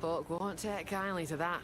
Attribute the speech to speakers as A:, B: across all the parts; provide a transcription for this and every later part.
A: folk won't take kindly to that.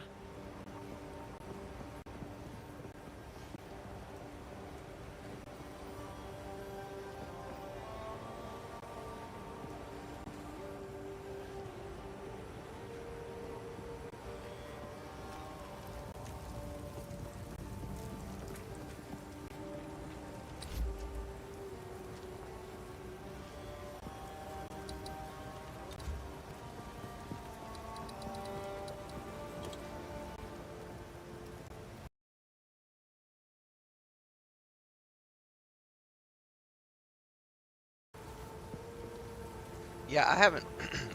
B: Yeah, I haven't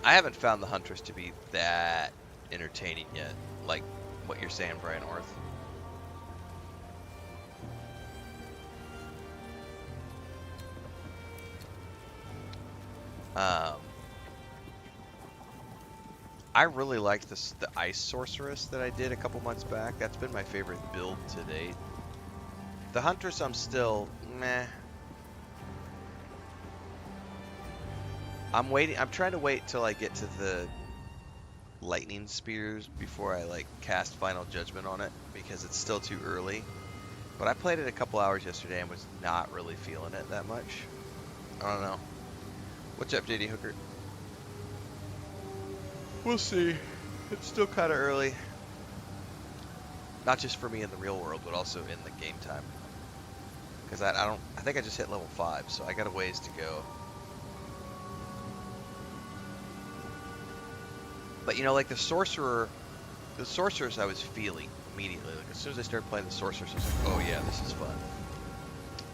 B: I haven't found the Huntress to be that entertaining yet, like what you're saying, Brian Orth. I really liked the Ice Sorceress that I did a couple months back. That's been my favorite build to date. The Huntress, I'm still meh. I'm trying to wait till I get to the lightning spears before I like cast Final Judgment on it because it's still too early. But I played it a couple hours yesterday and was not really feeling it that much. I don't know. What's up, JD Hooker? We'll see. It's still kind of early. Not just for me in the real world, but also in the game time. Because I think I just hit level 5, so I got a ways to go. But you know, like the sorcerers I was feeling immediately. Like as soon as I started playing the sorcerers, I was like, oh yeah, this is fun.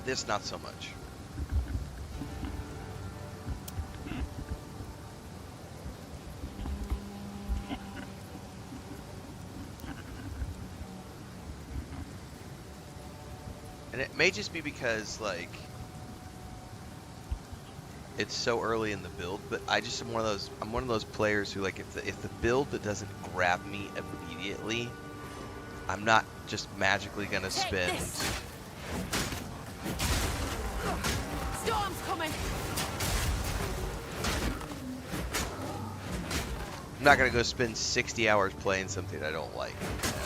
B: This, not so much. And it may just be because, like, it's so early in the build, but I just am I'm one of those players who, like, if the build that doesn't grab me immediately, I'm not just magically gonna spend.
A: Storm's coming.
B: I'm not gonna go spend 60 hours playing something I don't like, you know?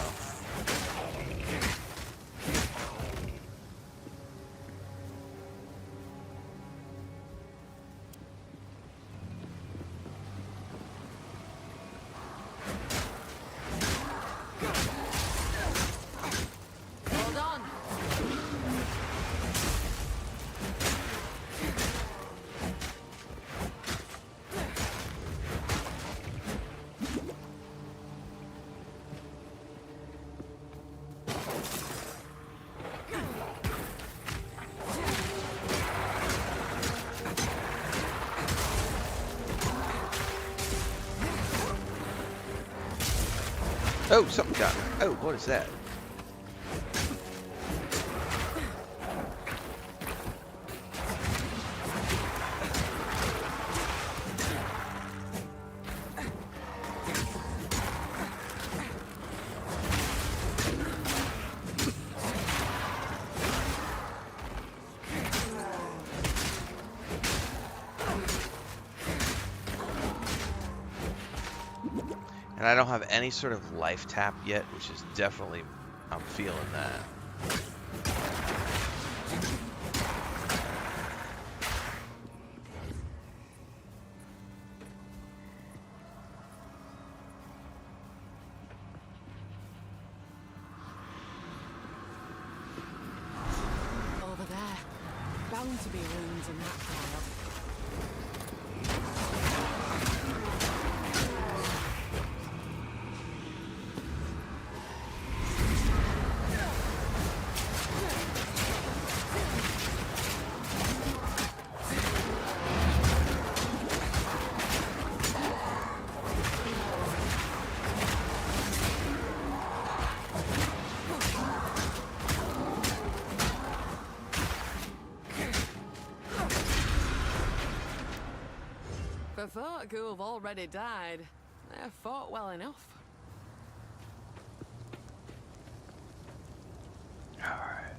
B: Oh, something got me. Oh, what is that? And I don't have any sort of life tap yet, which is definitely, I'm feeling that.
A: Over there. Bound to be wounds in that pile. For folk who have already died, they've fought well enough.
B: Alright.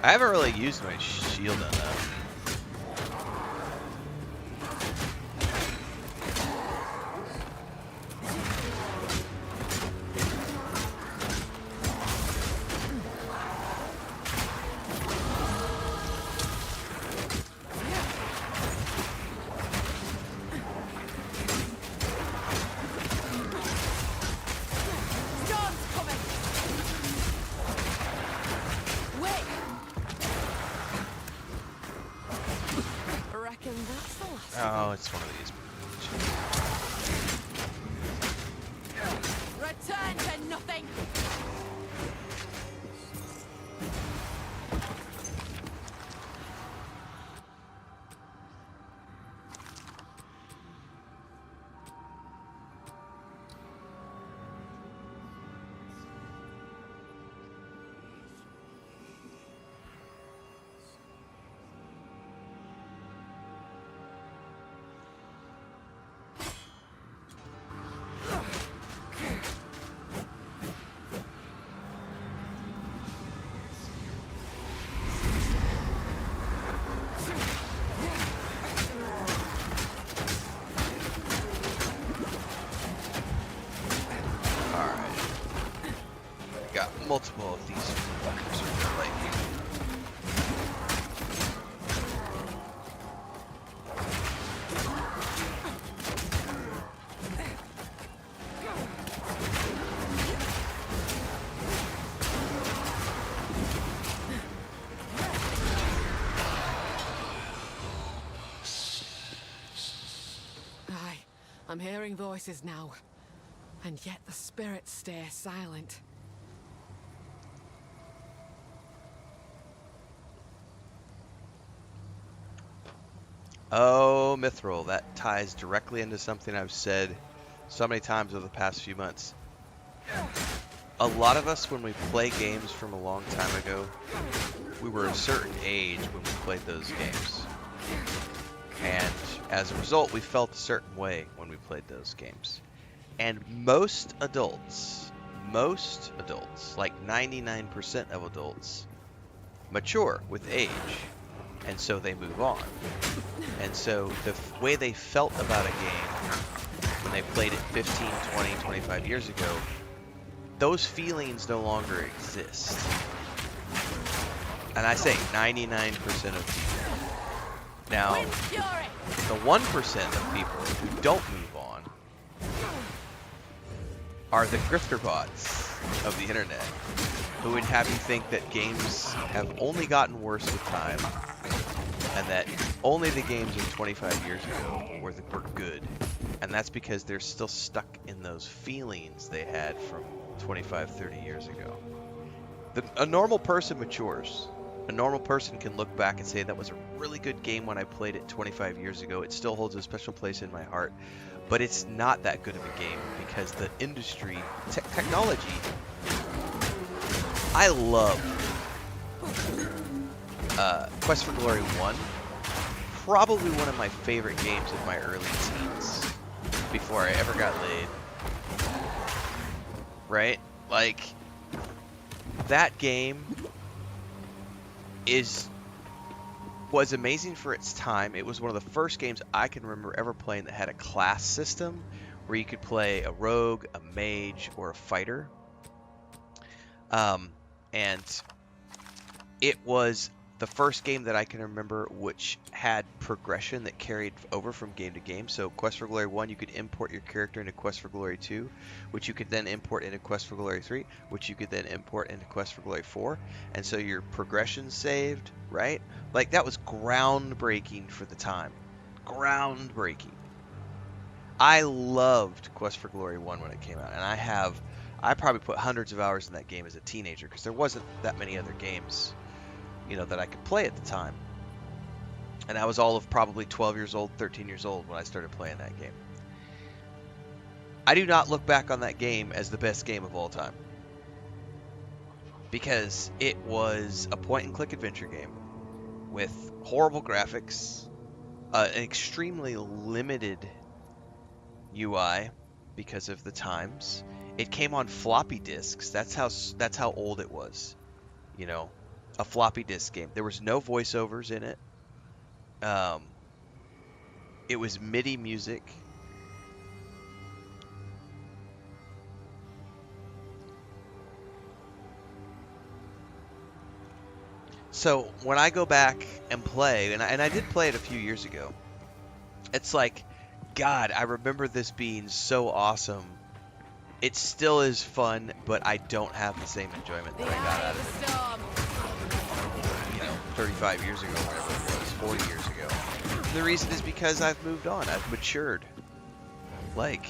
B: I haven't really used my shield on that.
A: Storm's coming! Wait! Reckon that's the last
B: Oh, it's one of these.
A: Return to nothing!
B: Alright. Got multiple of these fuckers in the lake.
A: Aye, I'm hearing voices now. And yet the spirits stay silent.
B: Oh, Mithril, that ties directly into something I've said so many times over the past few months. A lot of us, when we play games from a long time ago, we were a certain age when we played those games. And as a result, we felt a certain way when we played those games. And most adults, like 99% of adults, mature with age. And so they move on. And so the way they felt about a game when they played it 15, 20, 25 years ago, those feelings no longer exist. And I say 99% of people. Now, the 1% of people who don't move on are the grifter bots of the internet, who would have you think that games have only gotten worse with time, and that only the games of 25 years ago were good. And that's because they're still stuck in those feelings they had from 25, 30 years ago. A normal person matures. A normal person can look back and say that was a really good game when I played it 25 years ago. It still holds a special place in my heart. But it's not that good of a game because the industry, technology, I love Quest for Glory 1. Probably one of my favorite games of my early teens before I ever got laid. Right? Like, that game was amazing for its time. It was one of the first games I can remember ever playing that had a class system where you could play a rogue, a mage, or a fighter. And it was the first game that I can remember which had progression that carried over from game to game. So Quest for Glory 1, you could import your character into Quest for Glory 2, which you could then import into Quest for Glory 3, which you could then import into Quest for Glory 4. And so your progression saved, right? Like, that was groundbreaking for the time. Groundbreaking. I loved Quest for Glory 1 when it came out, and I probably put hundreds of hours in that game as a teenager because there wasn't that many other games, you know, that I could play at the time. And I was all of probably 12 years old, 13 years old when I started playing that game. I do not look back on that game as the best game of all time, because it was a point-and-click adventure game with horrible graphics, an extremely limited UI because of the times. It came on floppy disks. That's how old it was, you know. a floppy disk game. There was no voiceovers in it. It was MIDI music. So when I go back and play, and I did play it a few years ago, it's like, God, I remember this being so awesome. It still is fun, but I don't have the same enjoyment that I got out of it, 35 years ago, whatever it was, 40 years ago. And the reason is because I've moved on. I've matured. Like,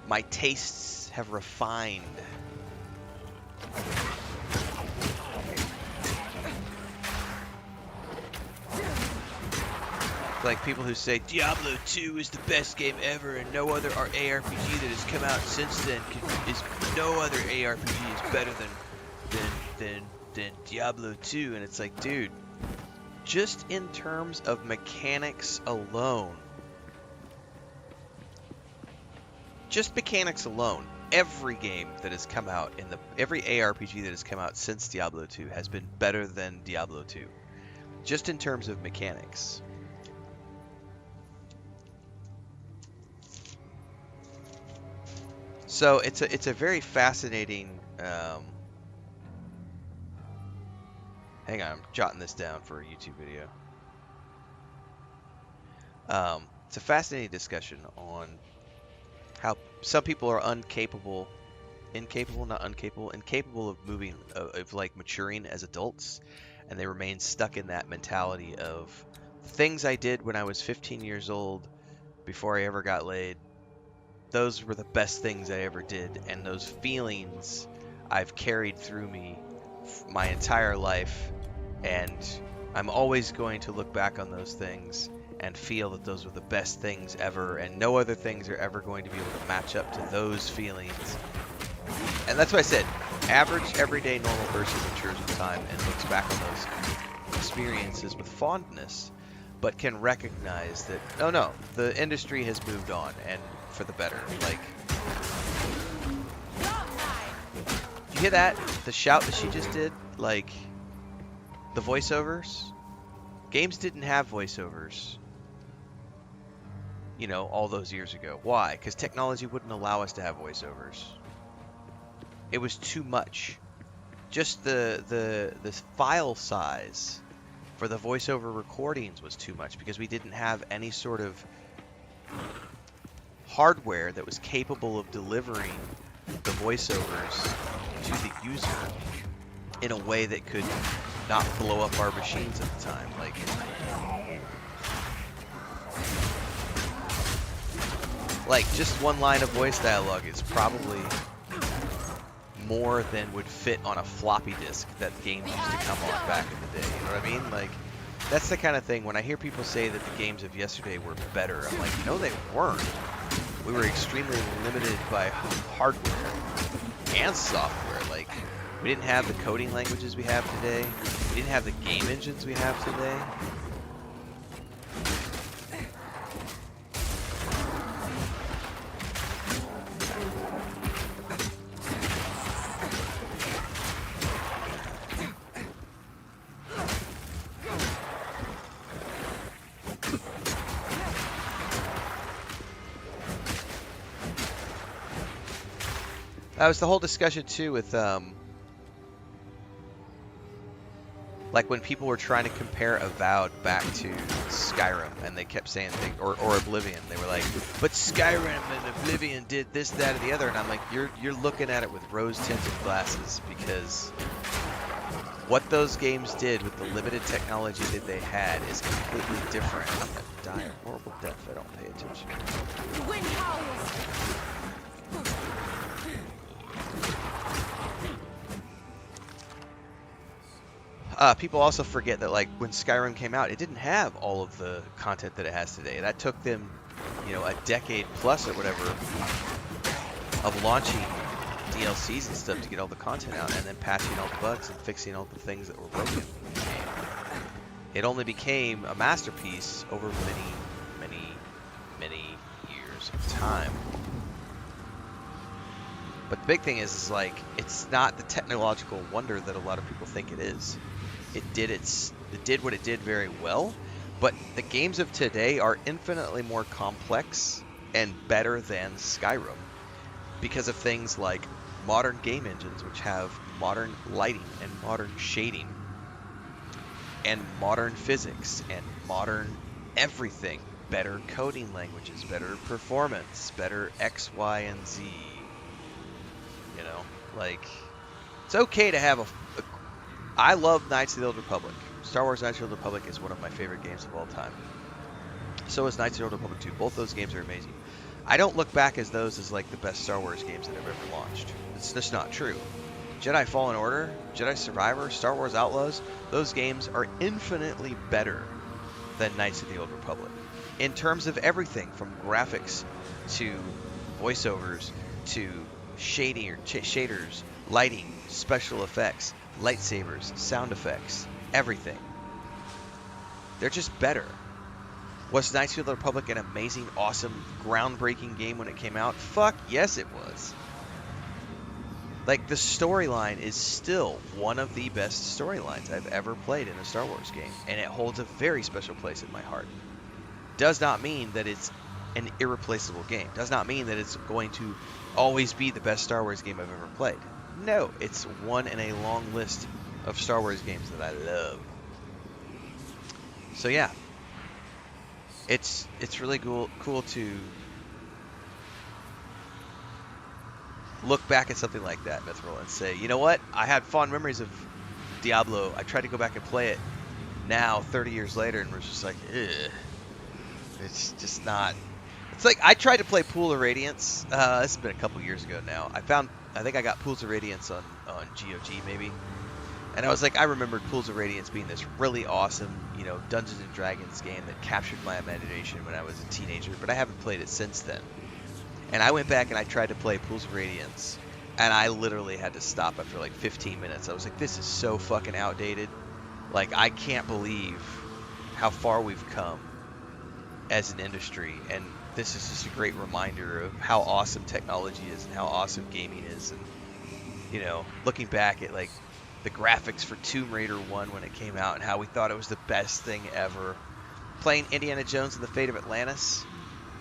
B: my tastes have refined. Like people who say Diablo 2 is the best game ever and no other ARPG that has come out since then no other ARPG is better than Diablo 2, and it's like, dude, just in terms of mechanics alone, every game that has come out every ARPG that has come out since Diablo 2 has been better than Diablo 2, just in terms of mechanics. So it's a very fascinating. Hang on, I'm jotting this down for a YouTube video. It's a fascinating discussion on how some people are incapable of moving, of like maturing as adults, and they remain stuck in that mentality of things I did when I was 15 years old before I ever got laid. Those were the best things I ever did, and those feelings I've carried through me my entire life, and I'm always going to look back on those things and feel that those were the best things ever, and no other things are ever going to be able to match up to those feelings. And that's why I said, average, everyday, normal person matures in time and looks back on those experiences with fondness, but can recognize that, oh no, the industry has moved on, and for the better. Like, you hear that? The shout that she just did? Like, the voiceovers? Games didn't have voiceovers, all those years ago. Why? Because technology wouldn't allow us to have voiceovers. It was too much. Just the file size for the voiceover recordings was too much, because we didn't have any sort of hardware that was capable of delivering the voiceovers to the user in a way that could not blow up our machines at the time. Like just one line of voice dialogue is probably more than would fit on a floppy disk that games used to come on back in the day. You know what I mean? Like, that's the kind of thing, when I hear people say that the games of yesterday were better, I'm like, no, they weren't. We were extremely limited by hardware and software. Like, we didn't have the coding languages we have today. We didn't have the game engines we have today. That was the whole discussion too with like when people were trying to compare Avowed back to Skyrim, and they kept saying things, or Oblivion. They were like, but Skyrim and Oblivion did this, that, or the other, and I'm like, you're looking at it with rose-tinted glasses, because what those games did with the limited technology that they had is completely different. I'm gonna die a horrible death if I don't pay attention.
C: The wind howls.
B: People also forget that, like, when Skyrim came out, it didn't have all of the content that it has today. That took them, a decade plus or whatever of launching DLCs and stuff to get all the content out, and then patching all the bugs and fixing all the things that were broken. It only became a masterpiece over many years of time. But the big thing is like it's not the technological wonder that a lot of people think it is. It did what it did very well, but the games of today are infinitely more complex and better than Skyrim because of things like modern game engines, which have modern lighting and modern shading and modern physics and modern everything. Better coding languages, better performance, better X, Y, and Z. You know, like, it's okay to have I love Knights of the Old Republic. Star Wars Knights of the Old Republic is one of my favorite games of all time. So is Knights of the Old Republic 2. Both those games are amazing. I don't look back as those as like the best Star Wars games that have ever launched. It's just not true. Jedi Fallen Order, Jedi Survivor, Star Wars Outlaws, those games are infinitely better than Knights of the Old Republic. In terms of everything from graphics to voiceovers to shaders, lighting, special effects, lightsabers, sound effects, everything. They're just better. Was Knights of the Republic an amazing, awesome, groundbreaking game when it came out? Fuck yes it was. Like, the storyline is still one of the best storylines I've ever played in a Star Wars game, and it holds a very special place in my heart. Does not mean that it's an irreplaceable game. Does not mean that it's going to always be the best Star Wars game I've ever played. No, it's one in a long list of Star Wars games that I love. So yeah, it's really cool to look back at something like that, Mithril, and say, you know what? I had fond memories of Diablo. I tried to go back and play it now, 30 years later, and was just like, ugh. It's just not. It's like I tried to play Pool of Radiance. This has been a couple years ago now. I think I got Pools of Radiance on GOG maybe. And I was like, I remembered Pools of Radiance being this really awesome, Dungeons and Dragons game that captured my imagination when I was a teenager, but I haven't played it since then. And I went back and I tried to play Pools of Radiance, and I literally had to stop after like 15 minutes. I was like, this is so fucking outdated. Like, I can't believe how far we've come as an industry, and this is just a great reminder of how awesome technology is and how awesome gaming is. And, looking back at like the graphics for Tomb Raider 1 when it came out and how we thought it was the best thing ever. Playing Indiana Jones and the Fate of Atlantis,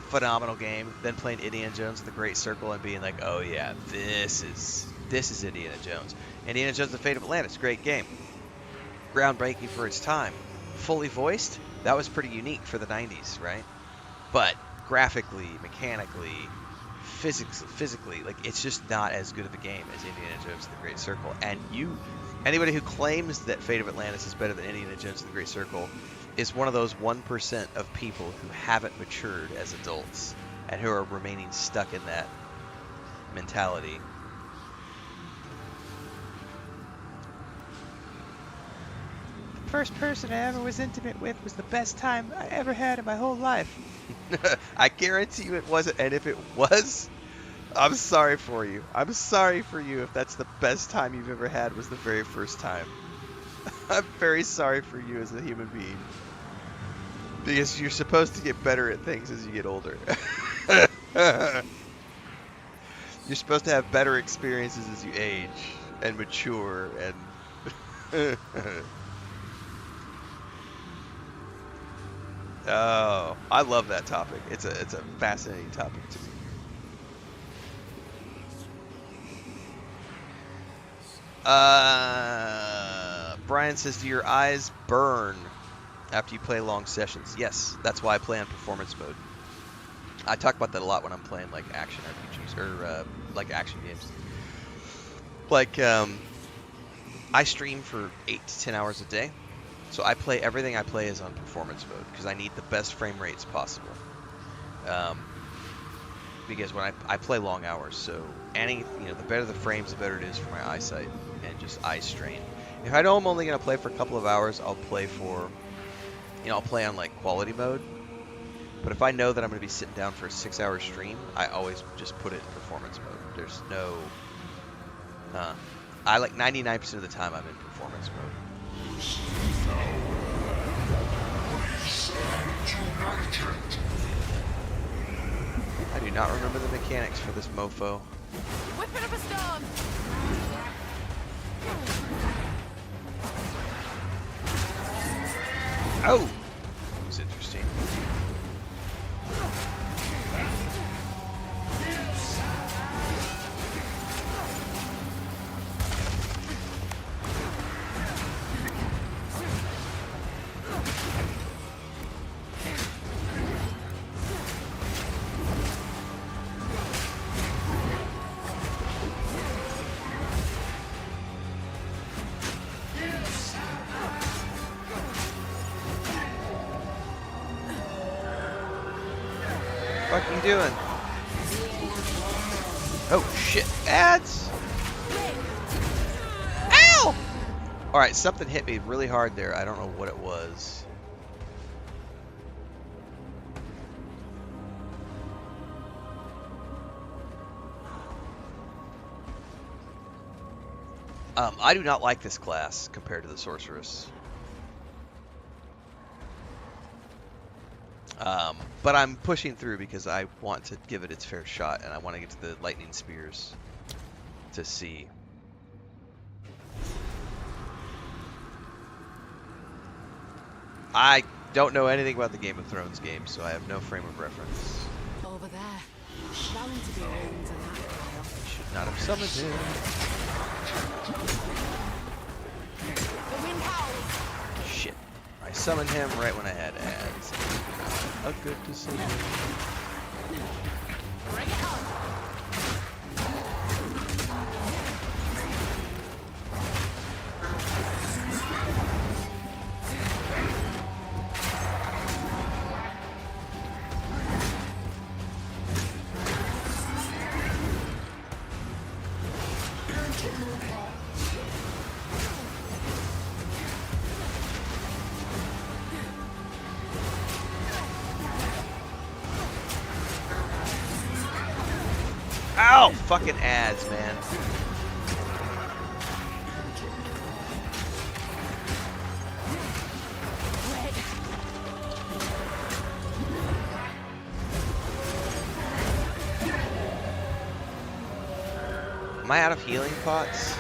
B: phenomenal game. Then playing Indiana Jones and the Great Circle and being like, oh yeah, this is Indiana Jones. Indiana Jones and the Fate of Atlantis, great game. Groundbreaking for its time. Fully voiced, that was pretty unique for the 90s, right? But graphically, mechanically, physically, like, it's just not as good of a game as Indiana Jones and the Great Circle. And anybody who claims that Fate of Atlantis is better than Indiana Jones and the Great Circle is one of those 1% of people who haven't matured as adults and who are remaining stuck in that mentality. The first person I ever was intimate with was the best time I ever had in my whole life. I guarantee you it wasn't, and if it was, I'm sorry for you. I'm sorry for you if that's the best time you've ever had was the very first time. I'm very sorry for you as a human being. Because you're supposed to get better at things as you get older. You're supposed to have better experiences as you age and mature and... Oh, I love that topic. It's a fascinating topic to me. Brian says, do your eyes burn after you play long sessions? Yes, that's why I play on performance mode. I talk about that a lot when I'm playing like action RPGs or like action games. Like I stream for 8 to 10 hours a day. So I play everything I play is on performance mode because I need the best frame rates possible. Because when I play long hours, so the better the frames, the better it is for my eyesight and just eye strain. If I know I'm only gonna play for a couple of hours, I'll play for, I'll play on like quality mode. But if I know that I'm gonna be sitting down for a 6-hour stream, I always just put it in performance mode. There's no, I like 99% of the time I'm in performance mode. I do not remember the mechanics for this mofo.
C: We're Whipping up a storm.
B: Oh! That was interesting. What are you doing? Oh shit, ads! Ow! Alright, something hit me really hard there. I don't know what it was. I do not like this class compared to the sorceress. But I'm pushing through because I want to give it its fair shot, and I want to get to the lightning spears to see. I don't know anything about the Game of Thrones game, so I have no frame of reference.
A: Over there. Bound to be runes in that pile.
B: I should not have summoned him.
C: The wind howls.
B: Shit. I summoned him right when I had ads. A good decision.
C: Bring it on.
B: Ow! Fucking ads, man. Am I out of healing pots?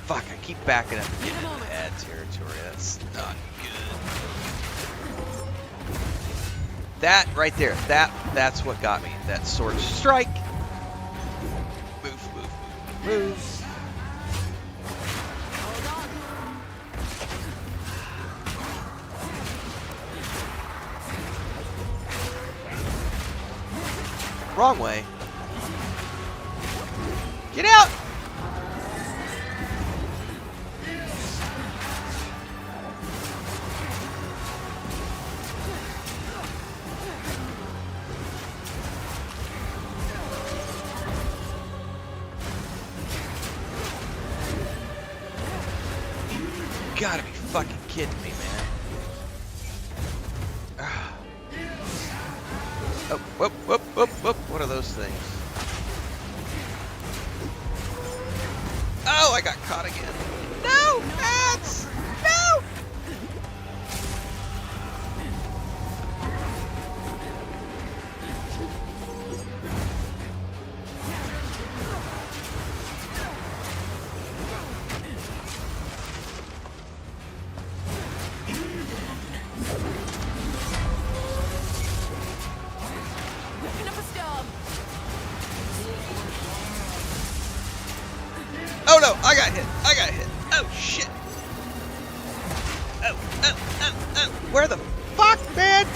B: Fuck, I keep backing up and getting into ad territory. That's not good. That right there, that's what got me. That sword strike. Move, move, move, move. Wrong way. Get out! You gotta be fucking kidding me, man. Oh, whoop, whoop, whoop, whoop. What are those things? Oh, I got caught again. No! Ads! No!
C: Whipping up a storm.
B: Oh no, I got hit. I got hit. Oh shit. Oh, oh, oh, oh. Where the fuck, man?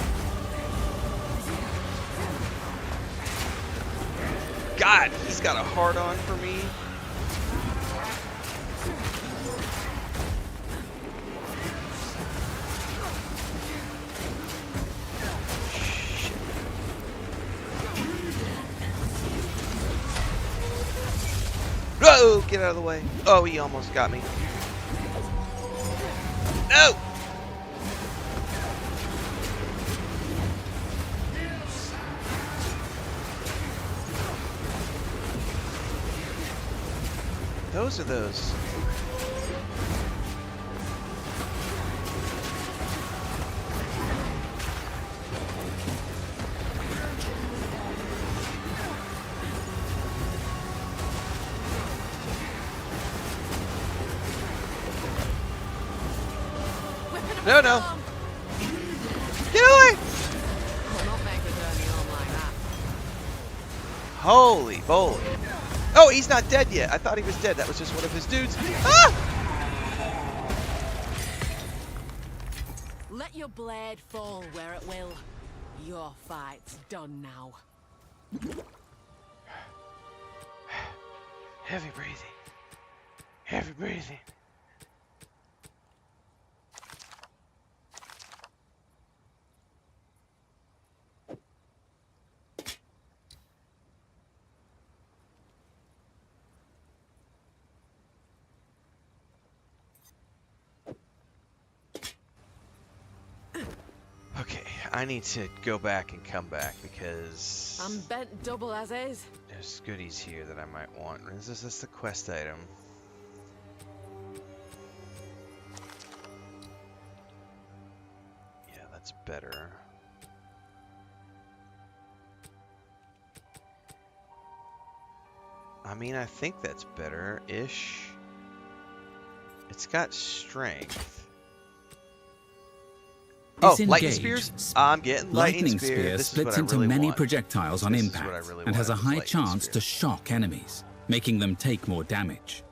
B: God, he's got a hard on for me. Shit. Whoa, get out of the way. Oh, he almost got me. No! Those are those. No, no.
C: storm.
B: Get away!
A: I'll not make a journey home like that.
B: Holy moly. Oh, he's not dead yet. I thought he was dead. That was just one of his dudes. Ah!
A: Let your blade fall where it will. Your fight's done now.
B: Heavy breathing. Heavy breathing. Okay, I need to go back and come back because
A: I'm bent double as is.
B: there's goodies here that I might want. Is this the quest item? Yeah, that's better. I mean, I think that's better-ish. It's got strength. Oh, lightning spears? I'm getting lightning spear. This
D: splits
B: is what
D: into
B: I really
D: many
B: want.
D: projectiles on
B: This is what
D: impact
B: I really
D: and has a
B: wanted,
D: high
B: lightning
D: chance
B: spear.
D: to shock enemies, making them take more damage.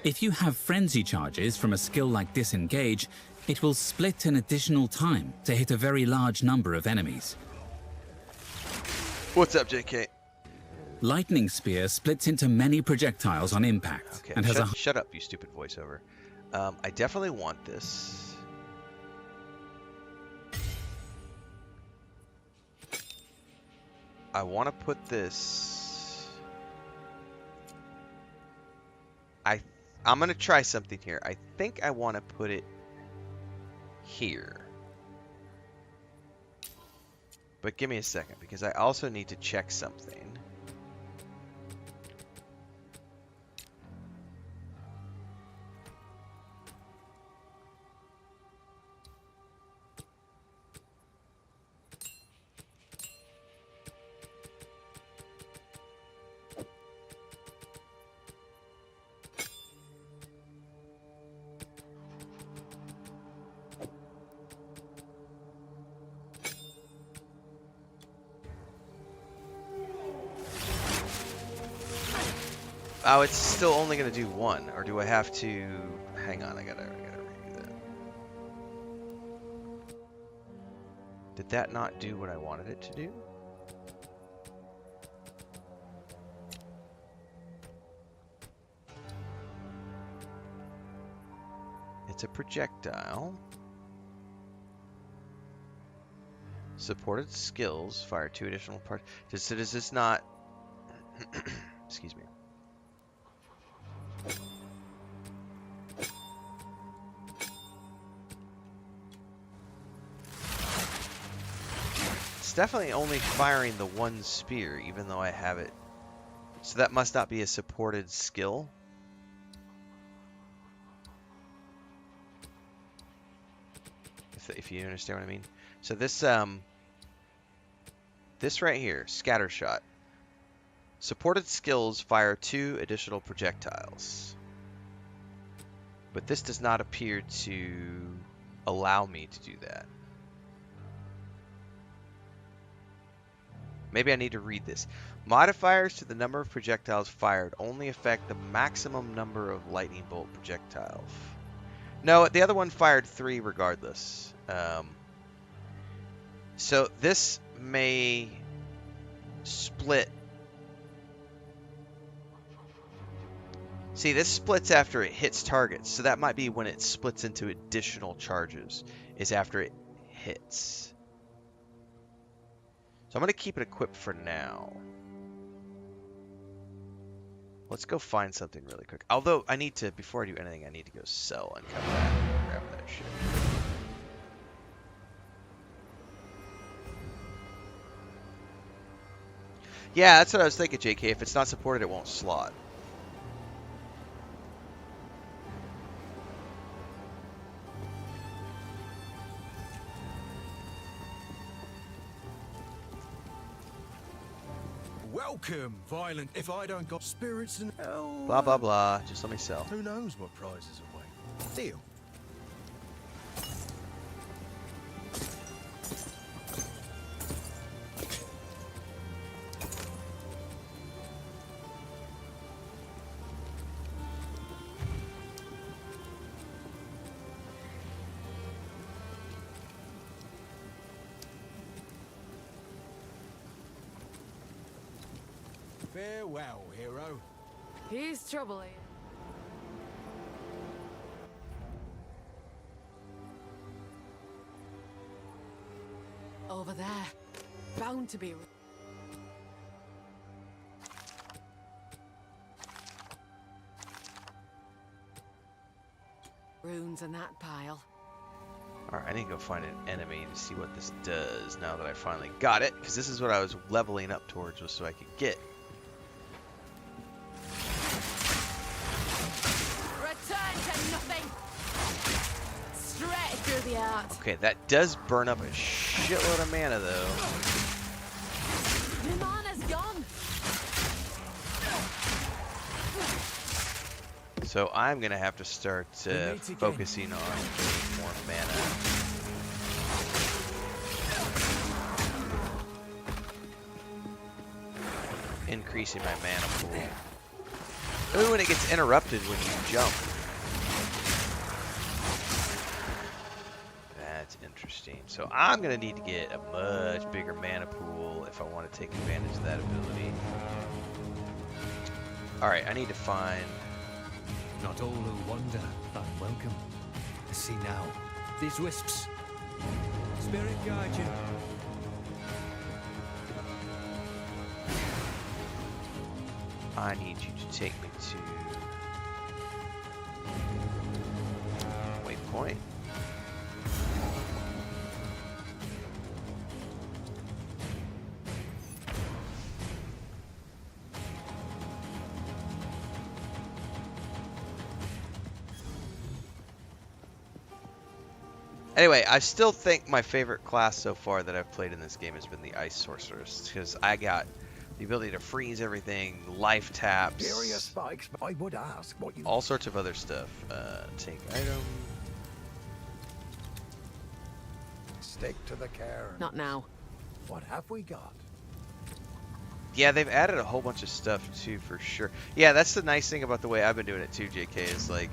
D: If you have frenzy charges from a skill like disengage, it will split an additional time to hit a very large number of enemies.
B: What's up, JK?
D: Lightning spear splits into many projectiles on impact
B: Okay,
D: and has a
B: shut up, you stupid voiceover. I definitely want this. I want to put this. I'm gonna try something here. I think I want to put it here. But give me a second because I also need to check something. Oh, it's still only going to do one, or do I have to... Hang on, I gotta review that. Did that not do what I wanted it to do? It's a projectile. Supported skills, fire 2 additional parts. So does this not... Excuse me. It's definitely only firing the one spear, even though I have it. So that must not be a supported skill. If you understand what I mean. So this this right here, scatter shot. Supported skills fire 2 additional projectiles. But this does not appear to allow me to do that. Maybe I need to read this. Modifiers to the number of projectiles fired only affect the maximum number of lightning bolt projectiles. No, the other one fired 3 regardless. So this may split. See, this splits after it hits targets, so that might be when it splits into additional charges, is after it hits. So I'm going to keep it equipped for now. Let's go find something really quick. Although, I need to, before I do anything, I need to go sell and come back and grab that shit. Yeah, that's what I was thinking, JK. If it's not supported, it won't slot.
E: Welcome, violent. If I don't got spirits and hell,
B: Blah, blah, blah. Just let me sell.
E: who knows what prizes await? Deal. Farewell, hero.
A: He's troubling. Over there. Bound to be. Runes in that pile.
B: Alright, I need to go find an enemy to see what this does now that I finally got it, because this is what I was leveling up towards, was so I could get.
C: Return to nothing. Straight through the heart.
B: Okay, that does burn up a shitload of mana, though.
C: My mana's gone.
B: So I'm going to have to start focusing on getting more mana. Increasing my mana pool. Ooh, and it gets interrupted when you jump. That's interesting. So I'm going to need to get a much bigger mana pool if I want to take advantage of that ability. Alright, I need to find...
E: Not all who wander are welcome. See now, these wisps. Spirit guide you.
B: I need you to take me to waypoint. Anyway, I still think my favorite class so far that I've played in this game has been the Ice Sorceress, because I got the ability to freeze everything, life taps,
F: Curious spikes, I would ask what you...
B: all sorts of other stuff. Take item.
F: Stick to the cairn.
A: Not now.
F: What have we got?
B: Yeah, they've added a whole bunch of stuff too, for sure. Yeah, that's the nice thing about the way I've been doing it too, JK, is like...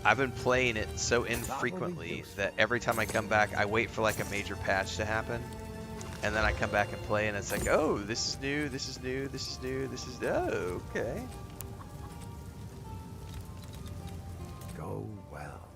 B: I've been playing it so infrequently that every time I come back, I wait for like a major patch to happen. And then I come back and play and it's like, oh, this is new, this is new, this is new, this is... Oh, okay.
F: Go well.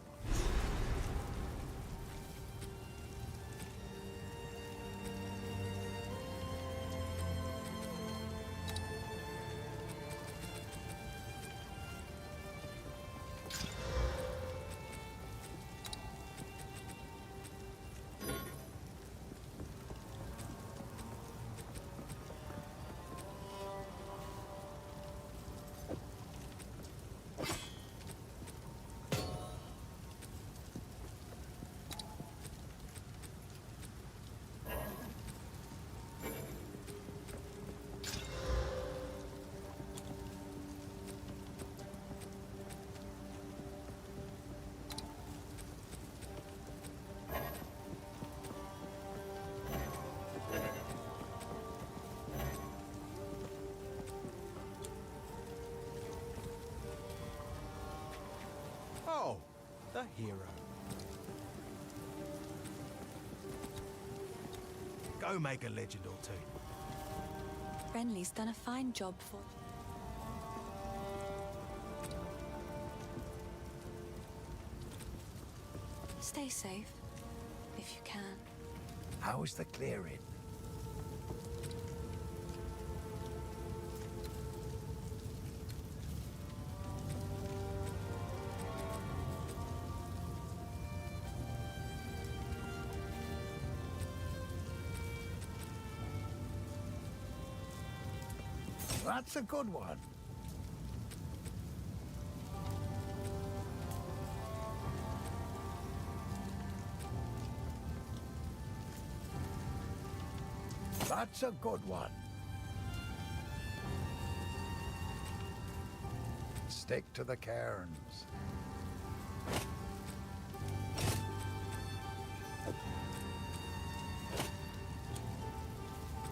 E: Oh, the hero. Go make a legend or two.
G: Renly's done a fine job for... Stay safe, if you can.
F: How's the clearing? That's a good one. That's a good one. Stick to the cairns.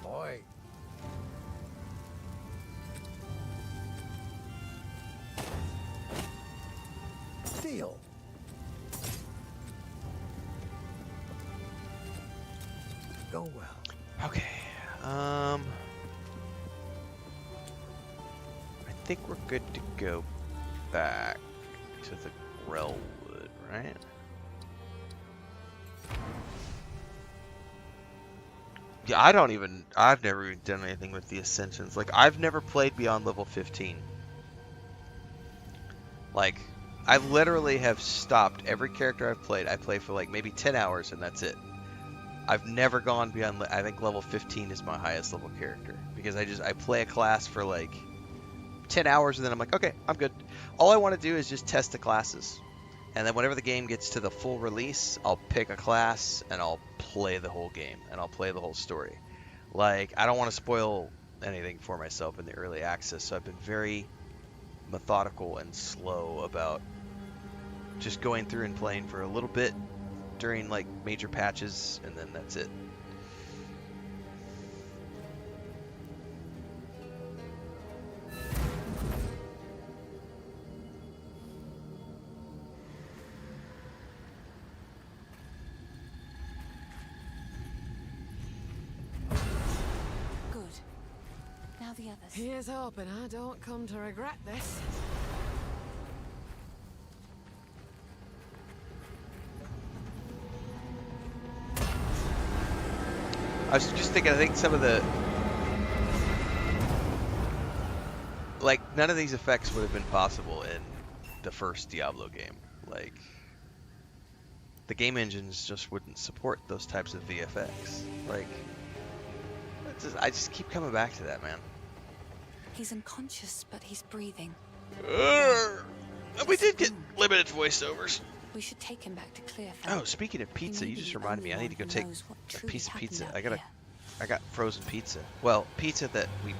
F: Boy. Deal. Go well.
B: Okay. think we're good to go back to the Grellwood, right? Yeah, I've never even done anything with the Ascensions. Like, I've never played beyond level 15. Like, I literally have stopped every character I've played. I play for like maybe 10 hours and that's it. I've never gone beyond, I think level 15 is my highest level character. Because I play a class for like 10 hours and then I'm like, okay, I'm good. All I want to do is just test the classes. And then whenever the game gets to the full release, I'll pick a class and I'll play the whole game and I'll play the whole story. Like, I don't want to spoil anything for myself in the early access, so I've been very methodical and slow about just going through and playing for a little bit during like major patches, and then that's it.
G: Good. Now the others.
A: Here's hoping I don't come to regret this.
B: I was just thinking, I think some of the, like, none of these effects would have been possible in the first Diablo game. Like, the game engines just wouldn't support those types of VFX. Like, I just keep coming back to that, man.
G: He's unconscious, but he's breathing.
B: We did get limited voiceovers.
G: We should take him back to Clearfield.
B: Oh, speaking of pizza, you just reminded me. I need to go take a piece of pizza. I got frozen pizza. Well, pizza that we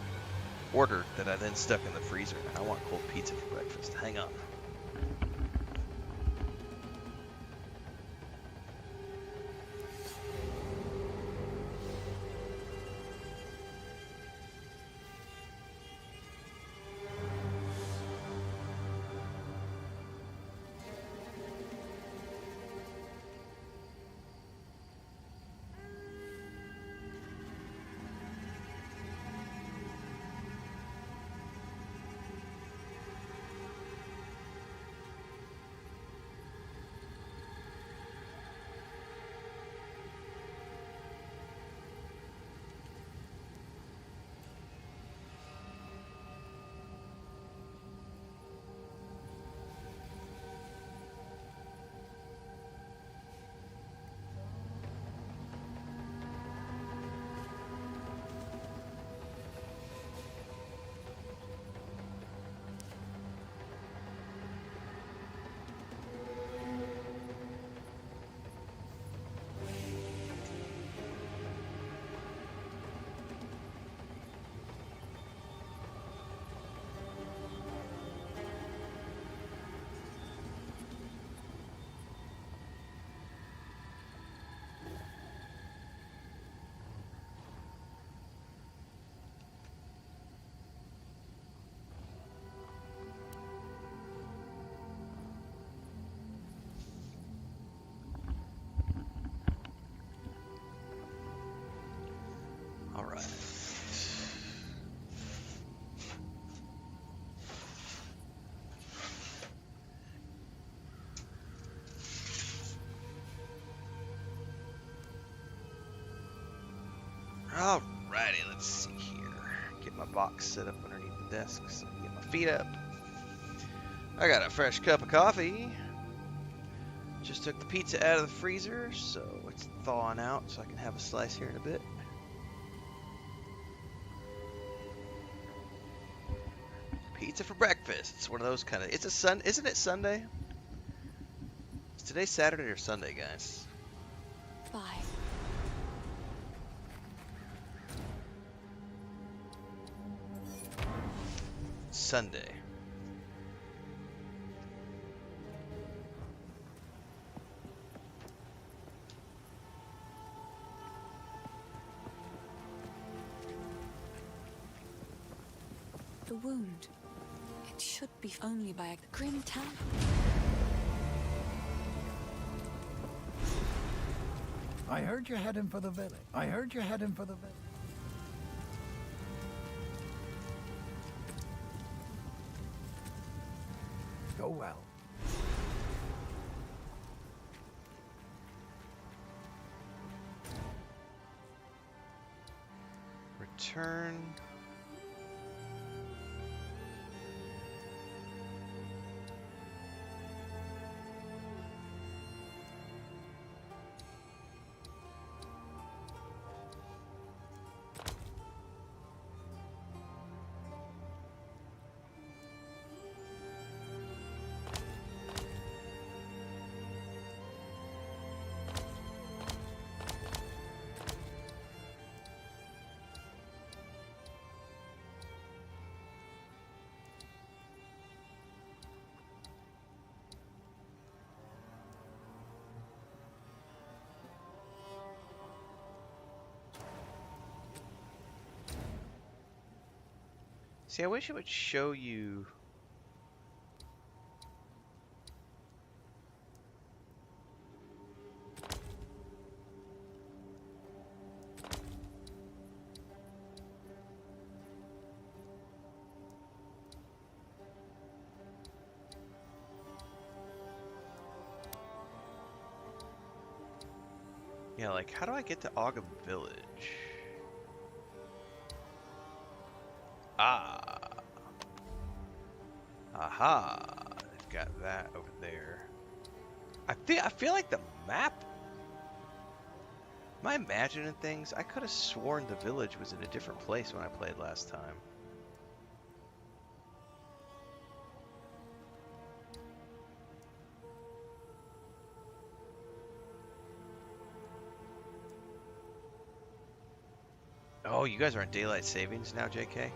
B: ordered that I then stuck in the freezer. I want cold pizza for breakfast. Hang on. All right. Alrighty, let's see here. Get my box set up underneath the desk so I can get my feet up. I got a fresh cup of coffee. Just took the pizza out of the freezer, so it's thawing out so I can have a slice here in a bit. Pizza for breakfast. It's one of those kind of. It's a isn't it Sunday? Is today Saturday or Sunday, guys?
G: Bye.
B: Sunday.
G: The wound. It should be only by a grim town.
F: I heard you're heading for the village. I heard you're heading for the village. Go well.
B: Return. See, I wish it would show you. Yeah, like, how do I get to Ogum Village? Ah. Aha. They've got that over there. I feel like the map. Am I imagining things? I could have sworn the village was in a different place when I played last time. Oh, you guys are on daylight savings now, JK?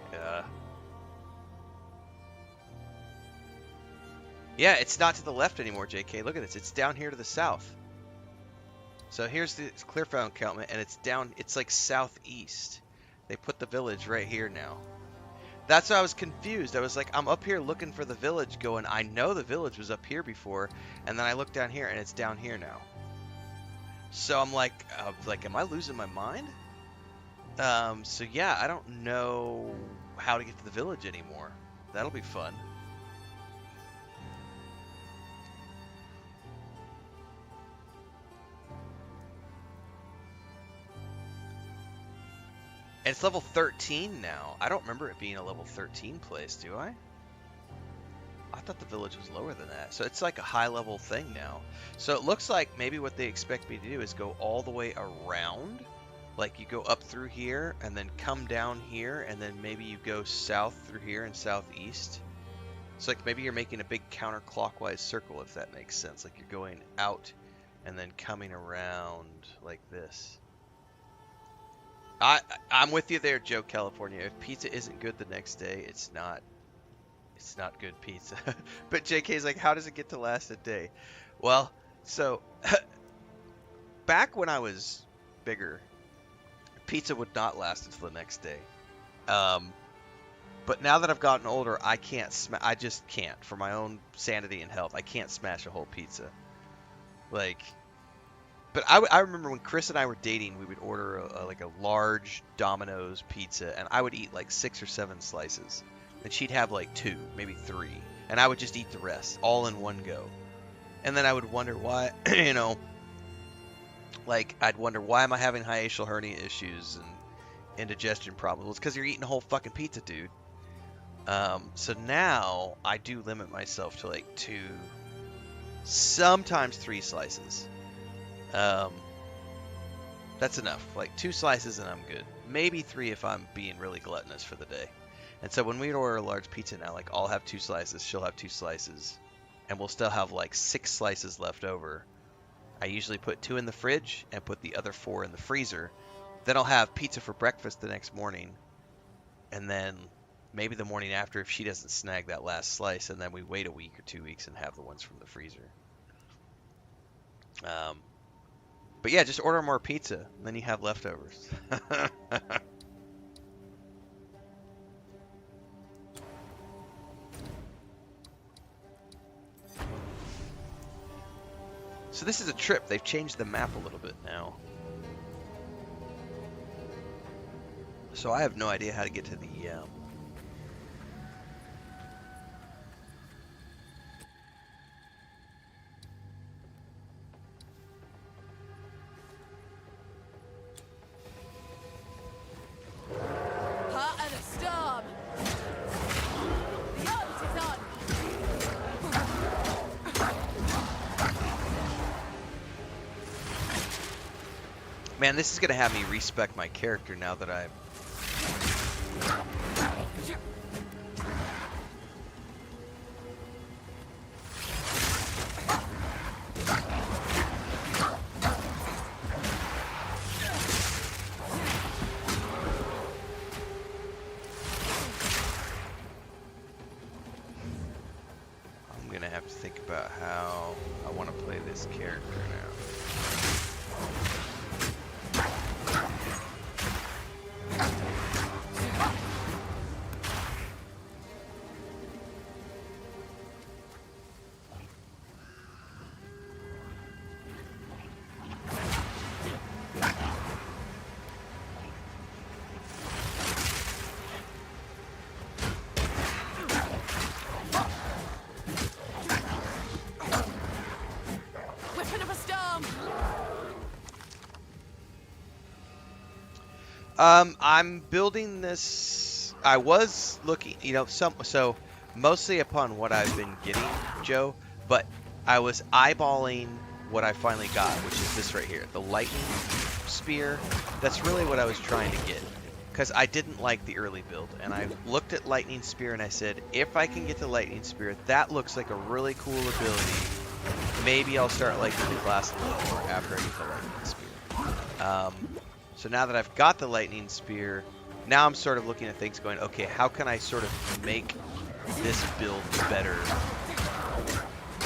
B: Yeah, it's not to the left anymore, JK. Look at this. It's down here to the south. So here's the Clearfell encampment, and it's down. It's like southeast. They put the village right here now. That's why I was confused. I was like, I'm up here looking for the village going, I know the village was up here before. And then I look down here, and it's down here now. So I'm like, am I losing my mind? So yeah, I don't know how to get to the village anymore. That'll be fun. And it's level 13 now. I don't remember it being a level 13 place, do I? I thought the village was lower than that. So it's like a high level thing now. So it looks like maybe what they expect me to do is go all the way around. Like you go up through here and then come down here and then maybe you go south through here and southeast. So like maybe you're making a big counterclockwise circle, if that makes sense. Like you're going out and then coming around like this. I'm with you there, Joe California. If pizza isn't good the next day, it's not good pizza. But JK's like, how does it get to last a day? Well, so back when I was bigger, pizza would not last until the next day. But now that I've gotten older, I just can't. For my own sanity and health, I can't smash a whole pizza. Like, but I remember when Chris and I were dating, we would order like a large Domino's pizza, and I would eat like 6 or 7 slices. And she'd have like 2, maybe 3. And I would just eat the rest, all in one go. And then I would wonder why, like, I'd wonder, why am I having hiatal hernia issues and indigestion problems? Well, it's because you're eating a whole fucking pizza, dude. So now I do limit myself to like 2, sometimes 3 slices. That's enough. Like 2 slices and I'm good. Maybe 3 if I'm being really gluttonous for the day. And so when we order a large pizza now, like I'll have 2 slices, she'll have 2 slices, and we'll still have like 6 slices left over. I usually put 2 in the fridge and put the other 4 in the freezer. Then I'll have pizza for breakfast the next morning, and then maybe the morning after if she doesn't snag that last slice, and then we wait a week or 2 weeks and have the ones from the freezer. But yeah, just order more pizza, and then you have leftovers. So this is a trip. They've changed the map a little bit now. So I have no idea how to get to the Man, this is gonna have me respec my character now that I. I'm gonna have to think about how I want to play this character now.
C: Weapon of a storm!
B: I'm building this. I was looking, so mostly upon what I've been getting, Joe, but I was eyeballing what I finally got, which is this right here, the lightning spear. That's really what I was trying to get, because I didn't like the early build, and I looked at lightning spear and I said, if I can get the lightning spear, that looks like a really cool ability. Maybe I'll start liking the class a little more after I get the lightning spear. So now that I've got the lightning spear, now I'm sort of looking at things going, okay, how can I sort of make this build better?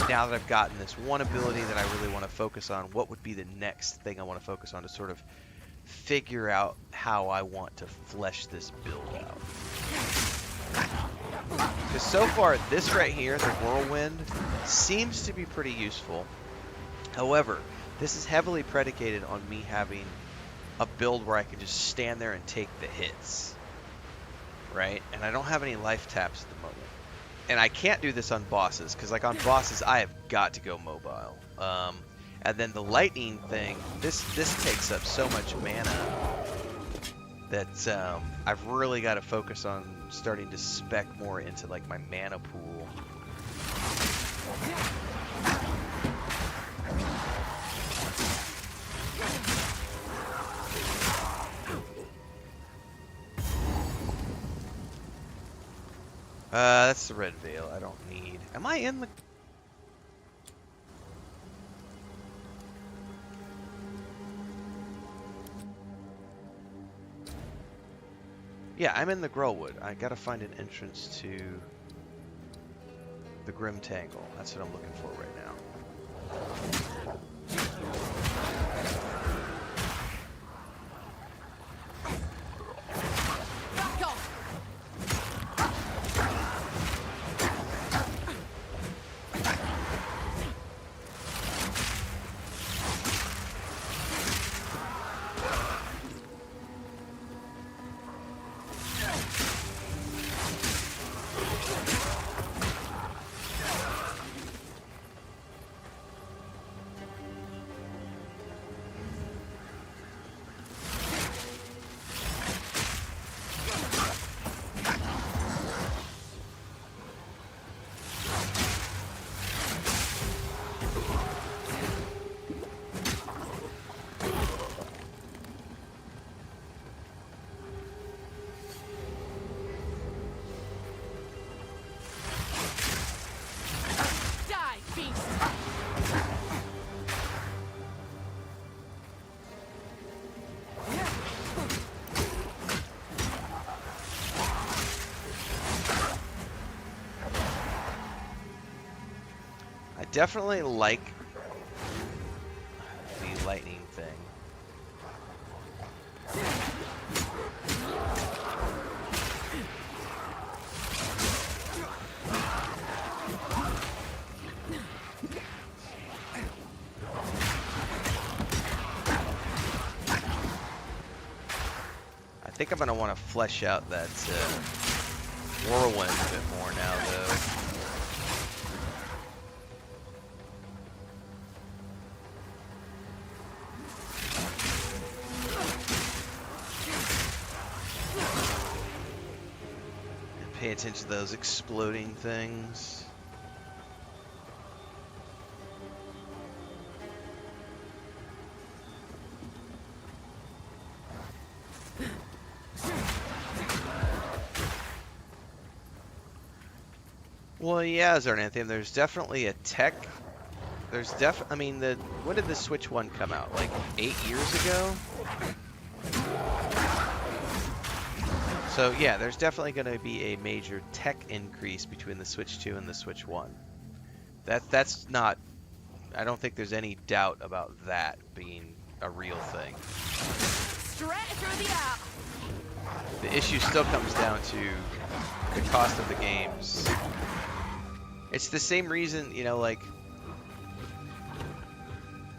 B: Now that I've gotten this one ability that I really want to focus on, what would be the next thing I want to focus on to sort of figure out how I want to flesh this build out? Because so far, this right here, the whirlwind, seems to be pretty useful. However, this is heavily predicated on me having a build where I can just stand there and take the hits, right? And I don't have any life taps at the moment. And I can't do this on bosses, because like on bosses, I have got to go mobile. And then the lightning thing, this takes up so much mana that I've really got to focus on starting to spec more into like my mana pool. That's the Renfail. I don't need. Am I in the? Yeah, I'm in the Growlwood. I gotta find an entrance to the Grim Tangle. That's what I'm looking for right now.
C: Back off!
B: Definitely like the lightning thing. I think I'm going to want to flesh out that whirlwind a bit more now, though. Pay attention to those exploding things. Well, yeah, Zarnanthium, there's definitely a tech. I mean, when did the Switch 1 come out? Like 8 years ago? So yeah, there's definitely going to be a major tech increase between the Switch 2 and the Switch 1. That's not. I don't think there's any doubt about that being a real thing.
C: Straight through the air.
B: The issue still comes down to the cost of the games. It's the same reason, you know, like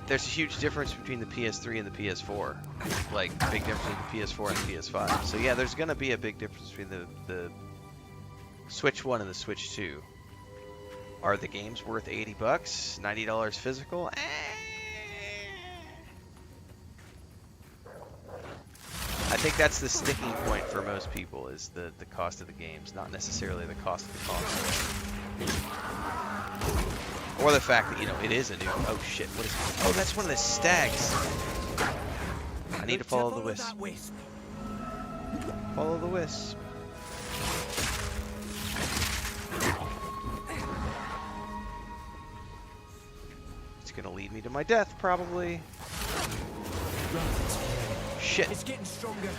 B: there's a huge difference between the PS3 and the PS4. Like, big difference between the PS4 and the PS5. So yeah, there's going to be a big difference between the Switch 1 and the Switch 2. Are the games worth $80? $90 physical? I think that's the sticking point for most people, is the cost of the games, not necessarily the cost of the console. Or the fact that, you know, it is a new... Oh shit, what is... Oh, that's one of the stags! I need to follow the wisp. Follow the wisp. It's gonna lead me to my death, probably. Shit.
E: It's getting stronger.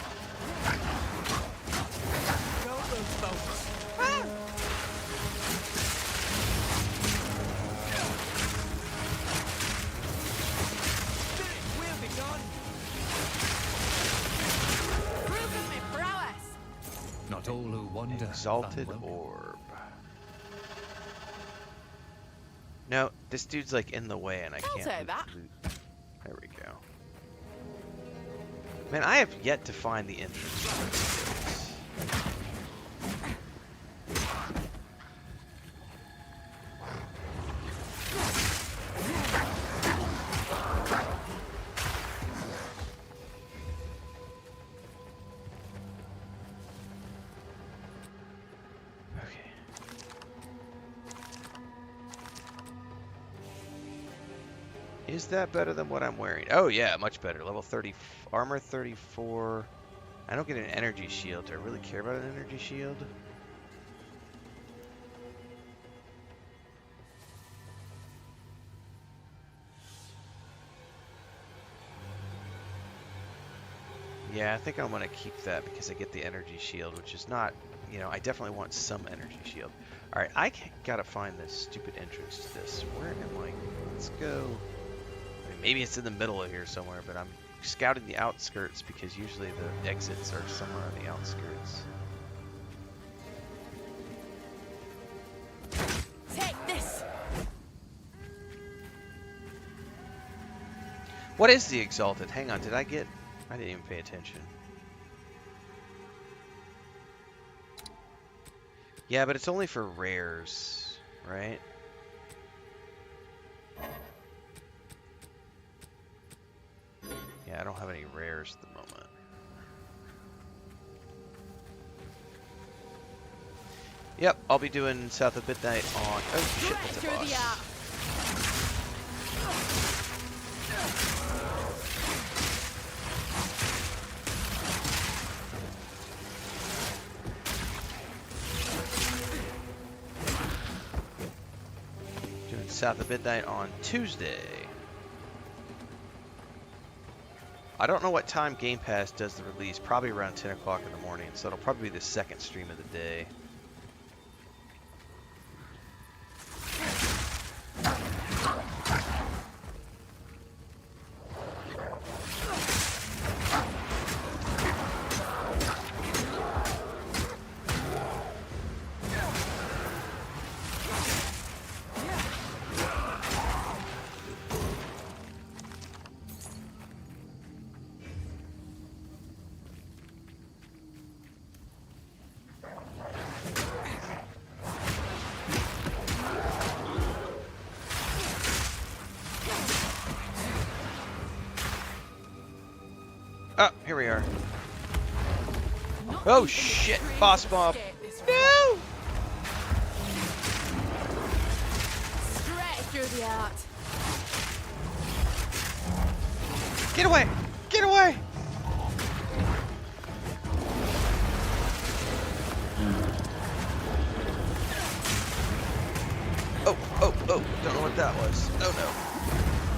E: Go, those folks. We'll be gone.
C: Proving my prowess.
E: Not all who wander.
B: Exalted
E: are welcome.
B: orb. No, this dude's like in the way and I
C: I'll
B: can't
C: take that.
B: loot. There we go. Man, I have yet to find the entrance to this. Okay. Is that better than what I'm wearing? Oh yeah, much better. Level 30, armor 34. I don't get an energy shield. Do I really care about an energy shield? Yeah, I think I'm going to keep that because I get the energy shield, which is not, you know, I definitely want some energy shield. Alright, I gotta find this stupid entrance to this. Where am I? Let's go. I mean, maybe it's in the middle of here somewhere, but I'm scouting the outskirts because usually the exits are somewhere on the outskirts.
C: Take this.
B: What is the Exalted? Hang on, I didn't even pay attention. Yeah, but it's only for rares, right? Yeah, I don't have any rares at the moment. Yep, I'll be doing South of Midnight on... Oh shit, that's a
C: Through the
B: boss. Doing South of Midnight on Tuesday. I don't know what time Game Pass does the release, probably around 10 o'clock in the morning, so it'll probably be the second stream of the day. Oh, here we are. Oh shit, boss mob. No!
C: Straight through the art.
B: Get away! Get away! Oh, oh, oh, don't know what that was. Oh no.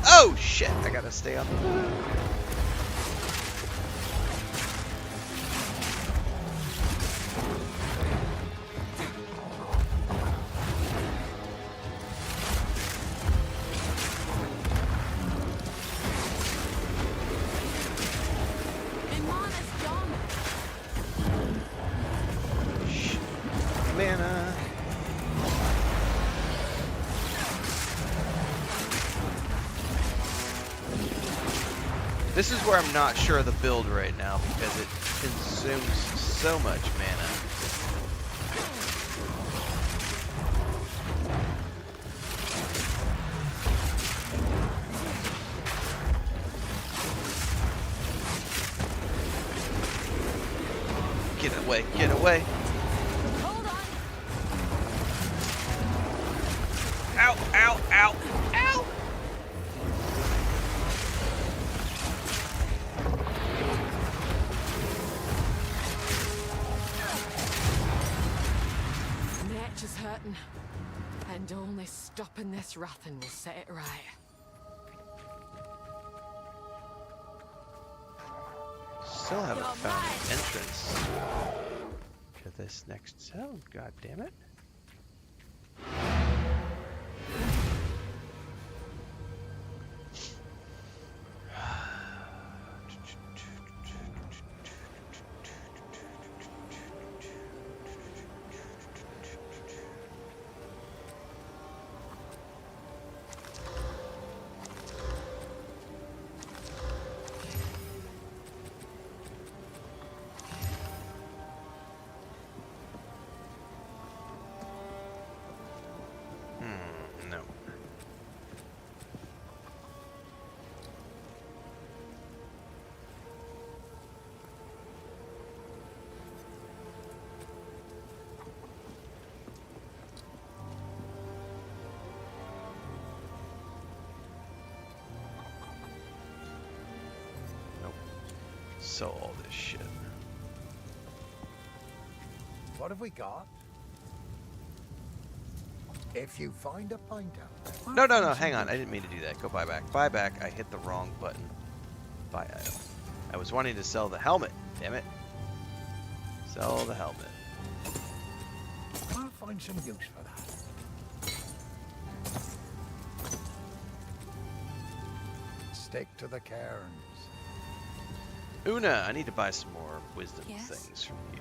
B: Oh shit, I gotta stay on the move.
C: My mana's gone.
B: Shh. Mana. This is where I'm not sure of the build right now because it consumes so much mana. Get away, get away.
C: Hold on.
B: Ow, ow, ow, ow!
A: Nature's hurting. And only stopping this wrathing will set it right.
B: Still haven't
C: You're
B: found
C: mine.
B: an entrance to this next zone, god damn it. No. Nope. So all this shit.
F: What have we got? If you find a pint out.
B: No, no, no, hang on. I didn't mean to do that. Go buy back. Buy back. I hit the wrong button. Buy item. I was wanting to sell the helmet. Damn it. Sell the helmet.
F: I'll find some use for that. Stick to the cairns.
B: Una, I need to buy some more wisdom
G: Yes?
B: things from you.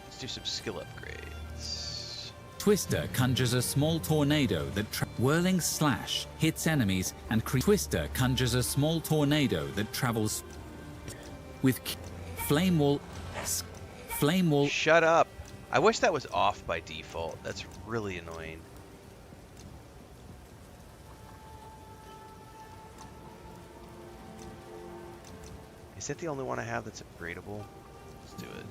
B: Let's do some skill upgrades.
D: Twister conjures a small tornado that whirling slash hits enemies and Twister conjures a small tornado that travels with flame wall.
B: Shut up. I wish that was off by default. That's really annoying. Is that the only one I have that's upgradable? Let's do it.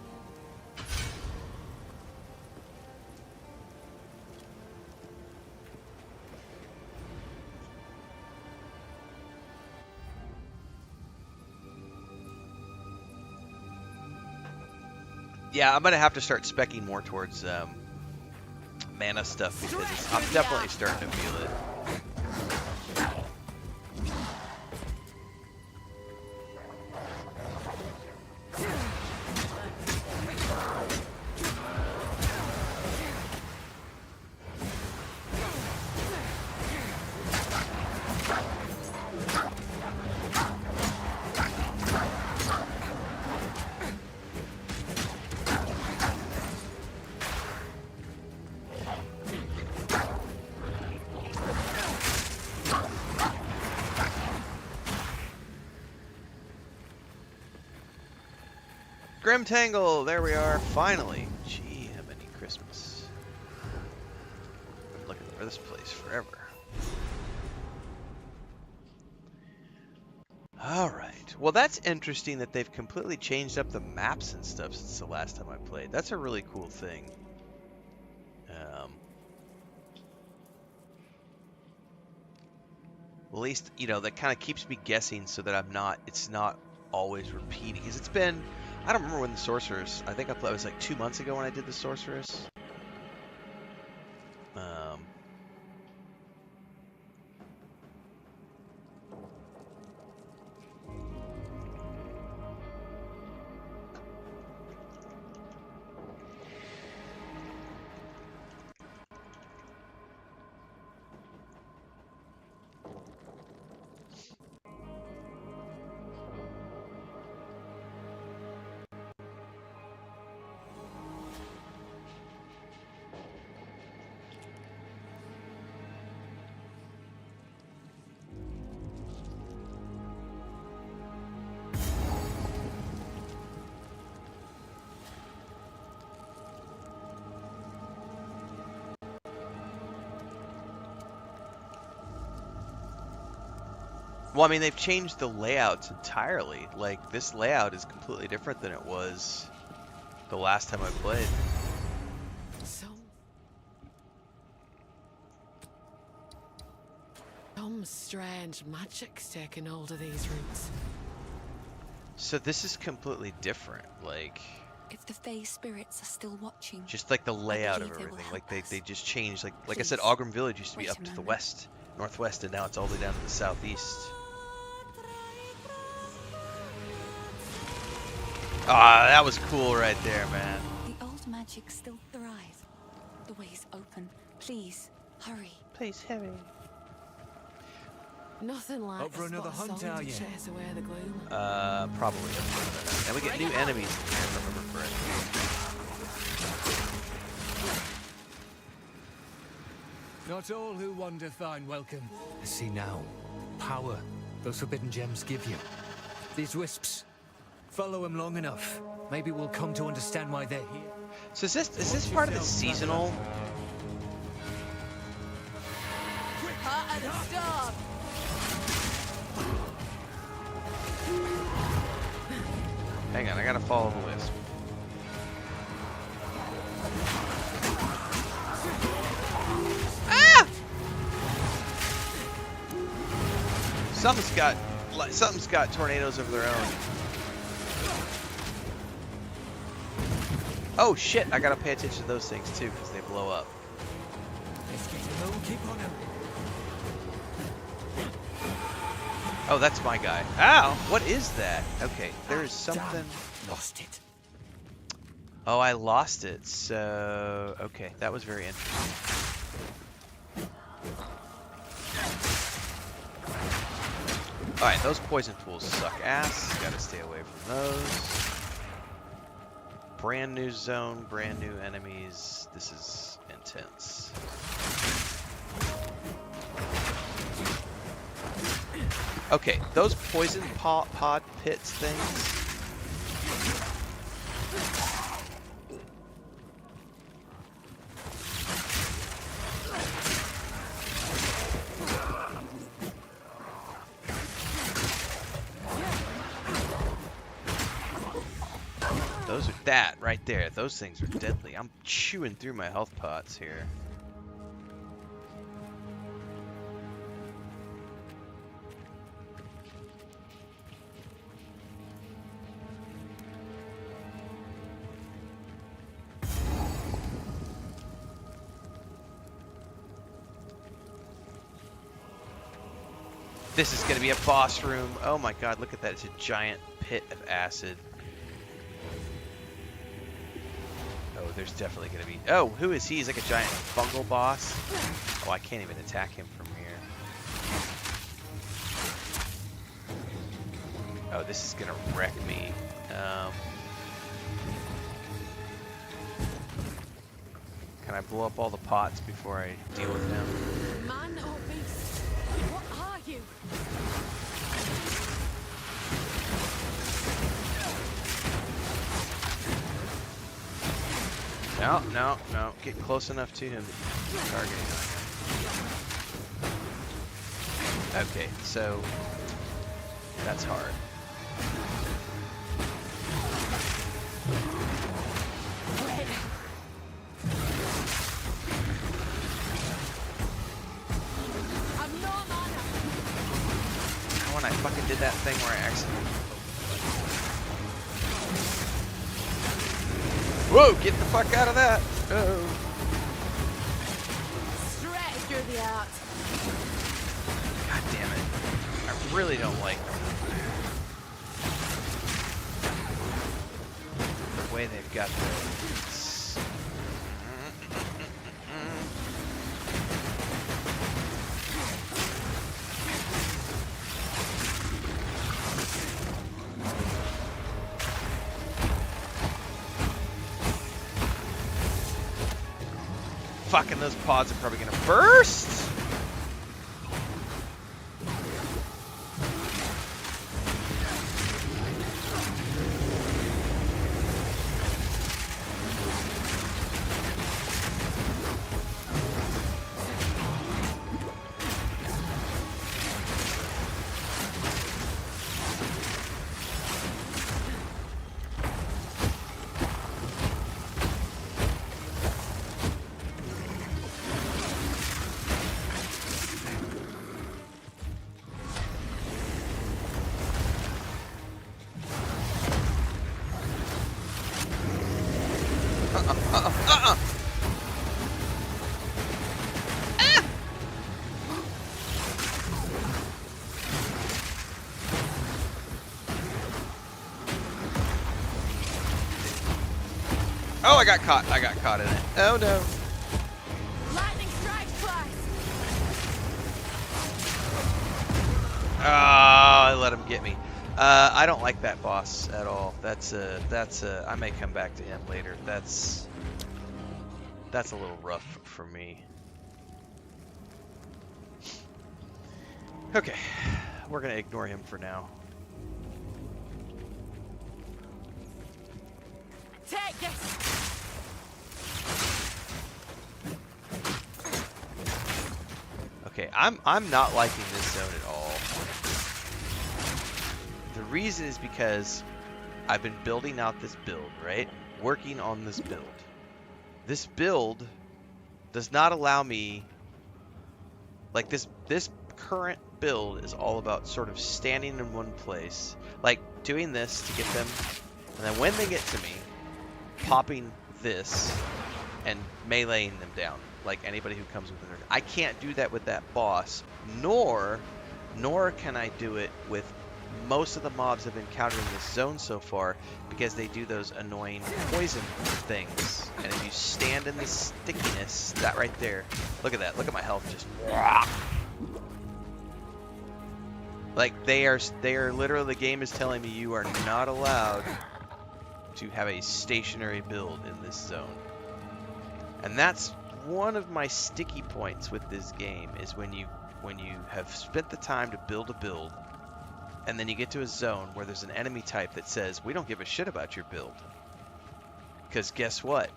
B: Yeah, I'm gonna have to start speccing more towards mana stuff because I'm definitely starting to feel it. Grim Tangle, there we are, finally. Gee, how many Christmas. I'm looking for this place forever. Alright, well that's interesting that they've completely changed up the maps and stuff since the last time I played. That's a really cool thing. At least, you know, that kind of keeps me guessing so that it's not always repeating. Because it's been, I don't remember when the Sorceress, I think it was like 2 months ago when I did the Sorceress. Well, I mean, they've changed the layouts entirely. Like, this layout is completely different than it was the last time I played.
A: Some strange magic's taken hold of these roots.
B: So this is completely different. Like,
G: If the Fae spirits are still watching,
B: just like the layout of
G: believe they will
B: everything. Like
G: help
B: they
G: us.
B: just changed. Like I said,
G: Please,
B: Aughrim Village used to be
G: wait
B: up
G: a
B: to the
G: moment.
B: west, northwest, and now it's all the way down to the southeast. Ah, that was cool right there, man.
G: the old magic still thrives. The way's open. Please, hurry.
B: Please hurry.
A: Nothing like
E: Up for
A: a
E: another
A: spot of
E: hunt,
A: song
E: are
A: to
E: you?
A: chase away the gloom.
B: Probably. And we get new enemies in here, if I remember correctly.
E: Not all who wander find welcome. See now, power those forbidden gems give you. These wisps, follow them long enough. Maybe we'll come to understand why they're here.
B: So is this part of the seasonal?
C: Heart of the storm.
B: Hang on, I gotta follow the wisp. Ah! Something's got tornadoes of their own. Oh shit! I gotta pay attention to those things too because they blow up.
E: Let's get him low, keep on him.
B: Oh, that's my guy. Ow! What is that? Okay, there is something.
E: Lost it.
B: Oh, I lost it. So okay, that was very interesting. All right, those poison tools suck ass. Gotta stay away from those. Brand new zone, brand new enemies. This is intense. Okay, those poison pod pits things. Those are that right there. Those things are deadly. I'm chewing through my health pots here. This is going to be a boss room. Oh my god, look at that. It's a giant pit of acid. Oh, there's definitely going to be... Oh, who is he? He's like a giant fungal boss. Oh, I can't even attack him from here. Oh, this is going to wreck me. Can I blow up all the pots before I deal with him?
C: Man or beast? What are you?
B: No, no, no. Get close enough to him. Target. Okay, so that's hard.
C: I'm no mana.
B: I fucking did that thing where I accidentally... Whoa, get the fuck out of that! Oh.
C: Straight through the heart.
B: God damn it. I really don't like the way they've got this. Fucking those pods are probably gonna burst! Oh, I got caught. I got caught in it. Oh no.
C: Lightning strike twice.
B: Oh, I let him get me. I don't like that boss at all. That's I may come back to him later. That's a little rough for me. Okay, we're gonna ignore him for now.
C: Take this.
B: Okay, I'm not liking this zone at all. The reason is because I've been building out this build, right? Working on this build. This build does not allow me, like this current build is all about sort of standing in one place, like doing this to get them, and then when they get to me, popping this and meleeing them down, like anybody who comes within their... I can't do that with that boss, nor can I do it with most of the mobs I've encountered in this zone so far, because they do those annoying poison things. And if you stand in the stickiness, that right there, look at that, look at my health just... Like they are literally, the game is telling me you are not allowed to have a stationary build in this zone. And that's one of my sticky points with this game, is when you have spent the time to build a build, and then you get to a zone where there's an enemy type that says, we don't give a shit about your build. Because guess what?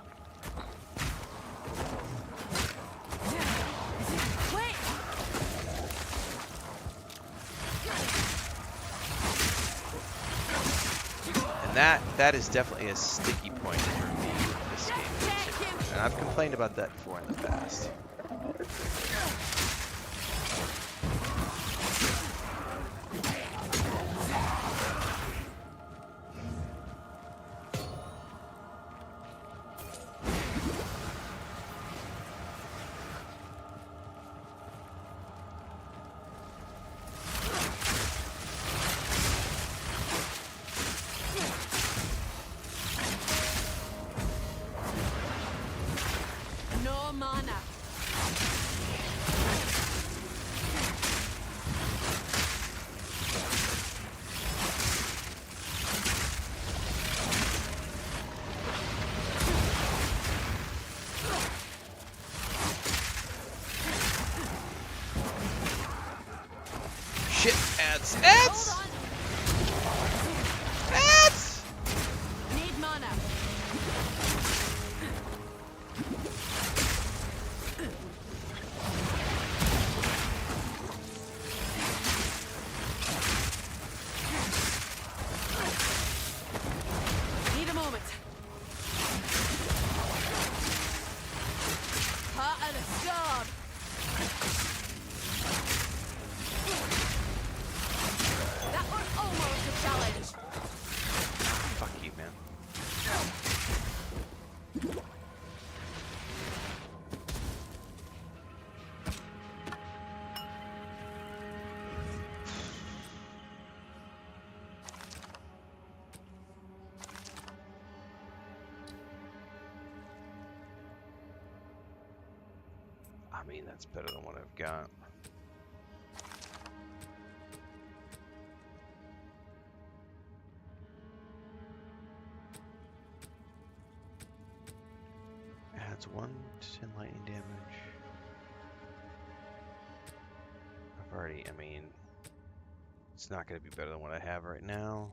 C: Wait.
B: And that is definitely a sticky point for me with this game in particular. And I've complained about that before in the past.
C: No mana.
B: mean, that's better than what I've got. Adds 1 to 10 lightning damage. I've already, I mean, it's not going to be better than what I have right now.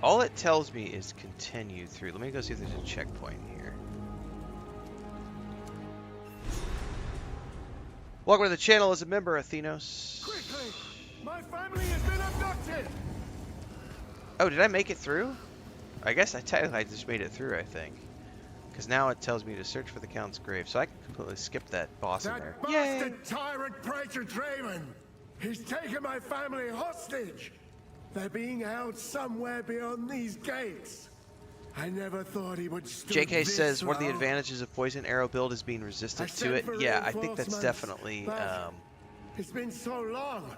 B: All it tells me is continue through. Let me go see if there's a checkpoint here. Welcome to the channel as a member, Athenos.
F: Quickly! My family has been abducted!
B: Oh, did I make it through? I guess I technically just made it through, I think. Because now it tells me to search for the Count's grave, so I can completely skip that boss in there.
F: That bastard tyrant Praetor Draven! He's taken my family hostage! They're being held somewhere beyond these gates. I never thought he would stoop
B: JK
F: this
B: says one of the
F: low.
B: advantages of poison arrow build is being resistant to it. Yeah, I think that's definitely
F: It's been so long.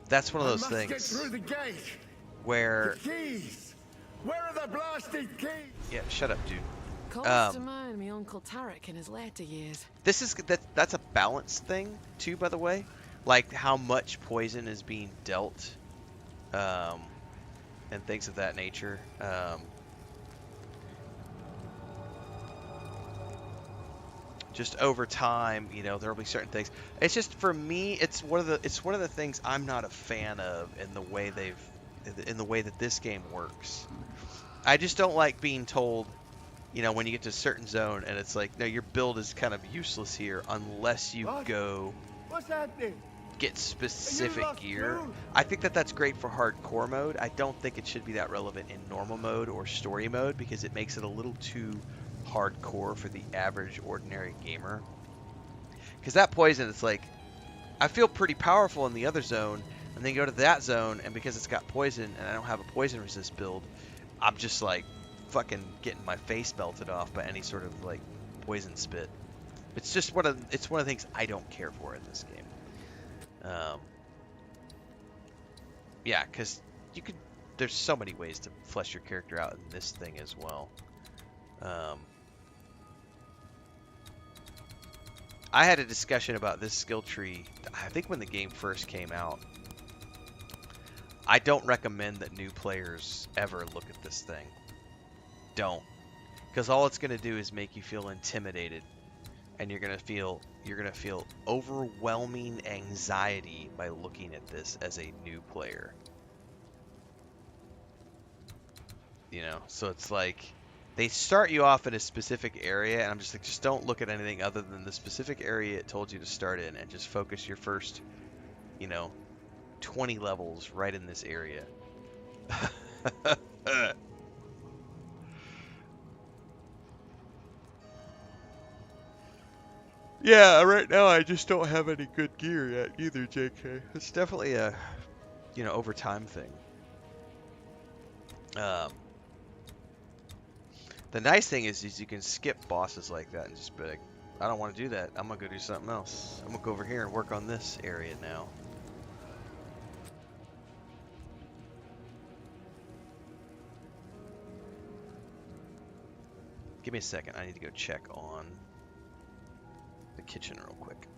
B: that's one of those
F: I must get
B: things
F: through the gate.
B: where
F: The keys. Where are the blasted keys?
B: yeah, shut up, dude.
A: Calls to mind me Uncle Tarek in his later years.
B: This is that's a balance thing too, by the way. Like how much poison is being dealt, and things of that nature. Just over time, you know, there'll be certain things. It's just for me, it's one of the things I'm not a fan of in the way that this game works. I just don't like being told, you know, when you get to a certain zone and it's like, no, your build is kind of useless here unless you go
F: What's happening?
B: get specific
F: lost
B: gear.
F: too?
B: I think that that's great for hardcore mode. I don't think it should be that relevant in normal mode or story mode because it makes it a little too hardcore for the average ordinary gamer. Because that poison, it's like, I feel pretty powerful in the other zone and then go to that zone and because it's got poison and I don't have a poison resist build, I'm just like fucking getting my face melted off by any sort of like poison spit. It's just one of the things I don't care for in this game. Yeah, because there's so many ways to flesh your character out in this thing as well. I had a discussion about this skill tree, I think when the game first came out. I don't recommend that new players ever look at this thing. Don't. Because all it's going to do is make you feel intimidated. And you're gonna feel overwhelming anxiety by looking at this as a new player. You know, so it's like they start you off in a specific area, and I'm just like, just don't look at anything other than the specific area it told you to start in, and just focus your first, you know, 20 levels right in this area. Yeah, right now I just don't have any good gear yet either, JK. It's definitely a, you know, over time thing. The nice thing is you can skip bosses like that and just be like, I don't want to do that. I'm going to go do something else. I'm going to go over here and work on this area now. Give me a second. I need to go check on the kitchen real quick.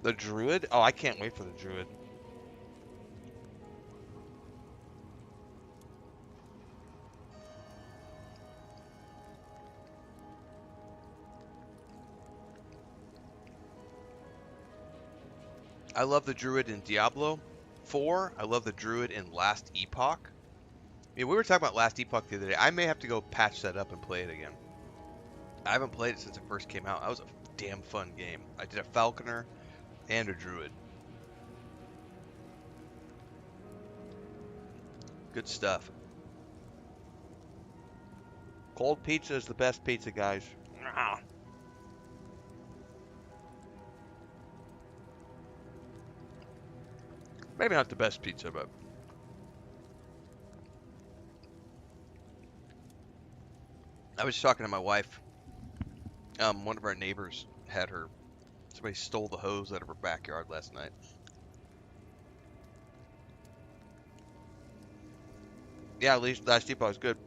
B: The druid? Oh, I can't wait for the druid. I love the druid in Diablo 4. I love the druid in Last Epoch. Yeah, we were talking about Last Epoch the other day. I may have to go patch that up and play it again. I haven't played it since it first came out. That was a damn fun game. I did a falconer and a druid. Good stuff. Cold pizza is the best pizza, guys. Ah. Maybe not the best pizza, but I was talking to my wife. One of our neighbors had somebody stole the hose out of her backyard last night. Yeah, at least Last Depot was good.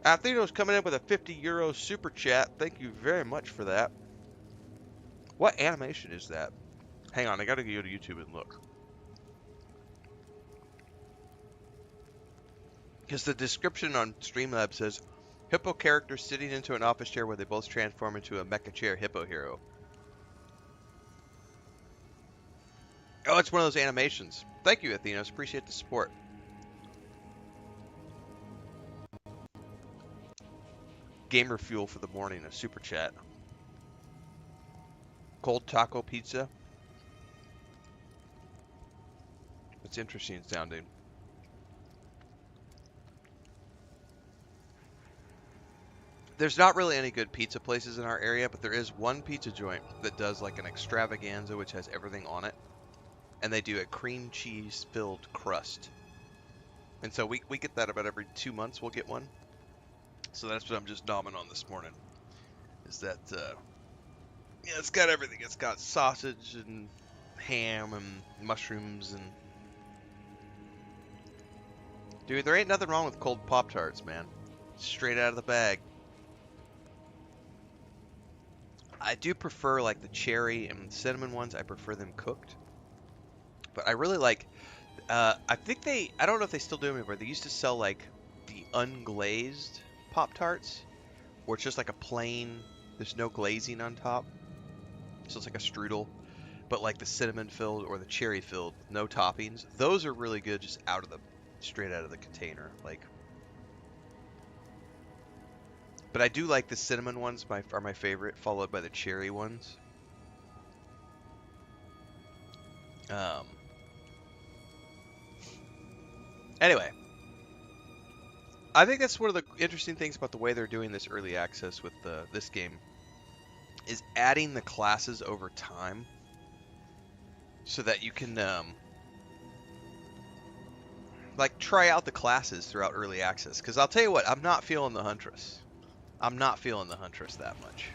B: Atheno's coming in with a €50 super chat. Thank you very much for that. What animation is that? Hang on, I gotta go to YouTube and look. Because the description on Streamlabs says, hippo character sitting into an office chair where they both transform into a mecha chair hippo hero. Oh, it's one of those animations. Thank you, Athenos. Appreciate the support. Gamer fuel for the morning, a super chat. Cold taco pizza. It's interesting sounding. There's not really any good pizza places in our area, but there is one pizza joint that does like an extravaganza, which has everything on it. And they do a cream cheese filled crust. And so we get that about every 2 months. We'll get one. So that's what I'm just nomming on this morning. Is that, yeah, it's got everything. It's got sausage and ham and mushrooms and... Dude, there ain't nothing wrong with cold Pop-Tarts, man. Straight out of the bag. I do prefer like the cherry and cinnamon ones. I prefer them cooked. But I really like, I don't know if they still do them anymore. They used to sell like the unglazed Pop-Tarts, where it's just like a plain, there's no glazing on top. So it's like a strudel, but like the cinnamon filled or the cherry filled, no toppings. Those are really good just straight out of the container. Like, but I do like the cinnamon ones, are my favorite, followed by the cherry ones. Anyway, I think that's one of the interesting things about the way they're doing this early access with this game, is adding the classes over time, so that you can like try out the classes throughout early access. Because I'll tell you what, I'm not feeling the Huntress. I'm not feeling the Huntress that much.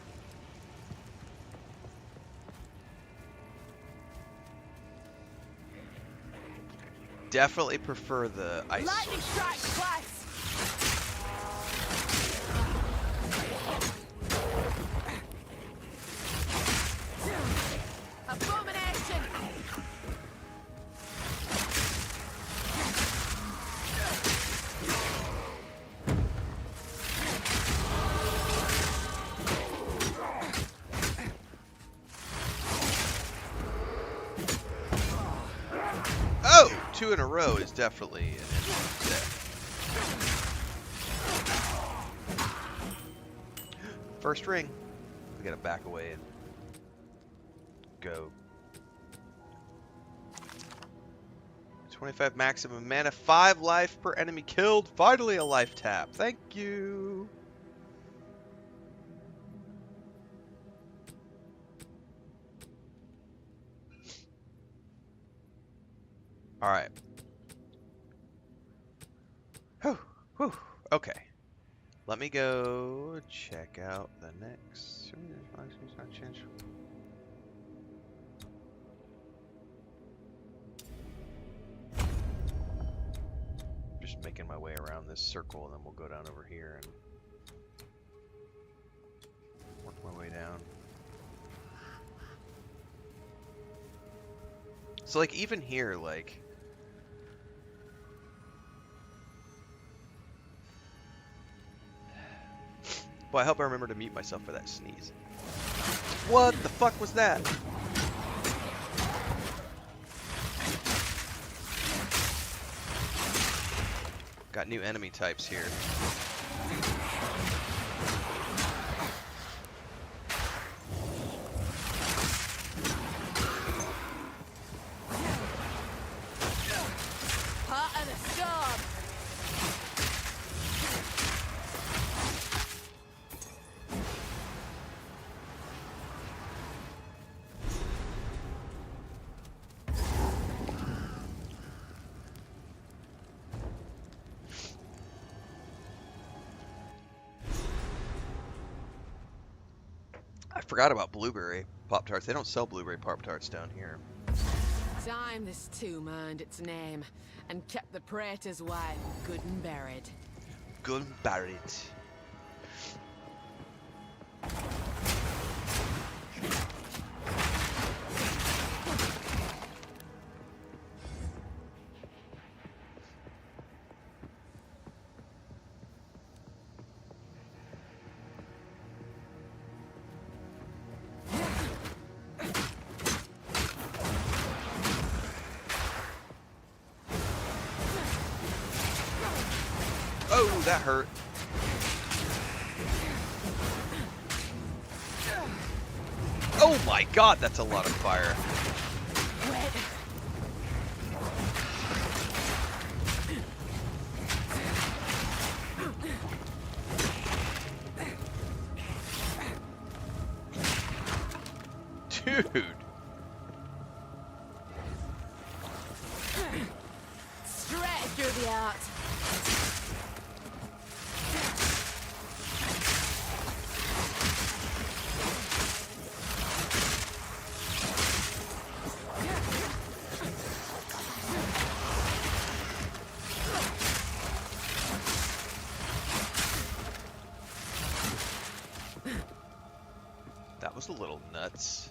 B: Definitely prefer the ice.
C: Lightning strike twice. Abomination.
B: Oh! 2 in a row is definitely an interesting set. First ring. We gotta back away and go. 25 maximum mana, 5 life per enemy killed. Finally a life tap. Thank you. Alright. Whew, whew. Okay. Let me go check out the next. Just making my way around this circle, and then we'll go down over here and work my way down. So like even here, like, well, I hope I remember to mute myself for that sneeze. What the fuck was that? Got new enemy types here.
C: Part of the storm.
B: I forgot about blueberry Pop-Tarts. They don't sell blueberry Pop-Tarts down here.
A: Time this tomb earned its name and kept the praetor's wife good and buried.
B: Good and buried. Oh, that hurt. Oh my god, that's a lot of fire. Dude.
C: Straight through the art.
B: That was a little nuts.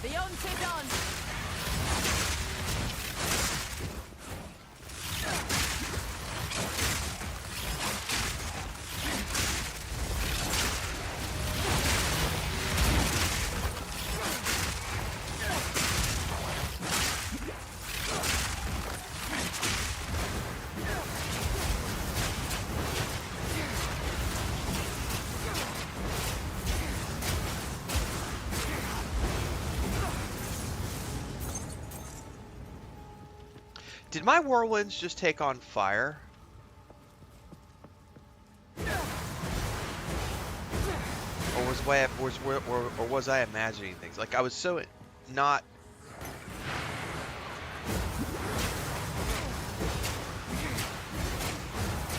C: The hunted on.
B: Did my whirlwinds just take on fire? Or was I imagining things? Like I was so not.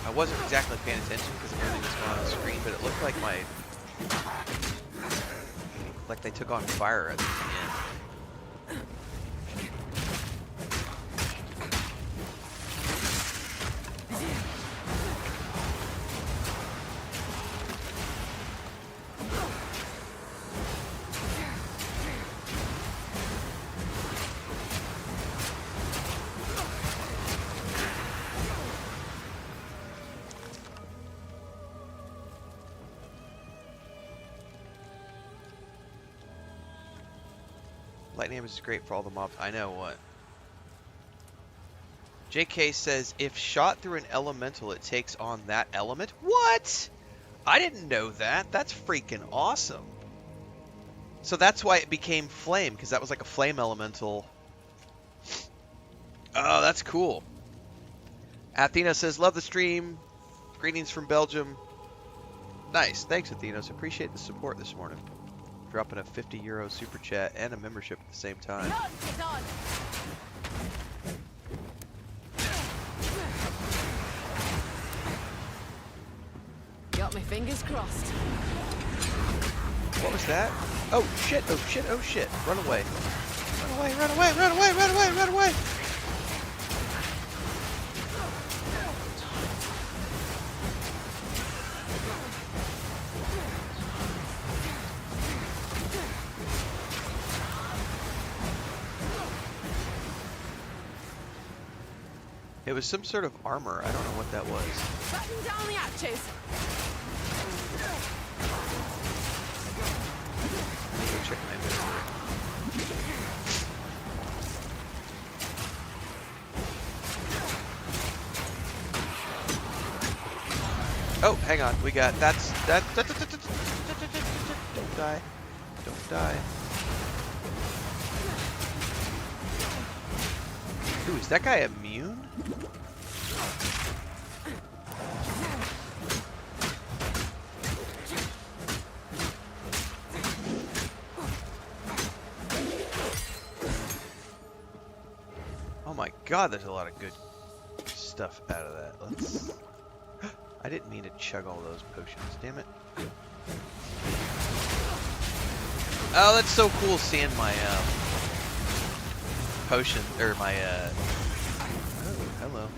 B: I wasn't exactly paying attention because everything was going on the screen, but it looked like like they took on fire at the end. Lightning damage is great for all the mobs. I know what. JK says, if shot through an elemental, it takes on that element? What? I didn't know that. That's freaking awesome. So that's why it became flame, because that was like a flame elemental. Oh, that's cool. Athena says, love the stream. Greetings from Belgium. Nice. Thanks, Athenos. Appreciate the support this morning. Dropping a €50 super chat and a membership at the same time.
C: The hunted on.
A: Got my fingers crossed.
B: What was that? Oh shit, oh shit, oh shit. Run away. Run away, run away, run away, run away, run away! It was some sort of armor. I don't know what that was.
C: Batten down the hatches.
B: Go check my inventory. Oh, hang on. We got that. Don't die. Don't die. Ooh, is that guy immune? Oh my god, there's a lot of good stuff out of that. Let's... I didn't mean to chug all those potions, damn it. Oh, that's so cool seeing my potion, or my oh, hello.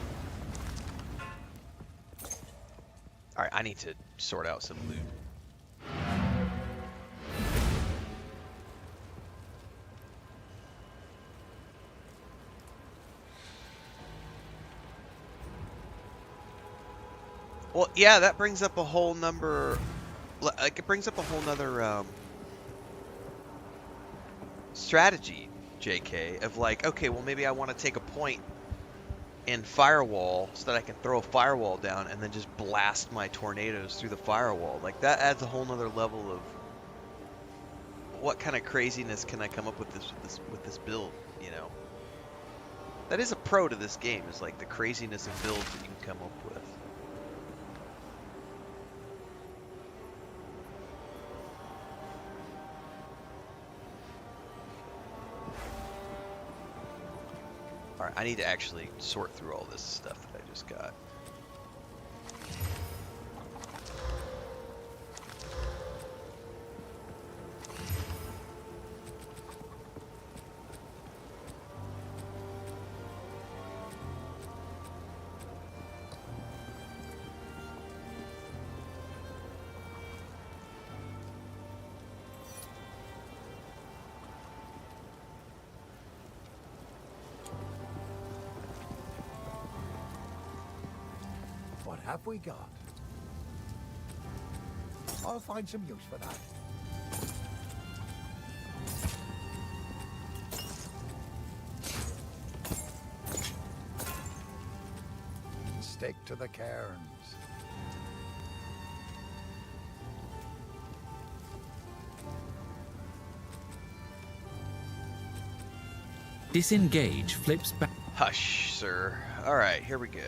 B: Alright, I need to sort out some loot. Well, yeah, that brings up a whole number, like it brings up a whole nother strategy, JK, of like, okay, well maybe I want to take a point in firewall so that I can throw a firewall down and then just blast my tornadoes through the firewall. Like that adds a whole nother level of what kind of craziness can I come up with this build, you know? That is a pro to this game, is like the craziness of builds that you can come up with. Alright, I need to actually sort through all this stuff that I just got.
H: What have we got? I'll find some use for that. Stick to the cairns.
D: Disengage flips back.
B: Hush, sir. Alright, here we go.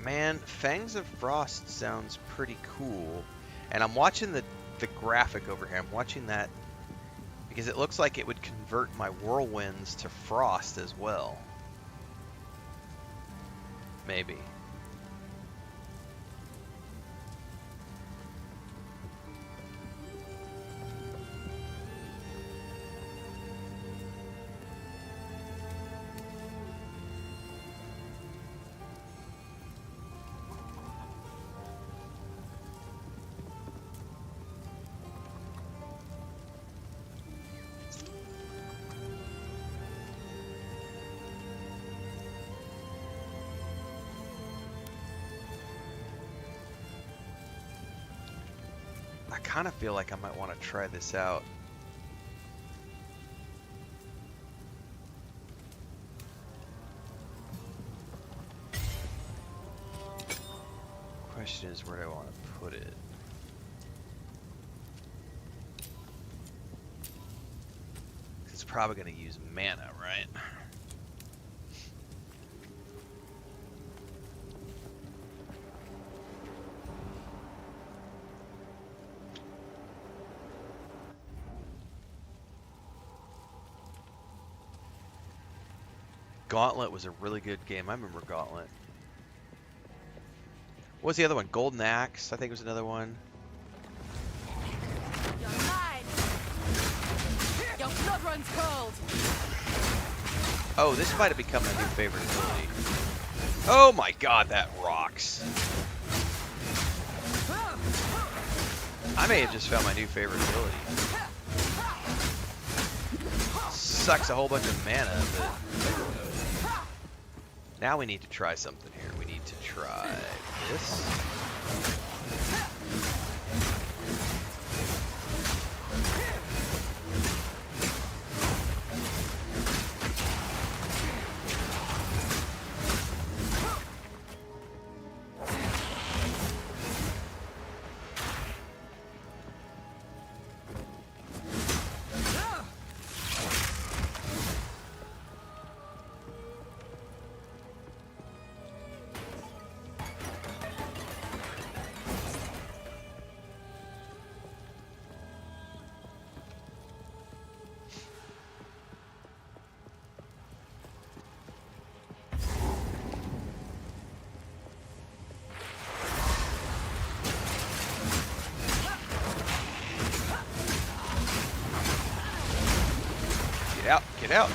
B: Man, Fangs of Frost sounds pretty cool. And I'm watching the graphic over here. I'm watching that because it looks like it would convert my whirlwinds to frost as well. Maybe. I kind of feel like I might want to try this out. Question is, where do I want to put it? It's probably going to use mana, right? Gauntlet was a really good game. I remember Gauntlet. What's the other one? Golden Axe, I think was another one.
C: You're mine. Your blood runs cold.
B: Oh, this might have become my new favorite ability. Oh my god, that rocks. I may have just found my new favorite ability. Sucks a whole bunch of mana, but now we need to try something here. We need to try this. Get out, get out.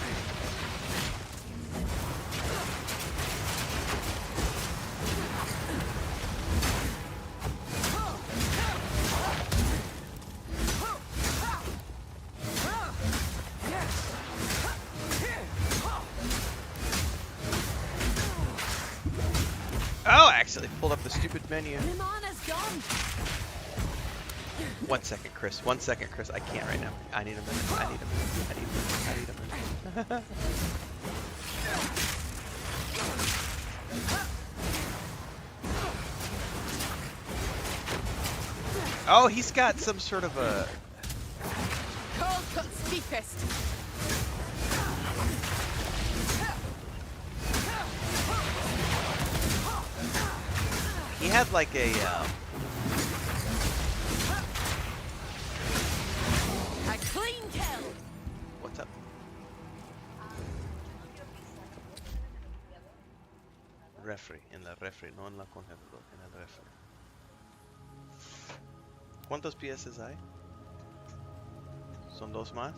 B: Oh, I accidentally pulled up the stupid menu.
C: The mana's gone.
B: 1 second, Chris. 1 second, Chris. I can't right now. I need a minute. I need a minute. I need a minute. I need a minute. Oh, he's got some sort of a...
C: Cold cuts deepest.
B: He had like a...
C: A clean kill.
B: What's up? Refri. En la refri. No en la congelador. En el refri. ¿Cuántos piezas hay? ¿Son dos más?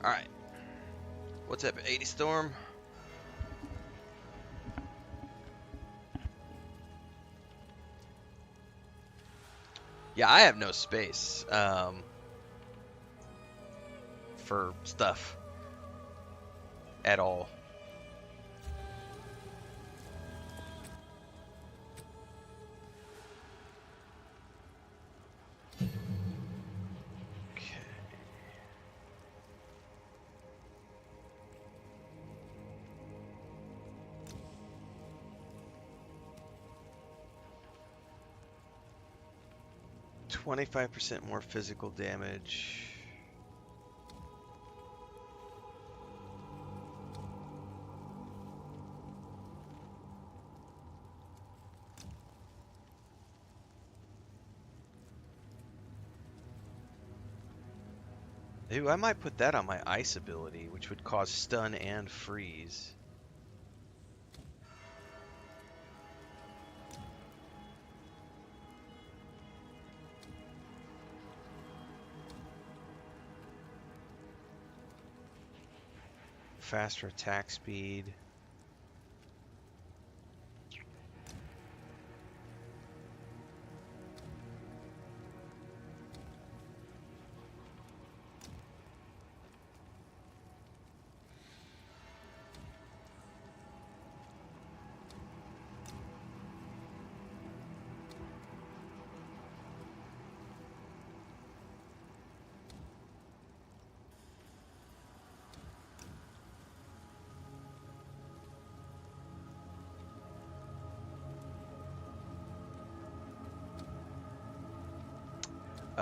B: Alright. What's up, 80 Storm? Yeah, I have no space for stuff at all. 25% more physical damage. Ooh, I might put that on my ice ability, which would cause stun and freeze. Faster attack speed.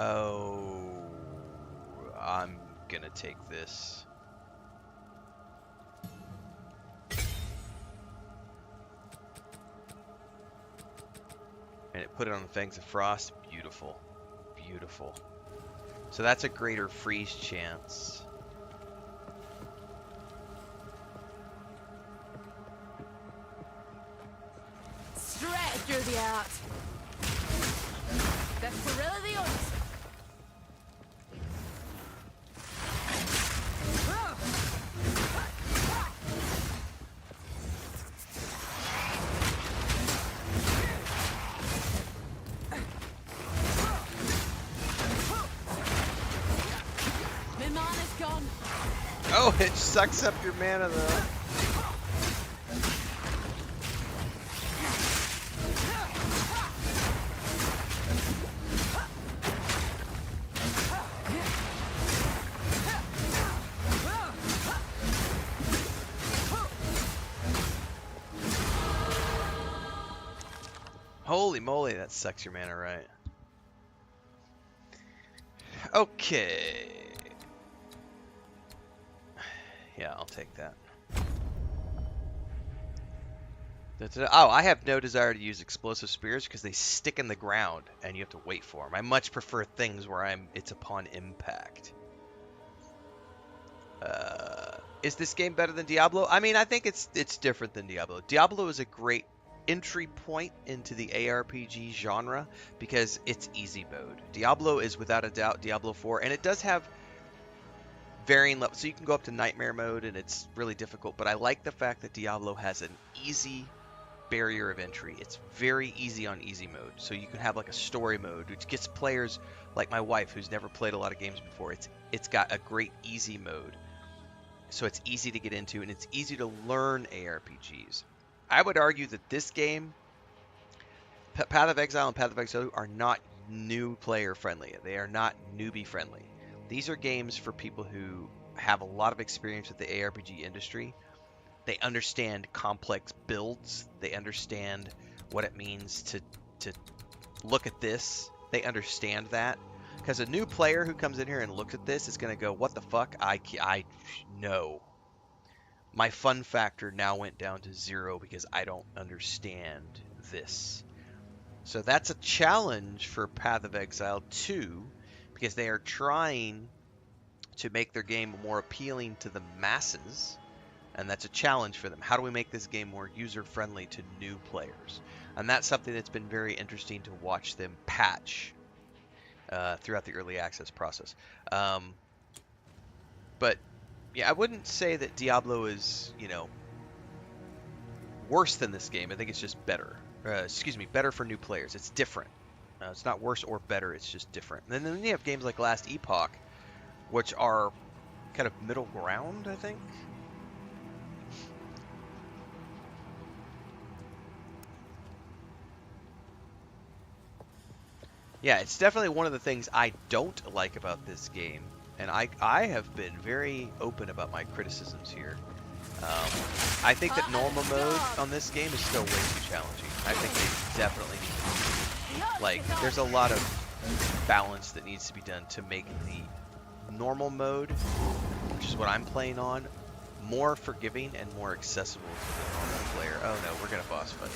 B: Oh, I'm gonna take this. And it put it on the Fangs of Frost. Beautiful. Beautiful. So that's a greater freeze chance.
C: Straight through the art. That's really the honest.
A: My mana's gone.
B: Oh, it sucks up your mana though. Holy moly, that sucks your mana, right? Okay. Yeah, I'll take that. Oh, I have no desire to use explosive spears because they stick in the ground and you have to wait for them. I much prefer things where it's upon impact. Is this game better than Diablo? I mean, I think it's different than Diablo. Diablo is a great entry point into the ARPG genre because it's easy mode. Diablo is without a doubt Diablo 4, and it does have varying levels. So you can go up to nightmare mode and it's really difficult, but I like the fact that Diablo has an easy barrier of entry. It's very easy on easy mode. So you can have like a story mode, which gets players like my wife who's never played a lot of games before. It's got a great easy mode. So it's easy to get into and it's easy to learn ARPGs. I would argue that this game, Path of Exile and Path of Exile, are not new player friendly. They are not newbie friendly. These are games for people who have a lot of experience with the ARPG industry. They understand complex builds. They understand what it means to look at this. They understand that. Because a new player who comes in here and looks at this is going to go, what the fuck? I know. My fun factor now went down to 0 because I don't understand this. So that's a challenge for Path of Exile 2 because they are trying to make their game more appealing to the masses. And that's a challenge for them. How do we make this game more user-friendly to new players? And that's something that's been very interesting to watch them patch throughout the early access process. But yeah, I wouldn't say that Diablo is, worse than this game. I think it's just better. Better for new players. It's different. It's not worse or better. It's just different. And then you have games like Last Epoch, which are kind of middle ground, I think. Yeah, it's definitely one of the things I don't like about this game. And I have been very open about my criticisms here. I think that normal mode on this game is still way too challenging. I think they definitely need to, there's a lot of balance that needs to be done to make the normal mode, which is what I'm playing on, more forgiving and more accessible to the normal player. Oh no, we're gonna boss fight.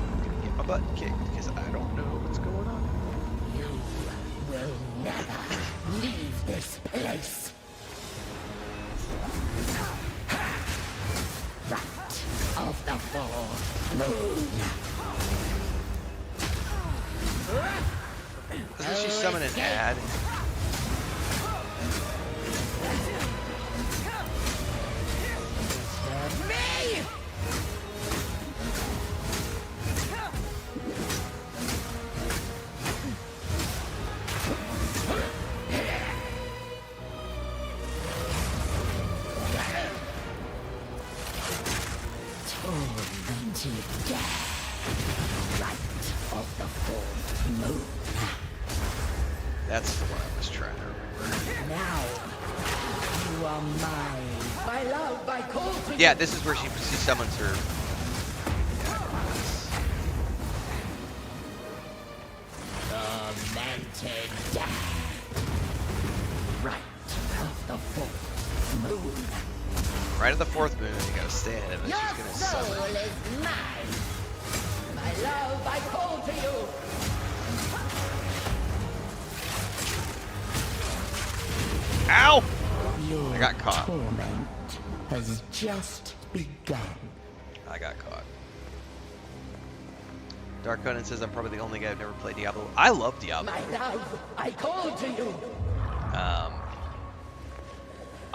B: I'm gonna get my butt kicked because I don't know what's going on.
I: You will never leave this place. Right of the full moon.
B: Doesn't she summon an ad?
I: Me! Tormented death. Right of the full moon.
B: That's the one I was trying to remember.
I: Now, you are mine. My love, I call to you.
B: Yeah, this is where she summons her.
I: Tormented death. Right of the full moon.
B: Right at the fourth moon, you gotta stand, and then
I: Your
B: she's gonna
I: soul
B: summon.
I: is mine. My love, I call to you.
B: Ow!
I: Your
B: I got caught.
I: torment has just begun.
B: I got caught. Dark Conan says I'm probably the only guy who've never played Diablo. I love Diablo.
I: My love, I call to you.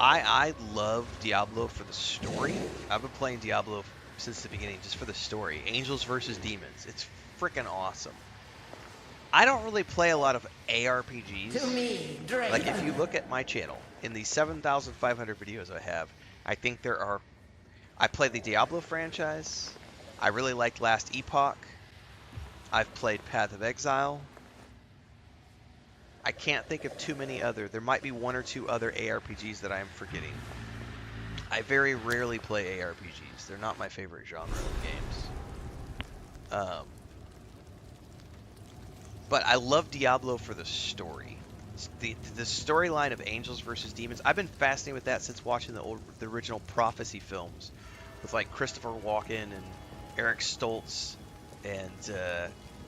B: I love Diablo for the story. I've been playing Diablo since the beginning just for the story. Angels versus demons. It's freaking awesome. I don't really play a lot of ARPGs.
I: To me, Draven.
B: Like if you look at my channel, in the 7,500 videos I have, I think there are... I play the Diablo franchise. I really liked Last Epoch. I've played Path of Exile. I can't think of too many other. There might be one or two other ARPGs that I am forgetting. I very rarely play ARPGs. They're not my favorite genre of games. But I love Diablo for the story. The storyline of Angels versus Demons. I've been fascinated with that since watching the original Prophecy films, with like Christopher Walken and Eric Stoltz, and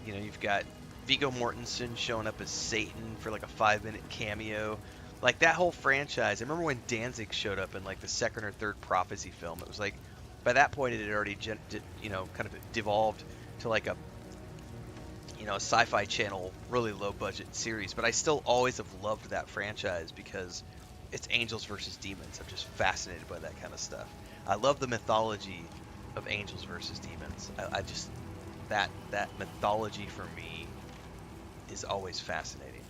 B: you know, you've got Viggo Mortensen showing up as Satan for like a 5-minute cameo. Like that whole franchise. I remember when Danzig showed up in like the second or third Prophecy film. It was like, by that point it had already you know, kind of devolved to like a, you know, a Sci-Fi Channel really low budget series. But I still always have loved that franchise because it's Angels versus Demons. I'm just fascinated by that kind of stuff. I love the mythology of Angels versus Demons. I just that mythology for me is always fascinating.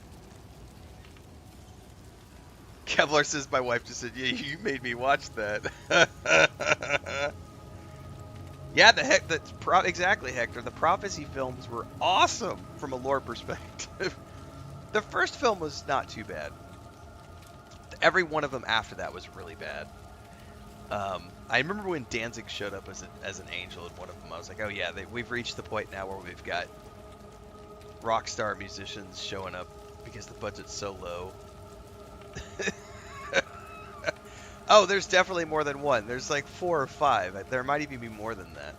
B: Kevlar says my wife just said, "Yeah, you made me watch that." Yeah, exactly, Hector. The Prophecy films were awesome from a lore perspective. The first film was not too bad. Every one of them after that was really bad. I remember when Danzig showed up as an angel in one of them. I was like, oh yeah, we've reached the point now where we've got rock star musicians showing up because the budget's so low. Oh, there's definitely more than one. There's like 4 or 5. There might even be more than that.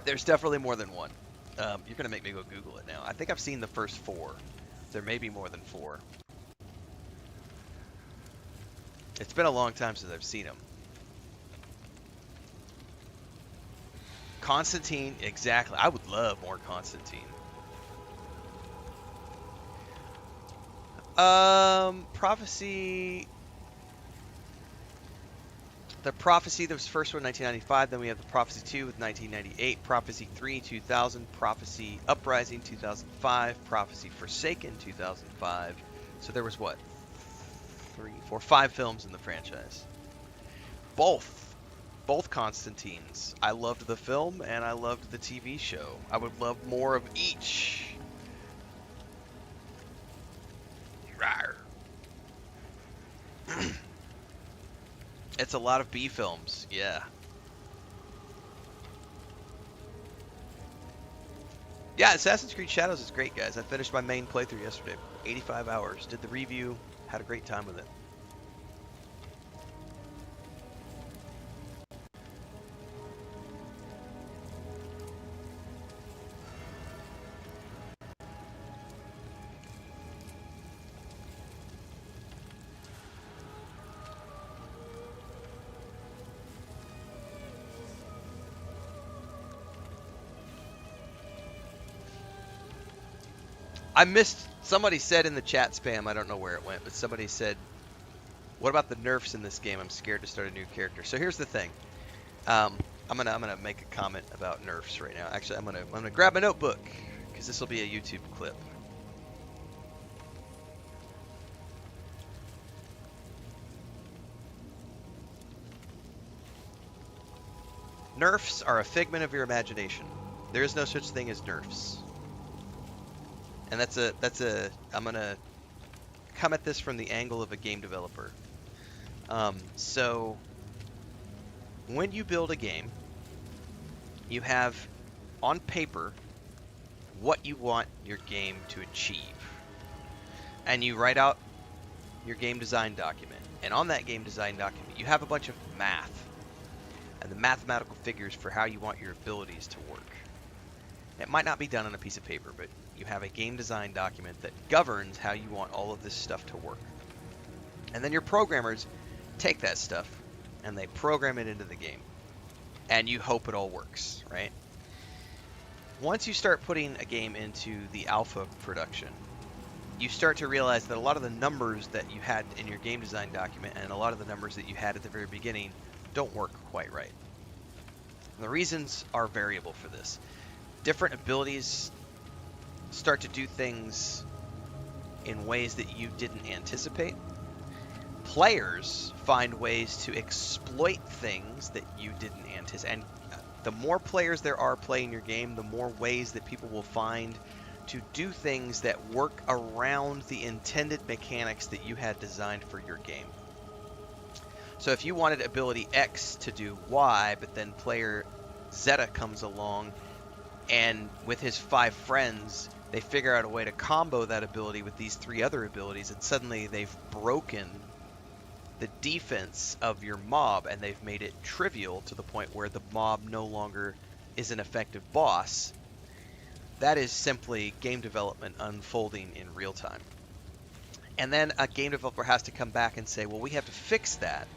B: There's definitely more than one. You're gonna make me go Google it now. I think I've seen the first 4. There may be more than 4. It's been a long time since I've seen them. Constantine, exactly. I would love more Constantine. Prophecy. The Prophecy, that was the first one, 1995. Then we have the Prophecy 2 with 1998. Prophecy 3, 2000. Prophecy Uprising, 2005. Prophecy Forsaken, 2005. So there was what? 3, 4, 5 films in the franchise. Both Constantines. I loved the film and I loved the TV show. I would love more of each. Rawr. It's a lot of B films, yeah. Yeah, Assassin's Creed Shadows is great, guys. I finished my main playthrough yesterday. 85 hours. Did the review. Had a great time with it. I missed, somebody said in the chat spam, I don't know where it went, but somebody said, what about the nerfs in this game? I'm scared to start a new character. So here's the thing. I'm gonna make a comment about nerfs right now. Actually, I'm gonna grab my notebook because this will be a YouTube clip. Nerfs are a figment of your imagination. There is no such thing as nerfs. And I'm gonna come at this from the angle of a game developer. So when you build a game, you have on paper what you want your game to achieve. And you write out your game design document. And on that game design document, you have a bunch of math and the mathematical figures for how you want your abilities to work. It might not be done on a piece of paper, but you have a game design document that governs how you want all of this stuff to work. And then your programmers take that stuff and they program it into the game. And you hope it all works, right? Once you start putting a game into the alpha production, you start to realize that a lot of the numbers that you had in your game design document and a lot of the numbers that you had at the very beginning don't work quite right. And the reasons are variable for this. Different abilities start to do things in ways that you didn't anticipate. Players find ways to exploit things that you didn't anticipate. And the more players there are playing your game, the more ways that people will find to do things that work around the intended mechanics that you had designed for your game. So if you wanted ability X to do Y, but then player Zeta comes along and with his 5 friends, they figure out a way to combo that ability with these 3 other abilities, and suddenly they've broken the defense of your mob and they've made it trivial to the point where the mob no longer is an effective boss. That is simply game development unfolding in real time. And then a game developer has to come back and say, well, we have to fix that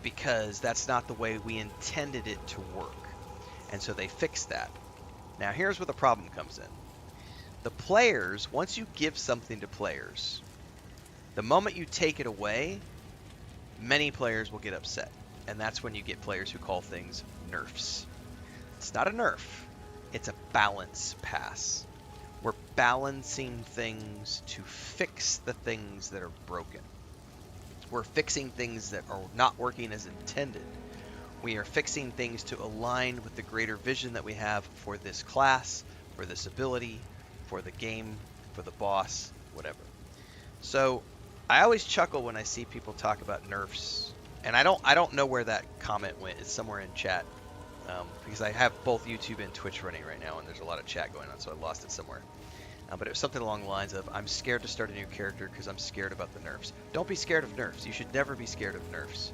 B: because that's not the way we intended it to work. And so they fix that. Now here's where the problem comes in. The players, once you give something to players, the moment you take it away, many players will get upset. And that's when you get players who call things nerfs. It's not a nerf. It's a balance pass. We're balancing things to fix the things that are broken. We're fixing things that are not working as intended. We are fixing things to align with the greater vision that we have for this class, for this ability, for the game, for the boss, whatever. So I always chuckle when I see people talk about nerfs, and I don't know where that comment went. It's somewhere in chat, because I have both YouTube and Twitch running right now, and there's a lot of chat going on, so I lost it somewhere. But it was something along the lines of, I'm scared to start a new character because I'm scared about the nerfs. Don't be scared of nerfs. You should never be scared of nerfs.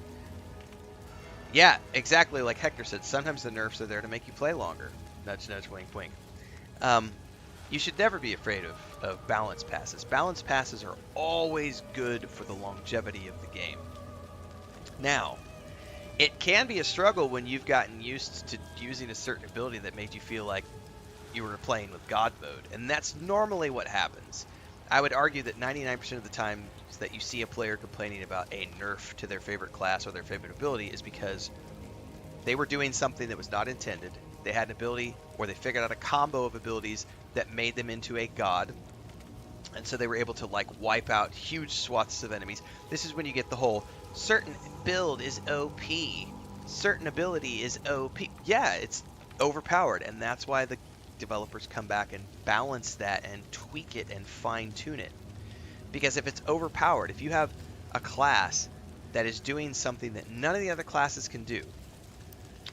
B: Yeah, exactly like Hector said, sometimes the nerfs are there to make you play longer. Nudge, nudge, wink, wink. You should never be afraid of balance passes. Balance passes are always good for the longevity of the game. Now, it can be a struggle when you've gotten used to using a certain ability that made you feel like you were playing with God mode, and that's normally what happens. I would argue that 99% of the time that you see a player complaining about a nerf to their favorite class or their favorite ability is because they were doing something that was not intended. They had an ability, or they figured out a combo of abilities that made them into a god, and so they were able to like wipe out huge swaths of enemies. This is when you get the whole certain build is OP, certain ability is OP. Yeah, it's overpowered, and that's why the developers come back and balance that and tweak it and fine-tune it. Because if it's overpowered, if you have a class that is doing something that none of the other classes can do,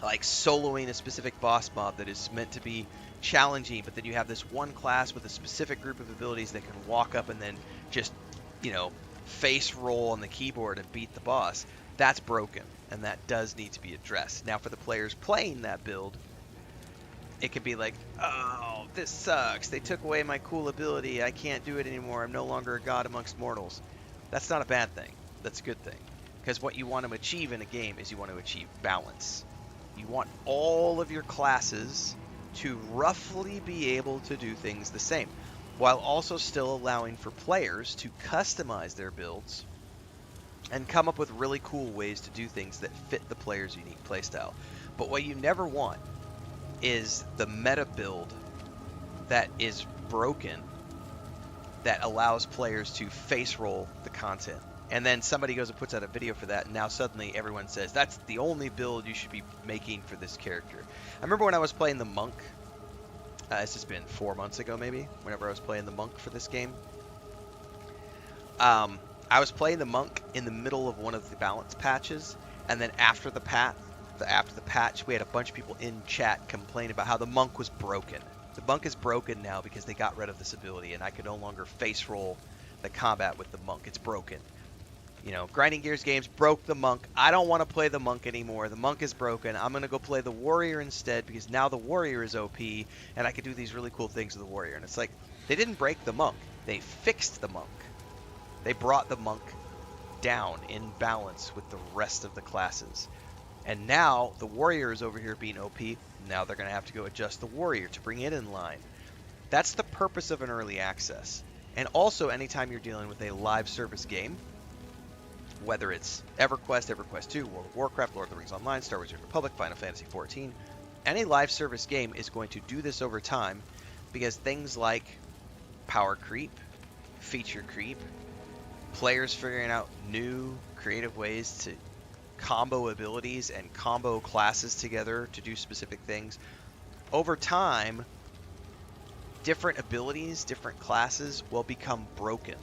B: like soloing a specific boss mob that is meant to be challenging, but then you have this one class with a specific group of abilities that can walk up and then just, face roll on the keyboard and beat the boss. That's broken, and that does need to be addressed. Now, for the players playing that build, it could be like, oh, this sucks. They took away my cool ability. I can't do it anymore. I'm no longer a god amongst mortals. That's not a bad thing. That's a good thing. Because what you want to achieve in a game is you want to achieve balance. You want all of your classes to roughly be able to do things the same, while also still allowing for players to customize their builds and come up with really cool ways to do things that fit the player's unique playstyle. But what you never want is the meta build that is broken, that allows players to face roll the content. And then somebody goes and puts out a video for that, and now suddenly everyone says, that's the only build you should be making for this character. I remember when I was playing the monk, it's just been 4 months ago maybe, whenever I was playing the monk for this game. I was playing the monk in the middle of one of the balance patches, and then after the patch, we had a bunch of people in chat complain about how the monk was broken. The monk is broken now because they got rid of this ability, and I could no longer face roll the combat with the monk. It's broken. Grinding Gears games broke the monk. I don't want to play the monk anymore. The monk is broken. I'm going to go play the warrior instead because now the warrior is OP and I can do these really cool things with the warrior. And it's like, they didn't break the monk. They fixed the monk. They brought the monk down in balance with the rest of the classes. And now the warrior is over here being OP. Now they're going to have to go adjust the warrior to bring it in line. That's the purpose of an early access. And also, anytime you're dealing with a live service game, whether it's EverQuest, EverQuest 2, World of Warcraft, Lord of the Rings Online, Star Wars: The Old Republic, Final Fantasy XIV, any live service game is going to do this over time because things like power creep, feature creep, players figuring out new creative ways to combo abilities and combo classes together to do specific things. Over time, different abilities, different classes will become broken.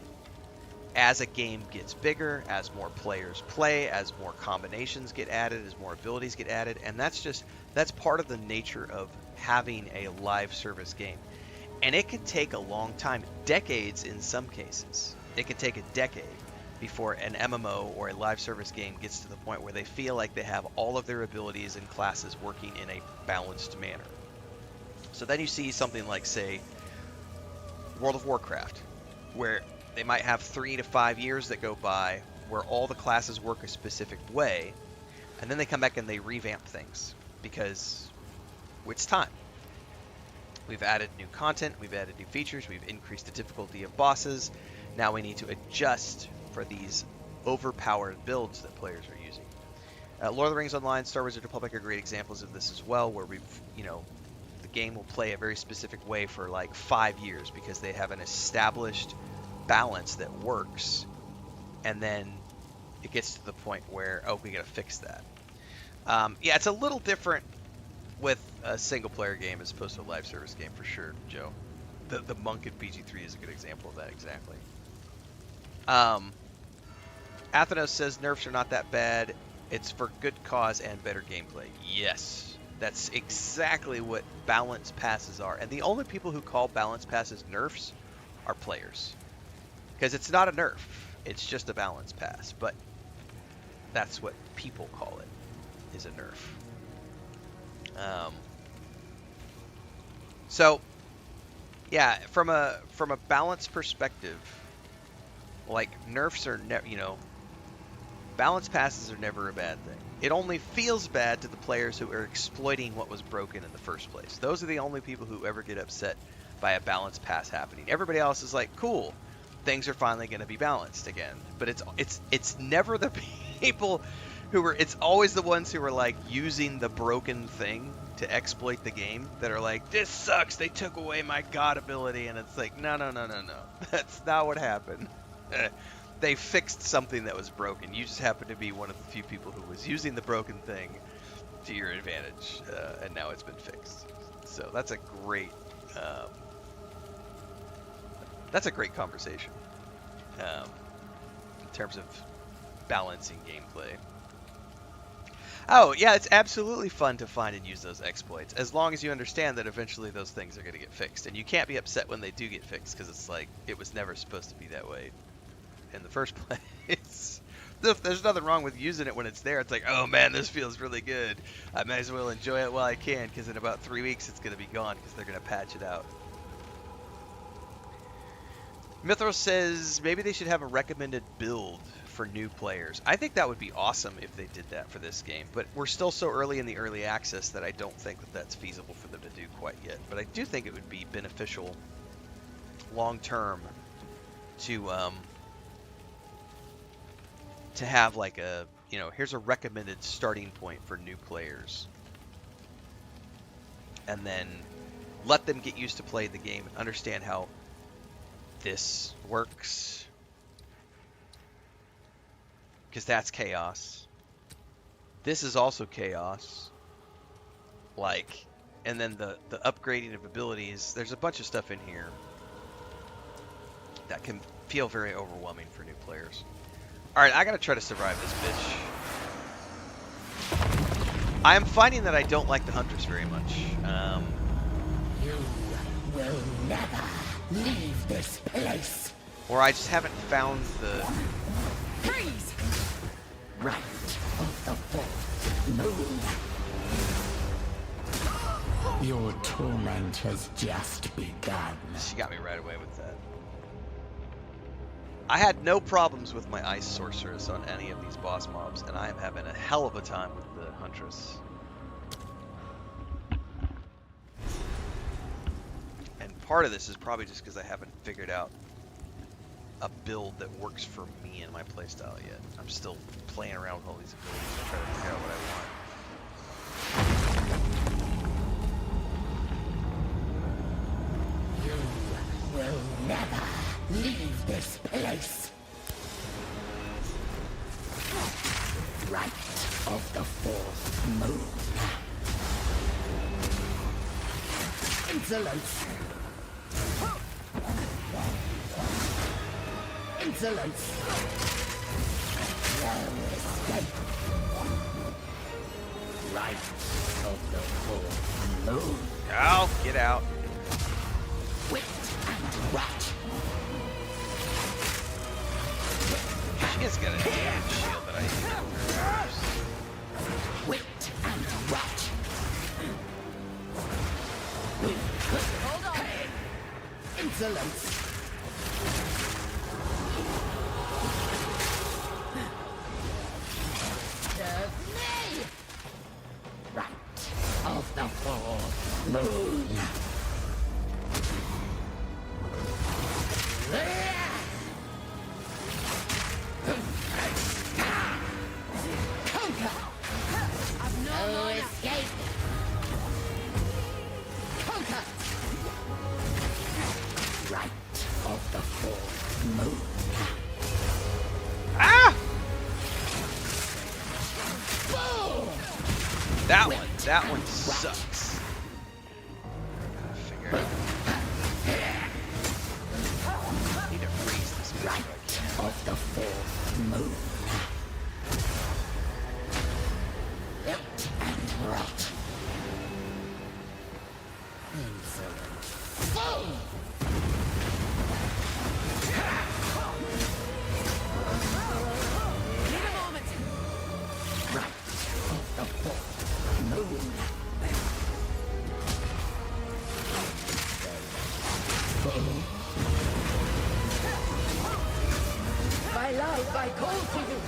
B: As a game gets bigger, as more players play, as more combinations get added, as more abilities get added, and that's part of the nature of having a live service game. And it can take a long time, decades in some cases. It can take a decade before an MMO or a live service game gets to the point where they feel like they have all of their abilities and classes working in a balanced manner. So then you see something like, say, World of Warcraft, where they might have 3 to 5 years that go by where all the classes work a specific way, and then they come back and they revamp things because it's time. We've added new content, we've added new features, we've increased the difficulty of bosses. Now we need to adjust for these overpowered builds that players are using. Lord of the Rings Online, Star Wars: The Old Republic are great examples of this as well, where the game will play a very specific way for like 5 years because they have an established balance that works, and then it gets to the point where, oh, we gotta fix that. Yeah, it's a little different with a single player game as opposed to a live service game for sure, Joe. The monk in BG3 is a good example of that, exactly. Athenos says nerfs are not that bad. It's for good cause and better gameplay. Yes, that's exactly what balance passes are. And the only people who call balance passes nerfs are players. Because it's not a nerf, it's just a balance pass. But that's what people call it, is a nerf. So, yeah, from a balance perspective, like nerfs are balance passes are never a bad thing. It only feels bad to the players who are exploiting what was broken in the first place. Those are the only people who ever get upset by a balance pass happening. Everybody else is like, cool, things are finally going to be balanced again. But it's never the people who are, it's always the ones who are like using the broken thing to exploit the game that are like, this sucks, they took away my god ability. And it's like, no, that's not what happened. They fixed something that was broken. You just happen to be one of the few people who was using the broken thing to your advantage, and now it's been fixed. So that's a great conversation in terms of balancing gameplay. Oh, yeah, it's absolutely fun to find and use those exploits, as long as you understand that eventually those things are going to get fixed. And you can't be upset when they do get fixed, because it's like, it was never supposed to be that way in the first place. There's nothing wrong with using it when it's there. It's like, oh man, this feels really good. I might as well enjoy it while I can, because in about 3 weeks it's going to be gone, because they're going to patch it out. Mithros says maybe they should have a recommended build for new players. I think that would be awesome if they did that for this game, but we're still so early in the early access that I don't think that that's feasible for them to do quite yet. But I do think it would be beneficial long term to have like a, you know, here's a recommended starting point for new players, and then let them get used to play the game and understand how this works, because that's chaos. This is also chaos. Like, and then the upgrading of abilities. There's a bunch of stuff in here that can feel very overwhelming for new players. All right, I gotta try to survive this bitch. I am finding that I don't like the Huntress very much.
I: You will never leave this place.
B: Or I just haven't found the...
C: Freeze!
I: Right of the fourth moon. Your torment has just begun.
B: She got me right away with that. I had no problems with my ice sorceress on any of these boss mobs, and I am having a hell of a time with the Huntress. And part of this is probably just because I haven't figured out a build that works for me and my playstyle yet. I'm still playing around with all these abilities and trying to figure out what I want.
I: You will never leave this place. Right of the fourth moon. Insolence. Insolence. No escape. Right of the fourth moon.
B: Oh, get out.
I: Wit and rat.
B: She has got a damn shield that I need to use.
I: Wit and rat.
C: Hold on.
I: Insolence. Serve me. Right of the fourth moon. Conquer. No escape. Conquer. Right of the fourth moon.
B: Ah!
I: Boom!
B: That one sucks. Gotta figure out. I need to raise this bitch
I: Right
B: if I can.
I: of the fourth moon. Wit and rot. Insolence. Boom!
C: Need a moment.
I: Right of the fourth moon. My love, I call to you.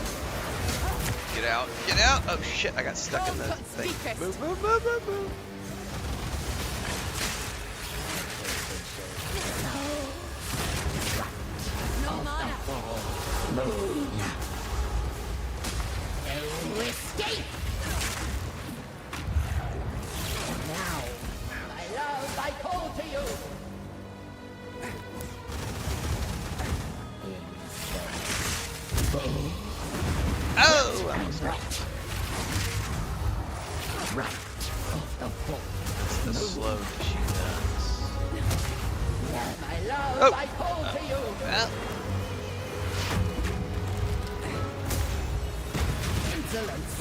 B: Get out. Get out. Oh shit, I got stuck in the
C: Cut
B: thing.
C: secrets.
B: Move, move, move, move, move.
C: No mana.
I: Moon. No escape. Now, my love, I call to you.
B: Oh! That was
I: Right of the fourth.
B: the slow that she does.
I: My love,
B: Oh.
I: I call to you.
B: Well,
I: Insolence.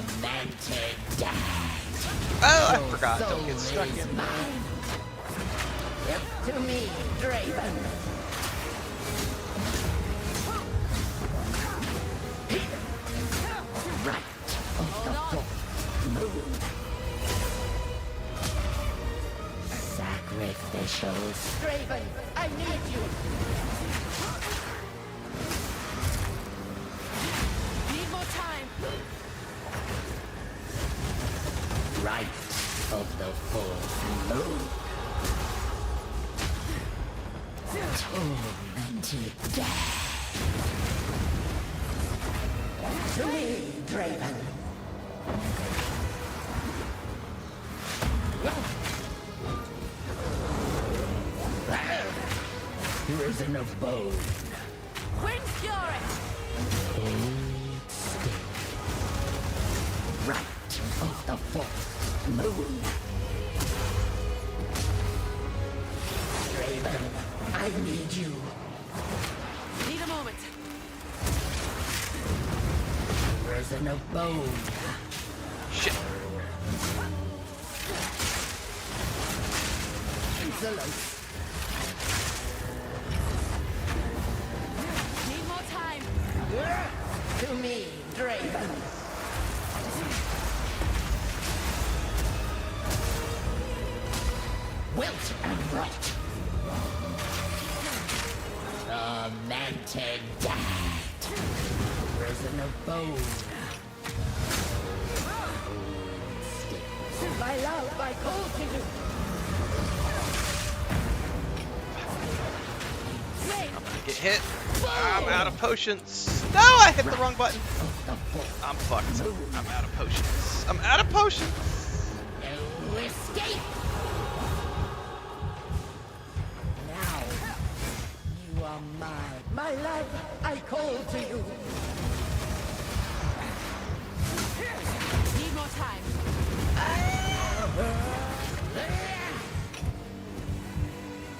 I: Tormented death.
B: Oh, I
I: Your
B: forgot. Don't
I: soul
B: get stuck
I: is
B: in.
I: mine. Give to me, Draven. Right of the full moon. Sacrificials. Draven, I need you.
C: Need more time.
I: Right of the full moon. Tormented death. To me, Draven. Prison of bone.
C: Wind Fury.
I: Hold still. Right of the fourth moon. Draven, I need you.
C: Need a moment.
I: Prison of bone.
B: Shit.
I: Insolence.
C: Need more time.
I: To me, Draven. Wilt and rot. Tormented death. Prison of bone. My love, I call to you.
B: I'm gonna get hit. I'm out of potions. No, I hit the wrong button. I'm fucked. I'm out of potions. I'm out of potions.
I: No escape. Now, you are mine. My life, I call to you.
C: Need more time.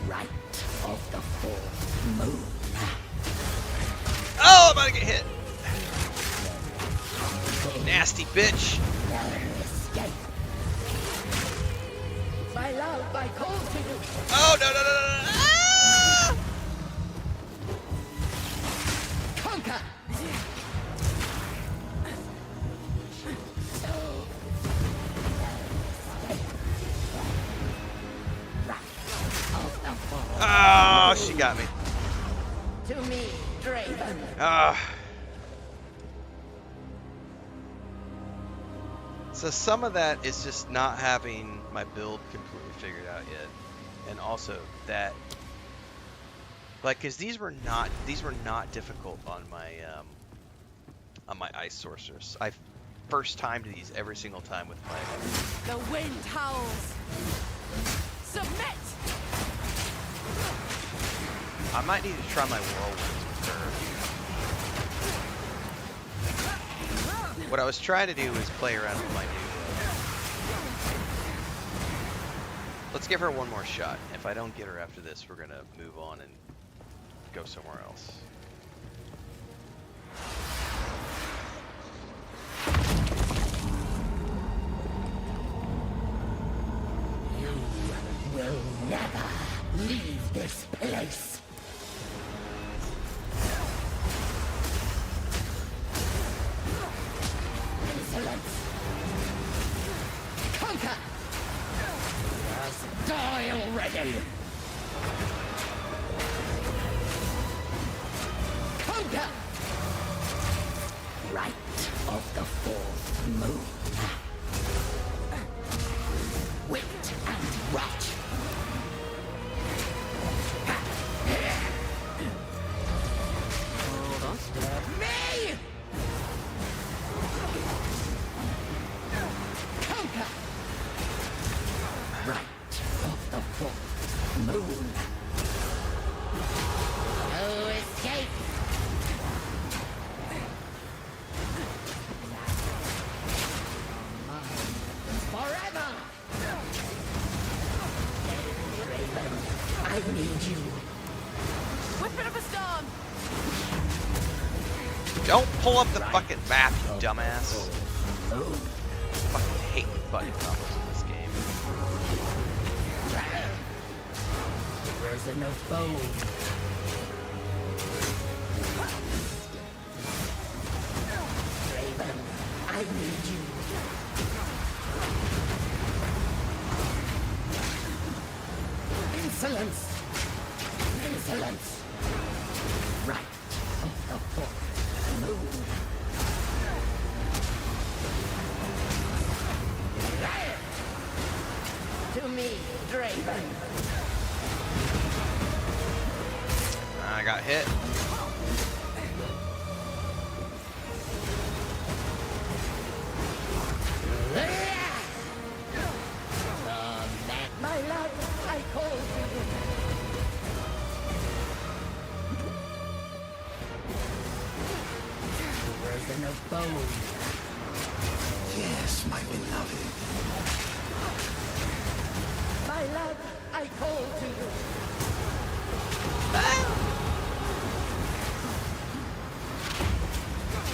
I: Right of the fourth moon.
B: Oh, I'm about to get hit. Nasty bitch.
I: No escape. My love, I call to you.
B: Oh, no, no, no, no, no. Ah!
I: Conquer.
B: Oh, she got me.
I: To me, Draven.
B: Ah. So some of that is just not having my build completely figured out yet, and also that, like, because these were not difficult on my ice sorcerers. I first timed these every single time with my.
C: The wind howls. Submit.
B: I might need to try my whirlwinds with her. What I was trying to do is play around with my new. Let's give her one more shot. If I don't get her after this, we're gonna move on and go somewhere else.
I: You will never leave this place. Insolence. Conquer. Just die already. Conquer. Right of the fourth moon. Wit and rot. Me! Conquer! Right of the fourth moon. No escape! Forever! Raven, I need you.
C: Whipping up a storm.
B: Don't pull up the fucking map, you dumbass. Fucking hate button combos in this game.
I: Where's the no bone? Raven, I need you. Insolence! Insolence! Right of the fourth moon. To me, Draven.
B: I got hit.
I: My love, I call to you. Where's the no bone?
H: Yes, my beloved.
I: My love, I call to you.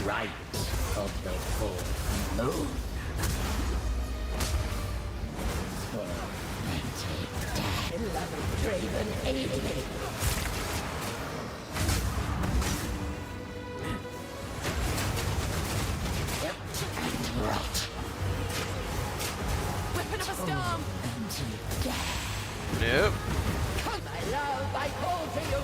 I: Right of the full moon. Beloved Draven, aid me. Yep, and rot.
C: Weapon of a storm.
I: Until death.
B: Nope.
I: My love, I call to you.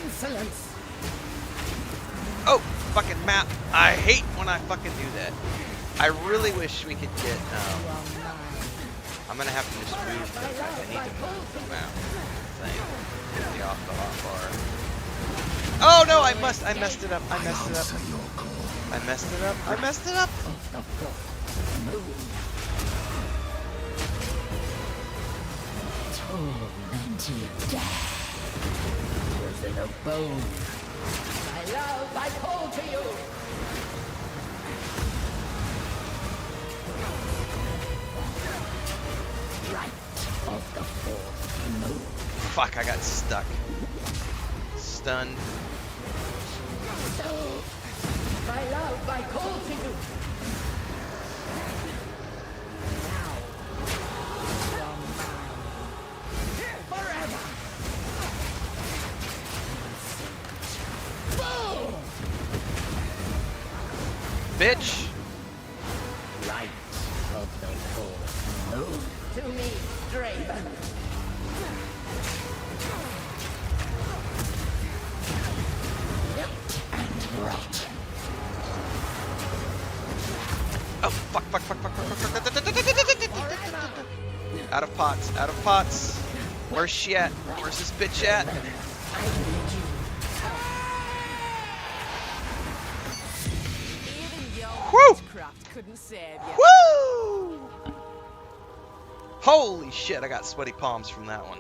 I: Insolence.
B: Oh, fucking map. I hate when I fucking do that. I really wish we could get, I'm gonna have to just move the, I need to move the map thing. Get me off the hotbar. Oh no, I messed it up. I messed it up. I messed it up. I messed it up.
I: Tormented death. Was there no bone? My love, I call to you. Right of the fourth moon.
B: Fuck, I got stuck. Stunned.
I: So, my love, I call to you. Now, you're mine. Forever. Boom!
B: Bitch!
I: Right of the fourth moon. To me, Draven. And rot.
B: Oh, fuck. Out of pots, out of pots. Where's she at? Where's this bitch at?
I: I need you.
C: Even your
B: Woo!
C: witchcraft couldn't save you.
B: Woo! Holy shit, I got sweaty palms from that one.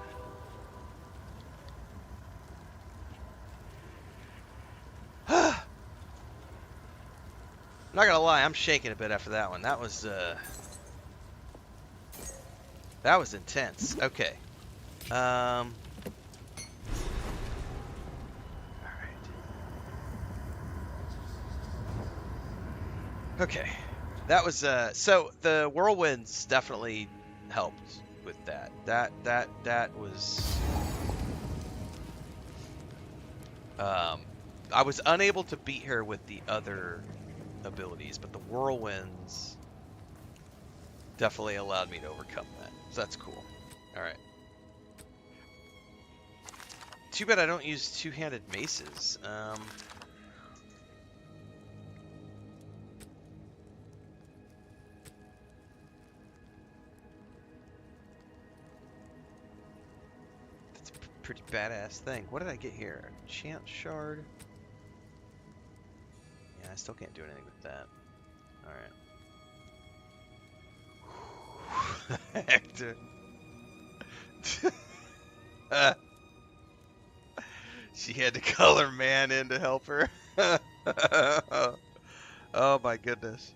B: Not gonna lie, I'm shaking a bit after that one. That was intense. Okay. Alright. Okay. That was so the whirlwinds definitely helped with that. That was I was unable to beat her with the other abilities, but the whirlwinds definitely allowed me to overcome that. So that's cool. Alright. Too bad I don't use two-handed maces. That's a pretty badass thing. What did I get here? A chant shard? Yeah, I still can't do anything with that. Alright. Hector. She had to call her man in to help her. Oh my goodness.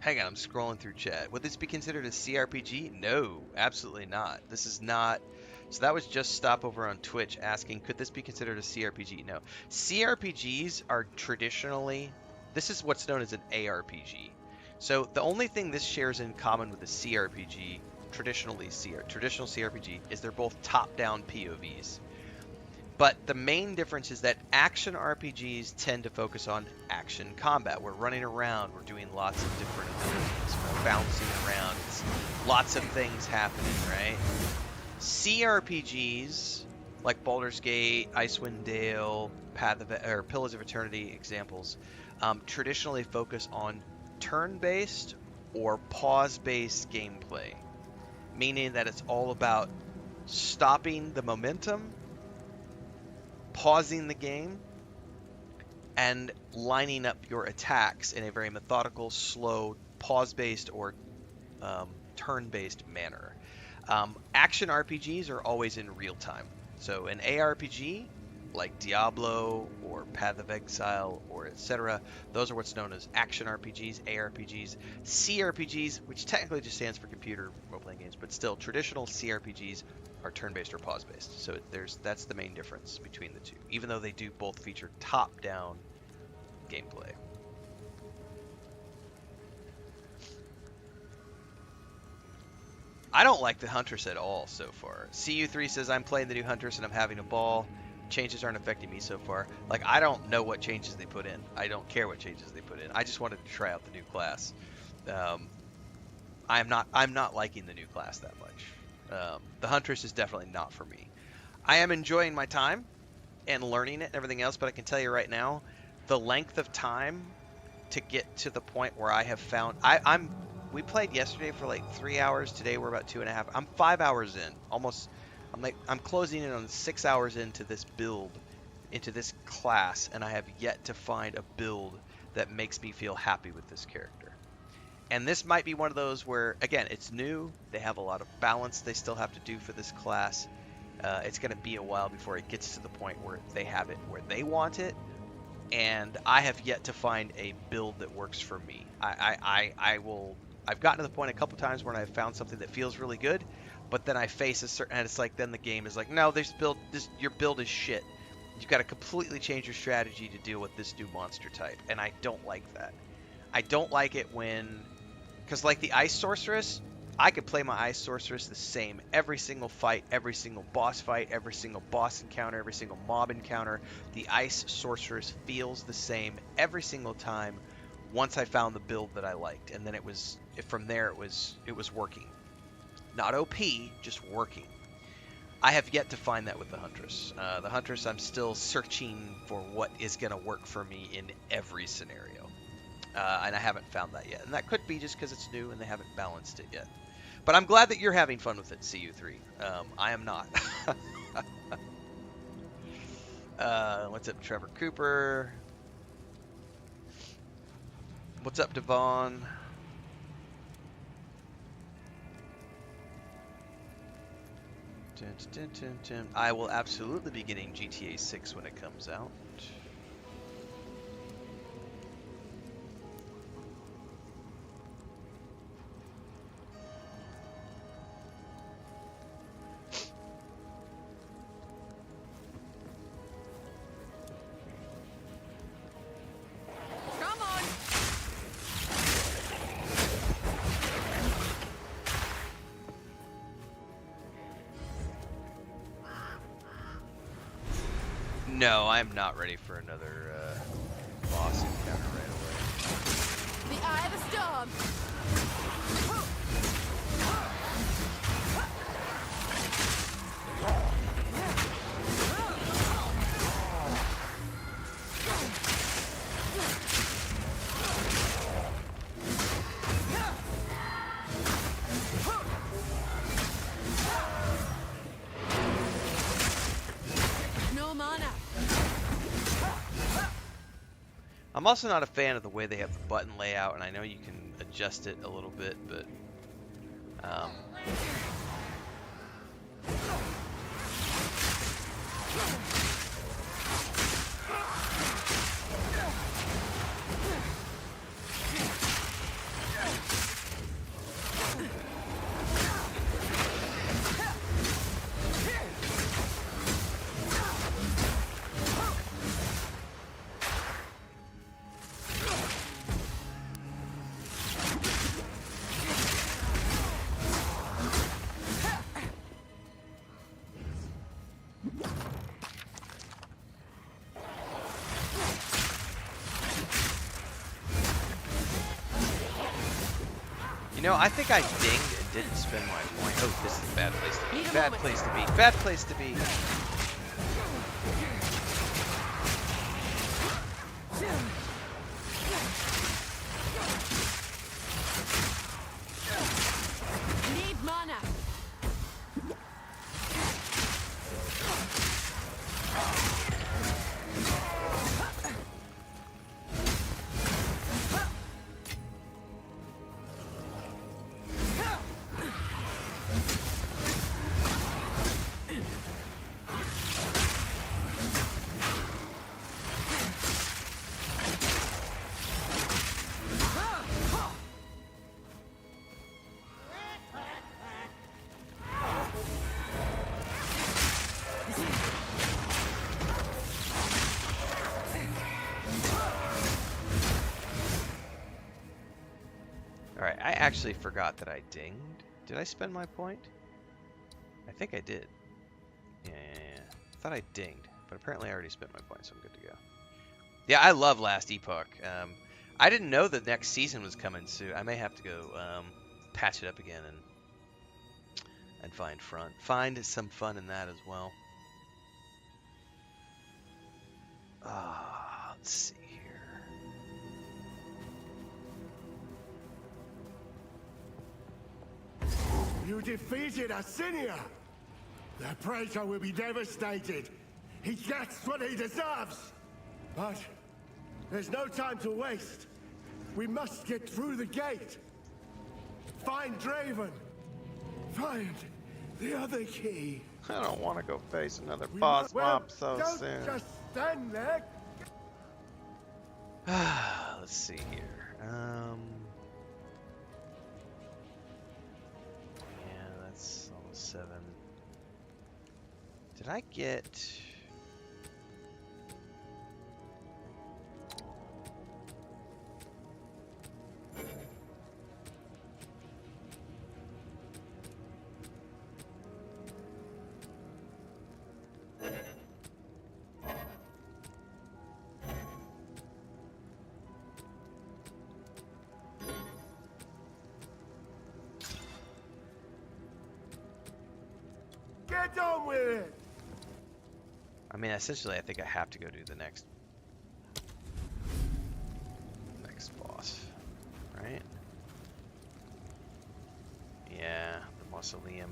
B: Hang on, I'm scrolling through chat. Would this be considered a CRPG? No, absolutely not. This is not. So that was just Stopover on Twitch asking, could this be considered a CRPG? No. CRPGs are traditionally, this is what's known as an ARPG. So the only thing this shares in common with a CRPG, traditional CRPG, is they're both top-down POVs. But the main difference is that action RPGs tend to focus on action combat. We're running around, we're doing lots of different abilities, we're bouncing around, it's lots of things happening, right? CRPGs, like Baldur's Gate, Icewind Dale, Pillars of Eternity examples, traditionally focus on turn-based or pause-based gameplay, meaning that it's all about stopping the momentum, pausing the game, and lining up your attacks in a very methodical, slow, pause-based or turn-based manner. Action RPGs are always in real time. So an ARPG, like Diablo or Path of Exile or etc., those are what's known as action RPGs, ARPGs. CRPGs, which technically just stands for computer role-playing games, but still traditional CRPGs are turn-based or pause-based. So that's the main difference between the two, even though they do both feature top-down gameplay. I don't like the Huntress at all so far. CU3 says, I'm playing the new Huntress and I'm having a ball. Changes aren't affecting me so far. Like, I don't know what changes they put in. I don't care what changes they put in. I just wanted to try out the new class. I'm not liking the new class that much. The Huntress is definitely not for me. I am enjoying my time and learning it and everything else, but I can tell you right now, the length of time to get to the point where I have found... We played yesterday for like 3 hours. Today we're about 2.5. I'm 5 hours in. Almost. I'm closing in on 6 hours into this build, into this class, and I have yet to find a build that makes me feel happy with this character. And this might be one of those where, again, it's new. They have a lot of balance they still have to do for this class. It's going to be a while before it gets to the point where they have it where they want it. And I have yet to find a build that works for me. I've gotten to the point a couple times when I've found something that feels really good, but then I face a certain, and it's like, then the game is like, no, your build is shit. You've got to completely change your strategy to deal with this new monster type, and I don't like that. I don't like it when, because like the Ice Sorceress, I could play my Ice Sorceress the same every single fight, every single boss fight, every single boss encounter, every single mob encounter. The Ice Sorceress feels the same every single time once I found the build that I liked, and then from there it was working. Not OP, just working. I have yet to find that with the Huntress. The Huntress, I'm still searching for what is going to work for me in every scenario. And I haven't found that yet. And that could be just because it's new and they haven't balanced it yet. But I'm glad that you're having fun with it, CU3. I am not. What's up, Trevor Cooper? What's up, Devon? I will absolutely be getting GTA 6 when it comes out. No, I'm not ready for another boss encounter right away.
C: The eye of the storm.
B: I'm also not a fan of the way they have the button layout, and I know you can adjust it a little bit, but You know, I think I dinged and didn't spend my point. Oh, this is a bad place to be.
C: Need a
B: Bad
C: moment.
B: place to be. Bad place to be.
C: Need mana.
B: Alright, I actually forgot that I dinged. Did I spend my point? I think I did. Yeah. I thought I dinged, but apparently I already spent my point, so I'm good to go. Yeah, I love Last Epoch. I didn't know the next season was coming soon. I may have to go patch it up again and find some fun in that as well. Let's see here.
F: You defeated Assinia! The Praetor will be devastated. He gets what he deserves! But there's no time to waste. We must get through the gate. Find Draven. Find the other key.
B: I don't want to go face another
F: We
B: boss
F: must- well,
B: mob so
F: don't
B: soon.
F: just stand there.
B: Let's see here. Yeah, that's almost 7. Did I get...
F: Get on with it!
B: I mean, essentially, I think I have to go do the next boss, right? Yeah, the mausoleum.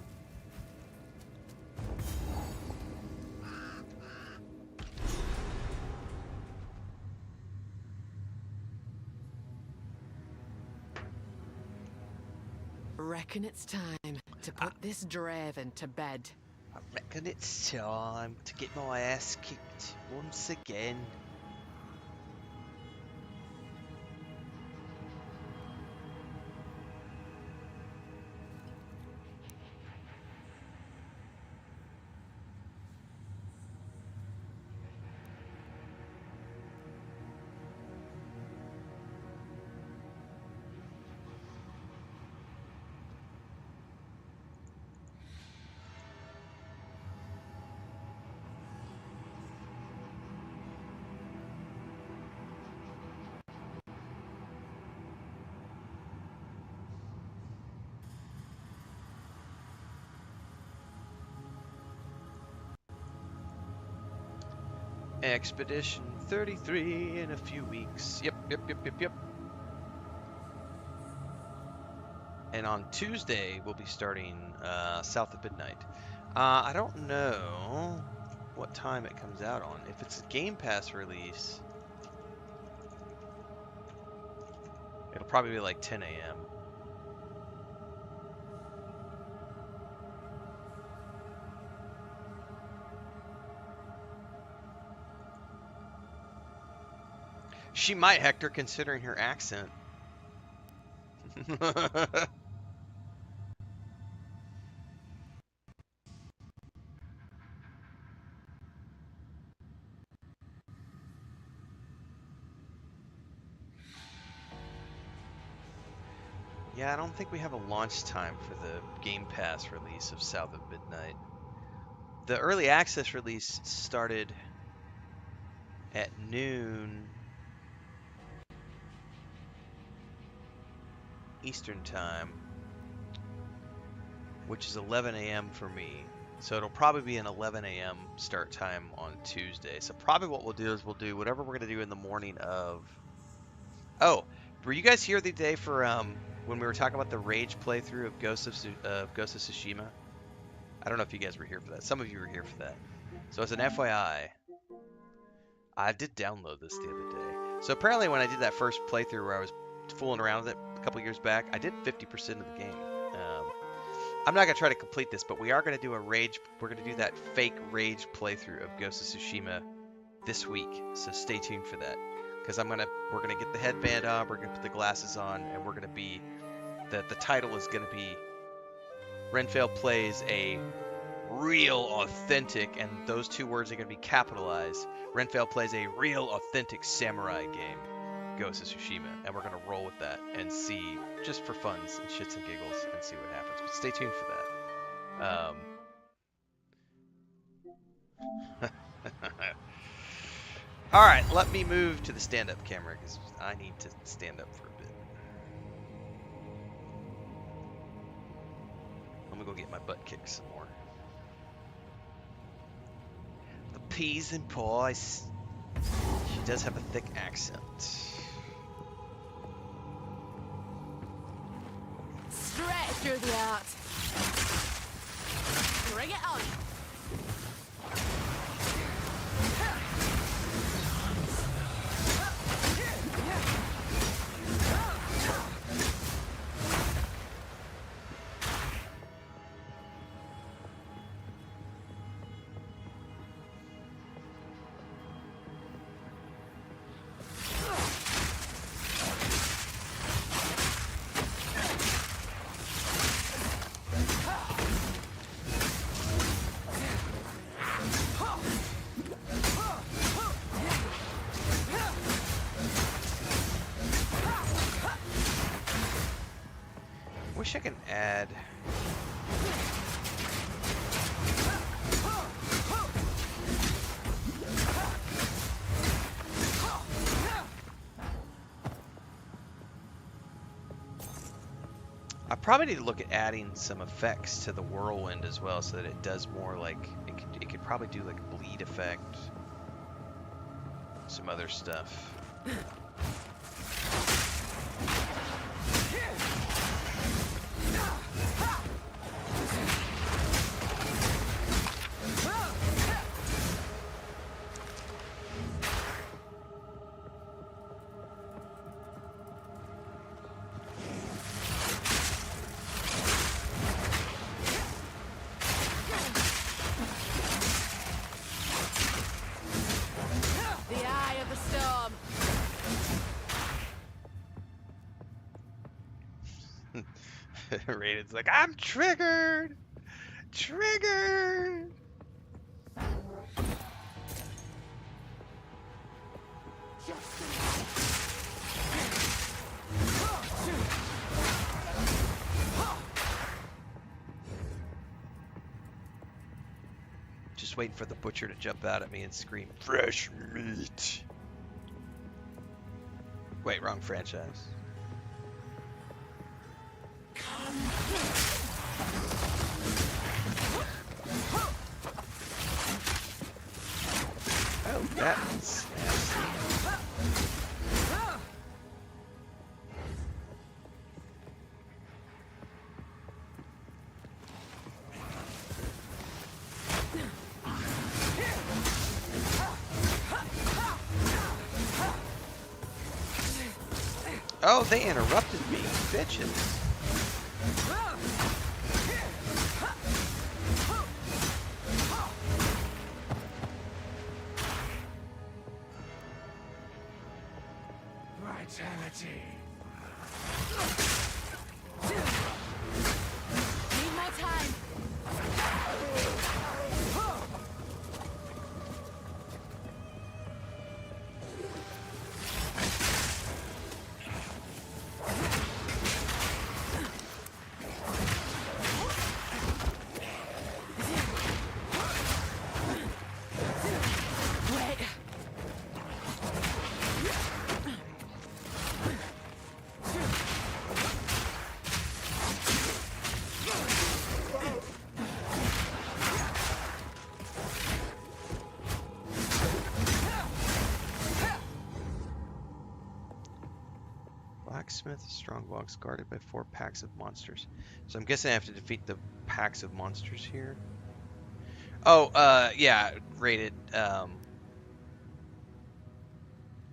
A: Reckon it's time to put this Draven to bed.
B: I reckon it's time to get my ass kicked once again. Expedition 33 in a few weeks. Yep. And on Tuesday, we'll be starting South of Midnight. I don't know what time it comes out on. If it's a Game Pass release, it'll probably be like 10 a.m. She might, Hector, considering her accent. Yeah, I don't think we have a launch time for the Game Pass release of South of Midnight. The early access release started at noon Eastern time. which is 11 a.m. for me. So it'll probably be an 11 a.m. start time on Tuesday. So probably what we'll do is we'll do whatever we're going to do in the morning of... Oh, were you guys here the day for when we were talking about the Rage playthrough of Ghost of Tsushima? I don't know if you guys were here for that. Some of you were here for that. So as an FYI, I did download this the other day. So apparently when I did that first playthrough where I was fooling around with it a couple years back, I did 50% of the game. I'm not going to try to complete this, but we are going to do a Rage. We're going to do that fake Rage playthrough of Ghost of Tsushima this week. So stay tuned for that. Because we're going to get the headband on, we're going to put the glasses on, and we're going to be, the title is going to be Renfail plays a real authentic, and those two words are going to be capitalized. Renfail plays a real authentic samurai game, Ghost of Tsushima, and we're going to roll with that and see, just for funs and shits and giggles, and see what happens. But stay tuned for that. All right, let me move to the stand-up camera because I need to stand up for a bit. Let me go get my butt kicked some more. The peas and pies. She does have a thick accent.
C: Straight through the art. Bring it on.
B: Wish I can add. I probably need to look at adding some effects to the whirlwind as well, so that it does more like it could probably do like a bleed effect, some other stuff. Raiden's like, I'm triggered! Triggered! Just waiting for the butcher to jump out at me and scream, fresh meat! Wait, wrong franchise. Oh, that's nasty. Oh, they interrupted me, bitches.
F: Vitality.
C: Need more time.
B: blacksmith strongbox guarded by 4 packs of monsters. So I'm guessing I have to defeat the packs of monsters here. Oh, yeah, rated.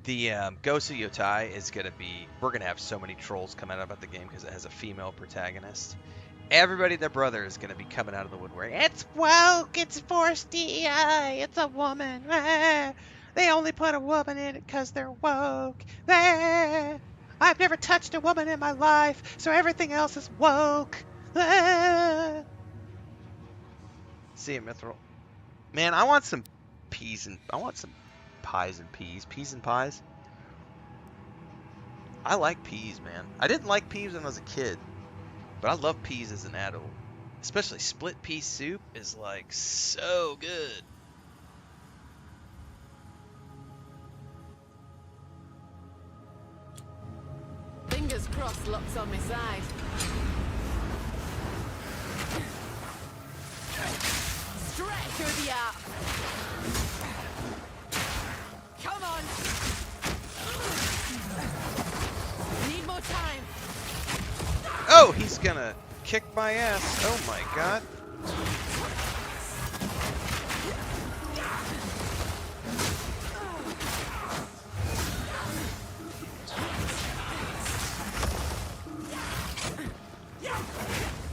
B: The Ghost of Yotai is gonna be. We're gonna have so many trolls coming out about the game because it has a female protagonist. Everybody, their brother, is gonna be coming out of the woodwork. It's woke. It's forced DEI. It's a woman. Ah, they only put a woman in it because they're woke. Ah, I've never touched a woman in my life, so everything else is woke. Ah. See you, Mithril. Man, I want some peas and I want some pies and peas. Peas and pies. I like peas, man. I didn't like peas when I was a kid, but I love peas as an adult. Especially split pea soup is like so good.
A: Fingers crossed, luck's on my side. Stretch through the app. Come on. Need more time.
B: Oh, he's gonna kick my ass. Oh my god.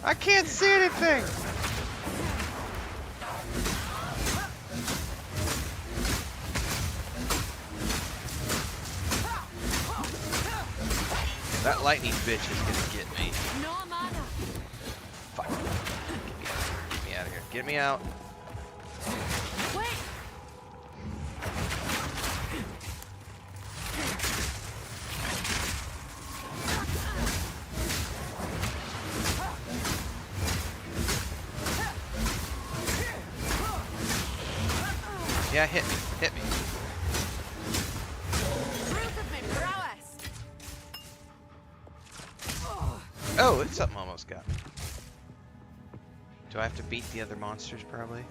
B: I can't see anything. That lightning bitch is gonna get me.
A: No mana.
B: Fuck. Get me out of here. Get me out.
A: Wait.
B: Yeah, hit me. Hit me.
A: Proof of my prowess.
B: Oh, it's something almost got me. Do I have to beat the other monsters, probably?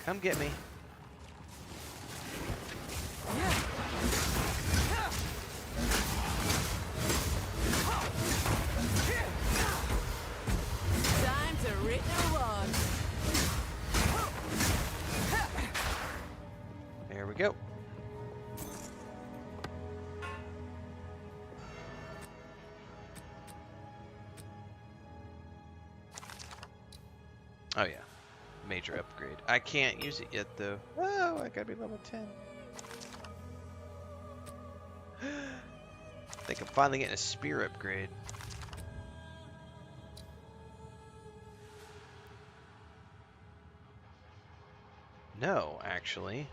B: Come get me.
A: Time to reap the rewards.
B: There we go. Oh yeah, major upgrade. I can't use it yet though. Oh, I gotta be level 10. I think I'm finally getting a spear upgrade. No, actually.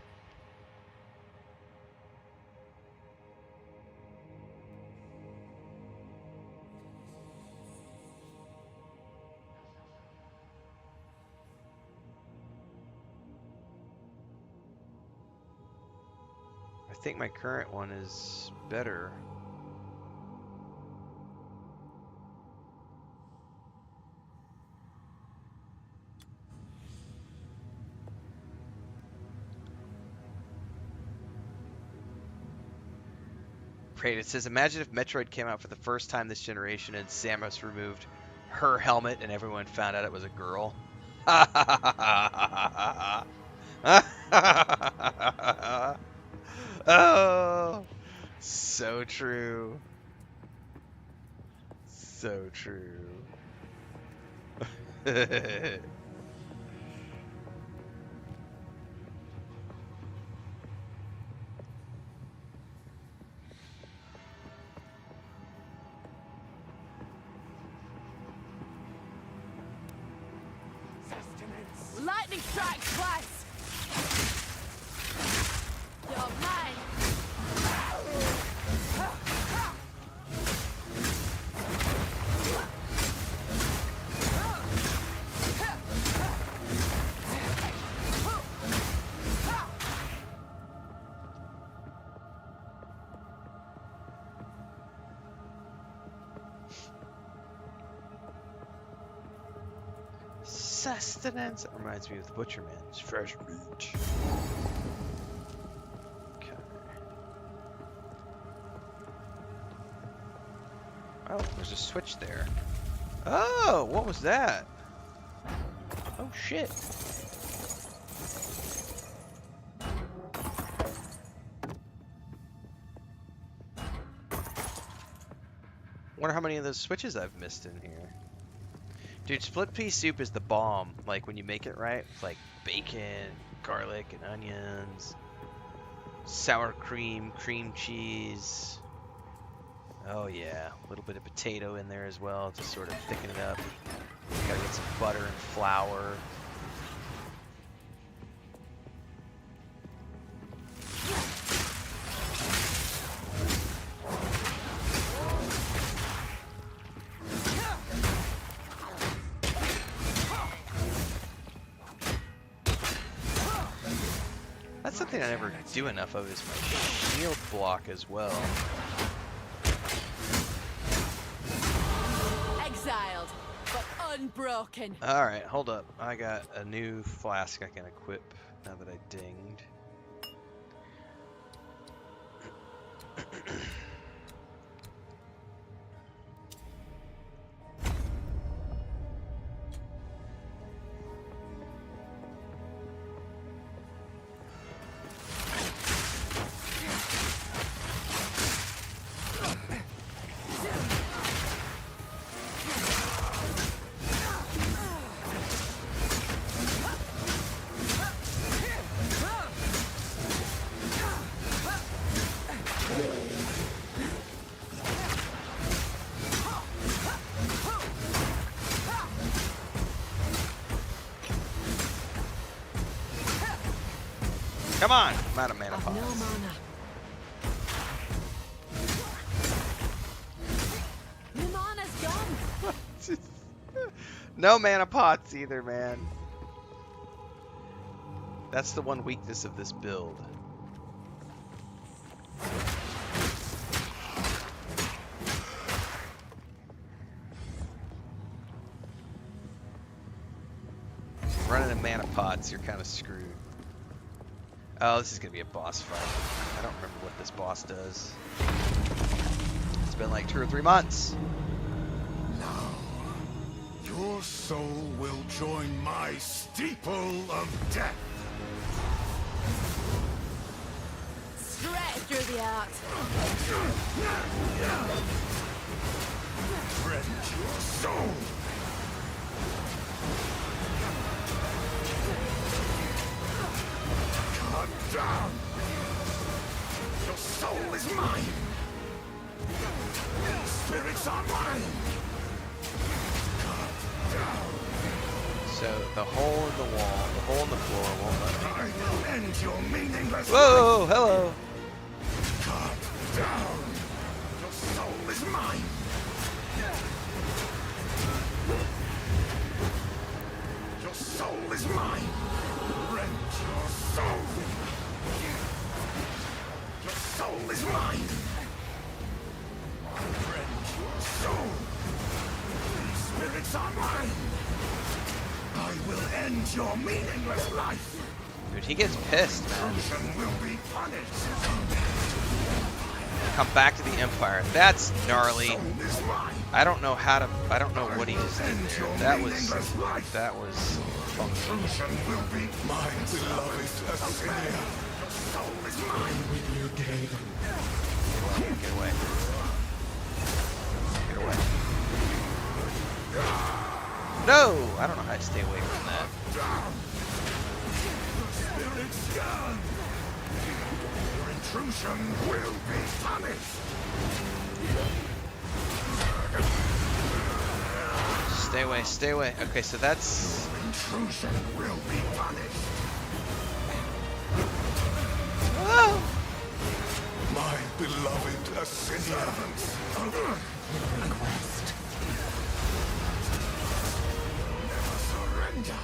B: I think my current one is better. Great, it says, imagine if Metroid came out for the first time this generation and Samus removed her helmet and everyone found out it was a girl. Oh, so true. So true.
A: Lightning strike twice. You're mine.
B: sustenance. That reminds me of the butcherman's fresh meat. Okay. Oh, there's a switch there. Oh, what was that? Oh shit. Wonder how many of those switches I've missed in here. Dude, split pea soup is the bomb. Like when you make it right, with like bacon, garlic, and onions, sour cream, cream cheese. Oh yeah, a little bit of potato in there as well to sort of thicken it up. Gotta get some butter and flour. That's something I never do enough of is my shield block as well.
C: Exiled, but unbroken.
B: Alright, hold up. I got a new flask I can equip now that I dinged. Come on! I'm out of mana
A: I've
B: pots.
A: no mana. My mana's gone.
B: No mana pots either, man. That's the one weakness of this build. Running in mana pots, you're kind of screwed. Oh, this is gonna be a boss fight. I don't remember what this boss does. It's been like 2 or 3 months.
F: Now, your soul will join my steeple of death.
C: Straight through the heart.
F: Rend your soul. Cut down. Your soul is mine. Spirits are mine. Cut down.
B: So the hole in the wall, the hole in the floor won't let me.
F: I will end your meaningless
B: Whoa!
F: life.
B: Hello.
F: Cut down. Your soul is mine. Your soul is mine. Rend your soul. Your soul is mine. Rend your soul. These spirits are mine. I will end your meaningless life.
B: Dude, he gets pissed, man.
F: Intrusion will be punished.
B: Come back to the Empire. That's gnarly.
F: Soul is mine.
B: I don't know how to. I don't know what he just did
F: End
B: there.
F: your
B: That was
F: meaningless life.
B: funky.
F: Intrusion will be my beloved Assyria. Your soul is mine. With you, David.
B: Get away. Get away. No! I don't know how to stay away from that.
F: Down. Your spirit's gone. Your intrusion will be punished.
B: Stay away, stay away. Okay, so that's...
F: Your intrusion will be punished.
B: Oh!
F: My beloved Assyrians.
I: Request.
F: Never surrender.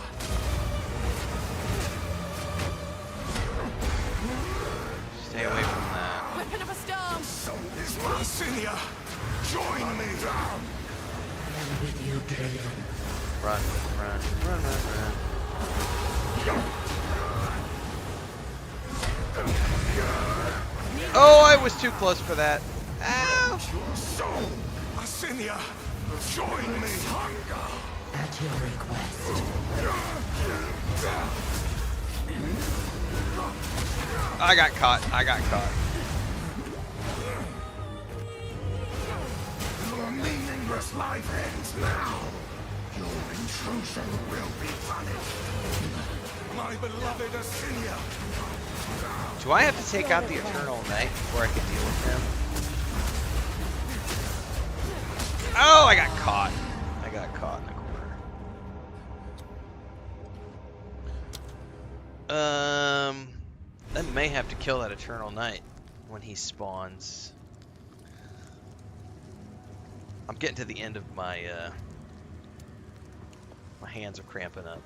B: Stay away from that.
C: Whipping up a storm.
F: So is my Assyria. Join me down.
I: With you, David.
B: Run, run, run, run, run. Oh, I was too close for that. Ow!
F: Asinia, join me.
I: At your request.
B: I got caught. I got caught.
F: Your meaningless life ends now. Your intrusion will be punished. My beloved Asinia.
B: Do I have to take out the Eternal Knight before I can deal with him? Oh, I got caught. I got caught in the corner. I may have to kill that Eternal Knight when he spawns. I'm getting to the end of my, my hands are cramping up.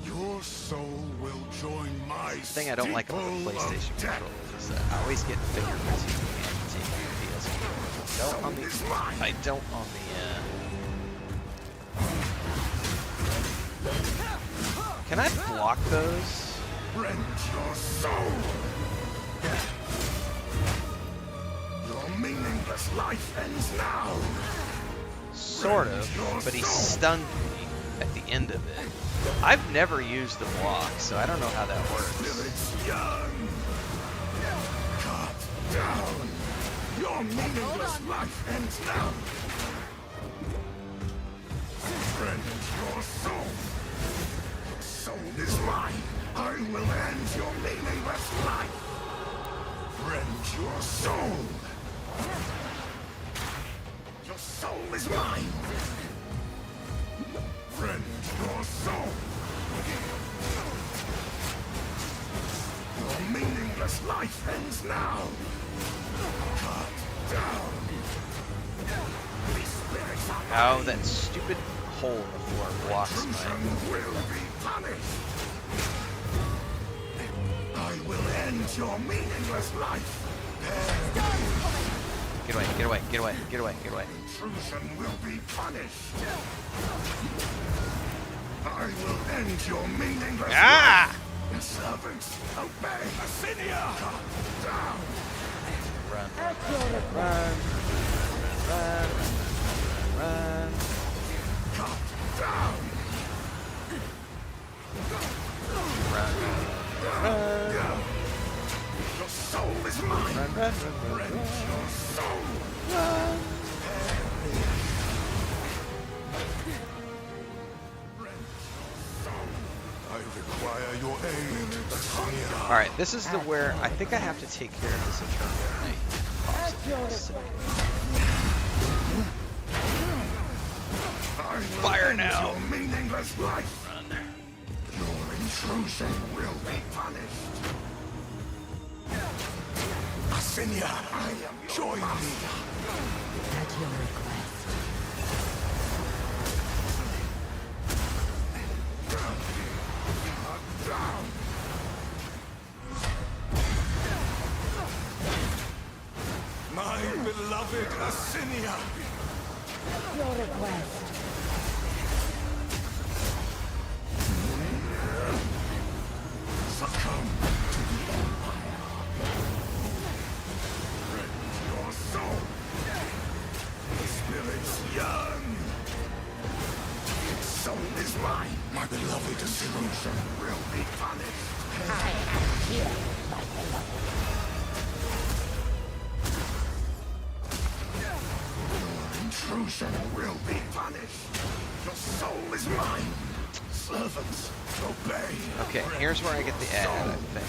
F: Your soul will join my
B: The thing I don't like about the PlayStation controller is that I always get fingerprints you can't take the PS controller. I don't on the Can I block those?
F: Rend your soul. Your meaningless life ends now.
B: Sort of, but he stunned me at the end of it. I've never used the block, so I don't know how that works.
F: Spirits young. Cut down. Your meaningless life ends now. Rend your soul. Your soul is mine. I will end your meaningless life. Rend your soul. Your soul is mine. Rend your soul. Your meaningless life ends now. Cut down. These spirits are
B: Oh, that stupid hole in the floor blocks my...
F: will be punished. I will end your meaningless life.
B: Get away, get away, get away, get away, get away.
F: Intrusion will be punished. I will end your meaningless
B: Ah!
F: life. Servants, obey. Asinia! Cut down.
B: Run, run, run, run.
F: Cut down.
B: Run, run.
F: Your soul is mine.
B: Run, run, run, run,
F: Rend
B: run.
F: your soul.
B: Run.
F: I require your aid, Asinia.
B: Alright, this is the where I think I have to take care of this Eternal Knight. Fire now.
F: Your meaningless life.
B: Run.
F: Your intrusion will be punished. Asinia, I am join me.
I: At your request.
F: Down. My beloved Asinia.
I: At your request.
F: Succumb to the Empire. Rend your soul. Spirits young. Its soul is mine. My beloved Asinia will be punished.
I: I am here, my beloved.
F: Your intrusion will be punished. Your soul is mine. Servants, obey.
B: Okay, here's where I get the ad, I think.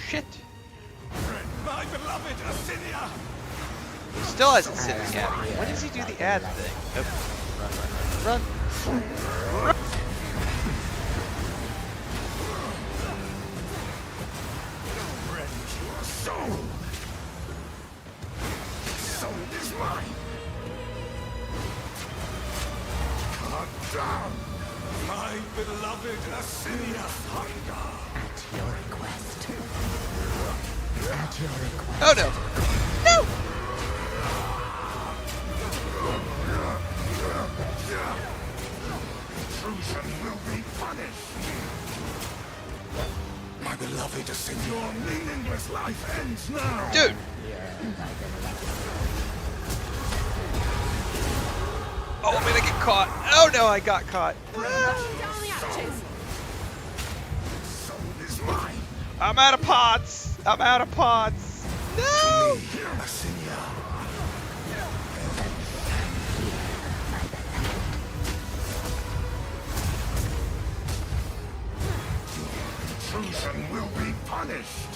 B: Shit.
F: My beloved Asinia.
B: He still hasn't said the ad. When does he do the ad thing? Oh. Run, run, run. Run.
F: Rend your soul. Soul is mine. Cut down. My beloved Asinia. Hunger.
I: At
B: Oh no! No!
F: Intrusion will be punished. My beloved Ascension, your meaningless life ends now.
B: Dude! Oh, I'm gonna get caught. Oh no, I got caught.
C: Down the hatches.
F: Soul is mine.
B: I'm out of pods. I'm out of pods. No!
F: Asenia. Intrusion will be punished.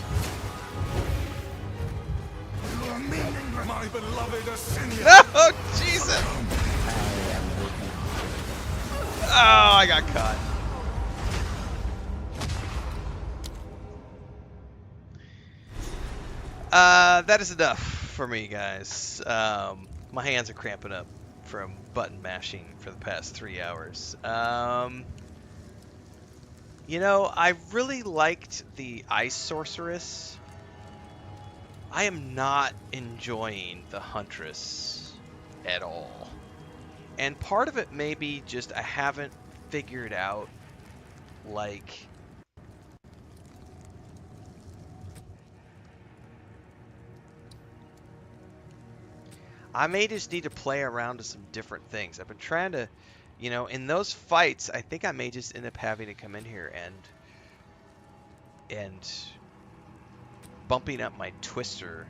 F: Your meaningless, my beloved Asenia.
B: No! Jesus! Oh, I got caught. That is enough for me, guys. My hands are cramping up from button mashing for the past 3 hours. You know, I really liked the Ice Sorceress. I am not enjoying the Huntress at all. And part of it may be just I haven't figured out, like, I may just need to play around with some different things. I've been trying to, you know, in those fights, I think I may just end up having to come in here and bumping up my twister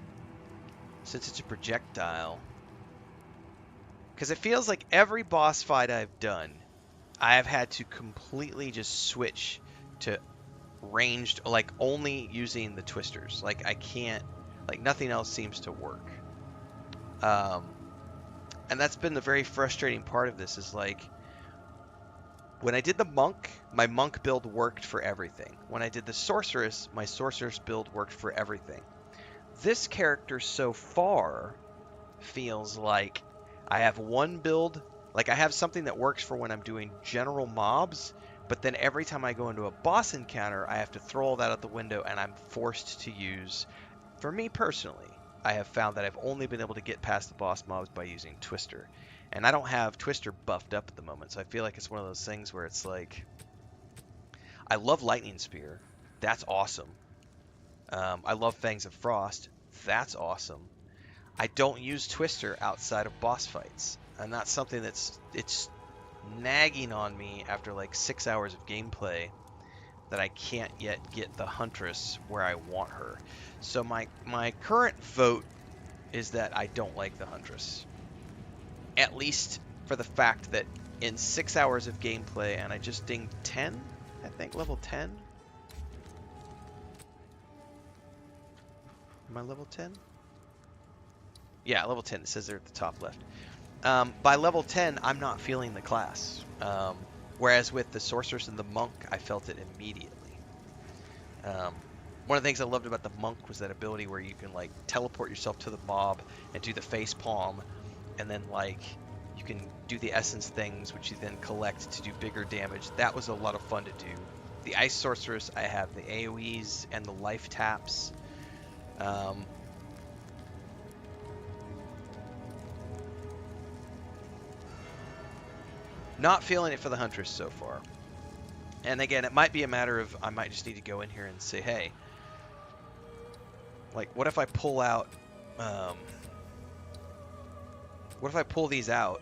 B: since it's a projectile. Because it feels like every boss fight I've done, I have had to completely just switch to ranged, like only using the twisters. Like I can't, like nothing else seems to work. And that's been the very frustrating part of this is like, when I did the monk, my monk build worked for everything. When I did the sorceress, my sorceress build worked for everything. This character so far feels like I have one build, like I have something that works for when I'm doing general mobs, but then every time I go into a boss encounter, I have to throw all that out the window and I'm forced to use, for me personally, I have found that I've only been able to get past the boss mobs by using Twister. And I don't have Twister buffed up at the moment, so I feel like it's one of those things where it's like, I love Lightning Spear. That's awesome. I love Fangs of Frost. That's awesome. I don't use Twister outside of boss fights. And that's something it's nagging on me after like 6 hours of gameplay that I can't yet get the Huntress where I want her. So my current vote is that I don't like the Huntress. At least for the fact that in 6 hours of gameplay, and I just dinged 10, I think, level 10? Am I level 10? Yeah, level 10, it says there at the top left. By level 10, I'm not feeling the class. Whereas with the Sorceress and the Monk, I felt it immediately. One of the things I loved about the Monk was that ability where you can like teleport yourself to the mob and do the face palm, and then like you can do the essence things which you then collect to do bigger damage. That was a lot of fun to do. The Ice Sorceress, I have the AoEs and the life taps. Not feeling it for the Huntress so far. And again, it might be a matter of I might just need to go in here and say, hey, like, what if I pull out, what if I pull these out,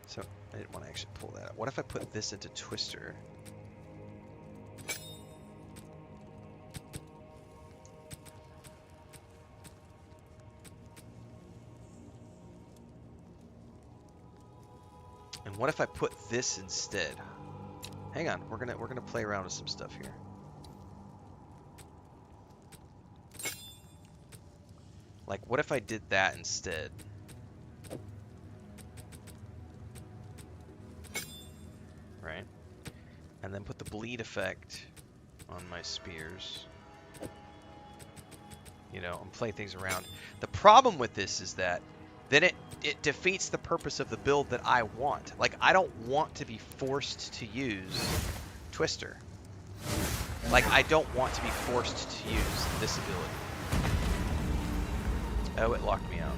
B: so I didn't want to actually pull that out. What if I put this into Twister? And what if I put this instead? Hang on, we're gonna play around with some stuff here. Like, what if I did that instead? Right? And then put the bleed effect on my spears. You know, and play things around. The problem with this is that then it defeats the purpose of the build that I want. Like, I don't want to be forced to use Twister. Like, I don't want to be forced to use this ability. Oh, it locked me out.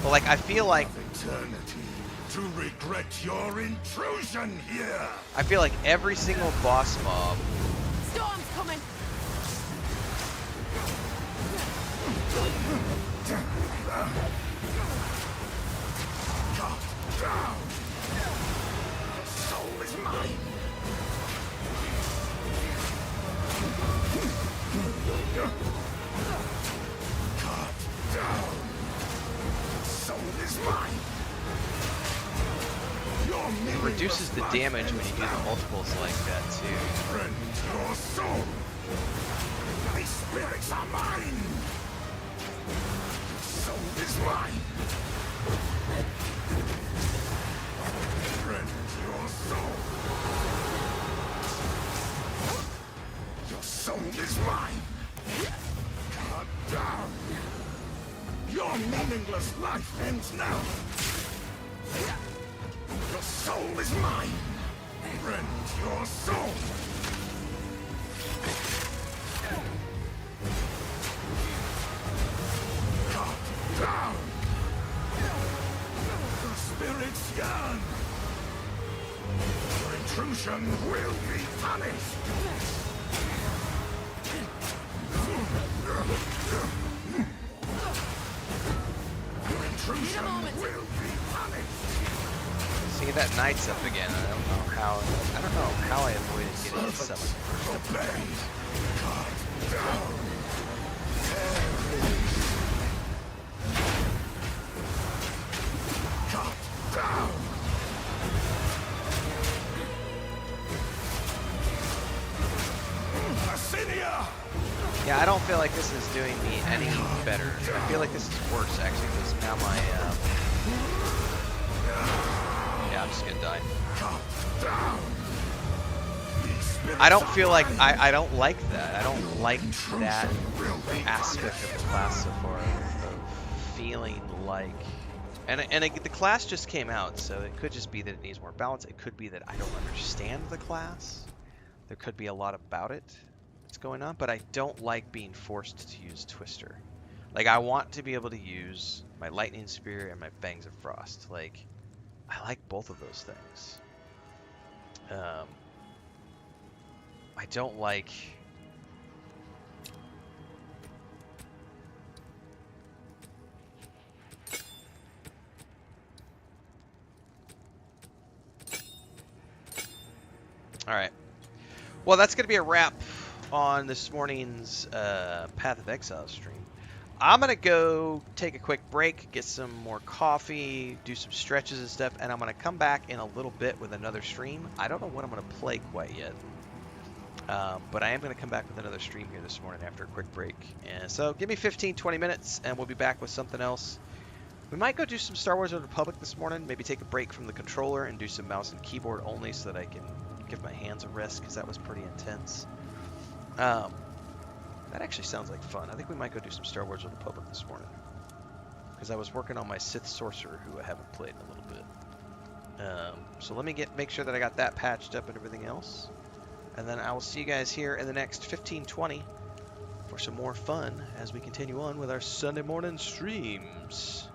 B: But like, I feel like
F: Eternity to regret your intrusion here.
B: I feel like every single boss mob.
C: Storm's coming.
F: Down. The soul is mine. Cut down. Soul is mine.
B: It reduces the damage when you do the multiples like that too.
F: Rend your soul. My spirits are mine. Soul is mine. Rend your soul. Your soul is mine. Cut down. Your meaningless life ends now. Your soul is mine. Rend your soul. Cut down. The spirits yearn. Your intrusion will be punished. Your intrusion will be punished.
B: See, that knight's up again. I don't know how I avoided getting it summoned.
F: Obey. Cut down. Cut down. Assinia!
B: Yeah, I don't feel like this is doing me any better. I feel like this is worse actually, because now my yeah, I'm just gonna die. I don't feel like I don't like that. I don't like that aspect of the class so far. Of feeling like, and the class just came out, so it could just be that it needs more balance. It could be that I don't understand the class. There could be a lot about it that's going on, but I don't like being forced to use Twister. Like, I want to be able to use my Lightning Spear and my Fangs of Frost. Like, I like both of those things. I don't like... Alright. Well, that's going to be a wrap on this morning's Path of Exile stream. I'm going to go take a quick break, get some more coffee, do some stretches and stuff, and I'm going to come back in a little bit with another stream. I don't know what I'm going to play quite yet, but I am going to come back with another stream here this morning after a quick break. And so give me 15-20 minutes, and we'll be back with something else. We might go do some Star Wars Old Republic this morning, maybe take a break from the controller and do some mouse and keyboard only so that I can give my hands a rest, because that was pretty intense. That actually sounds like fun. I think we might go do some Star Wars Old Republic this morning, because I was working on my Sith Sorcerer, who I haven't played in a little bit. So let me make sure that I got that patched up and everything else, and then I will see you guys here in the next 15-20 for some more fun as we continue on with our Sunday morning streams.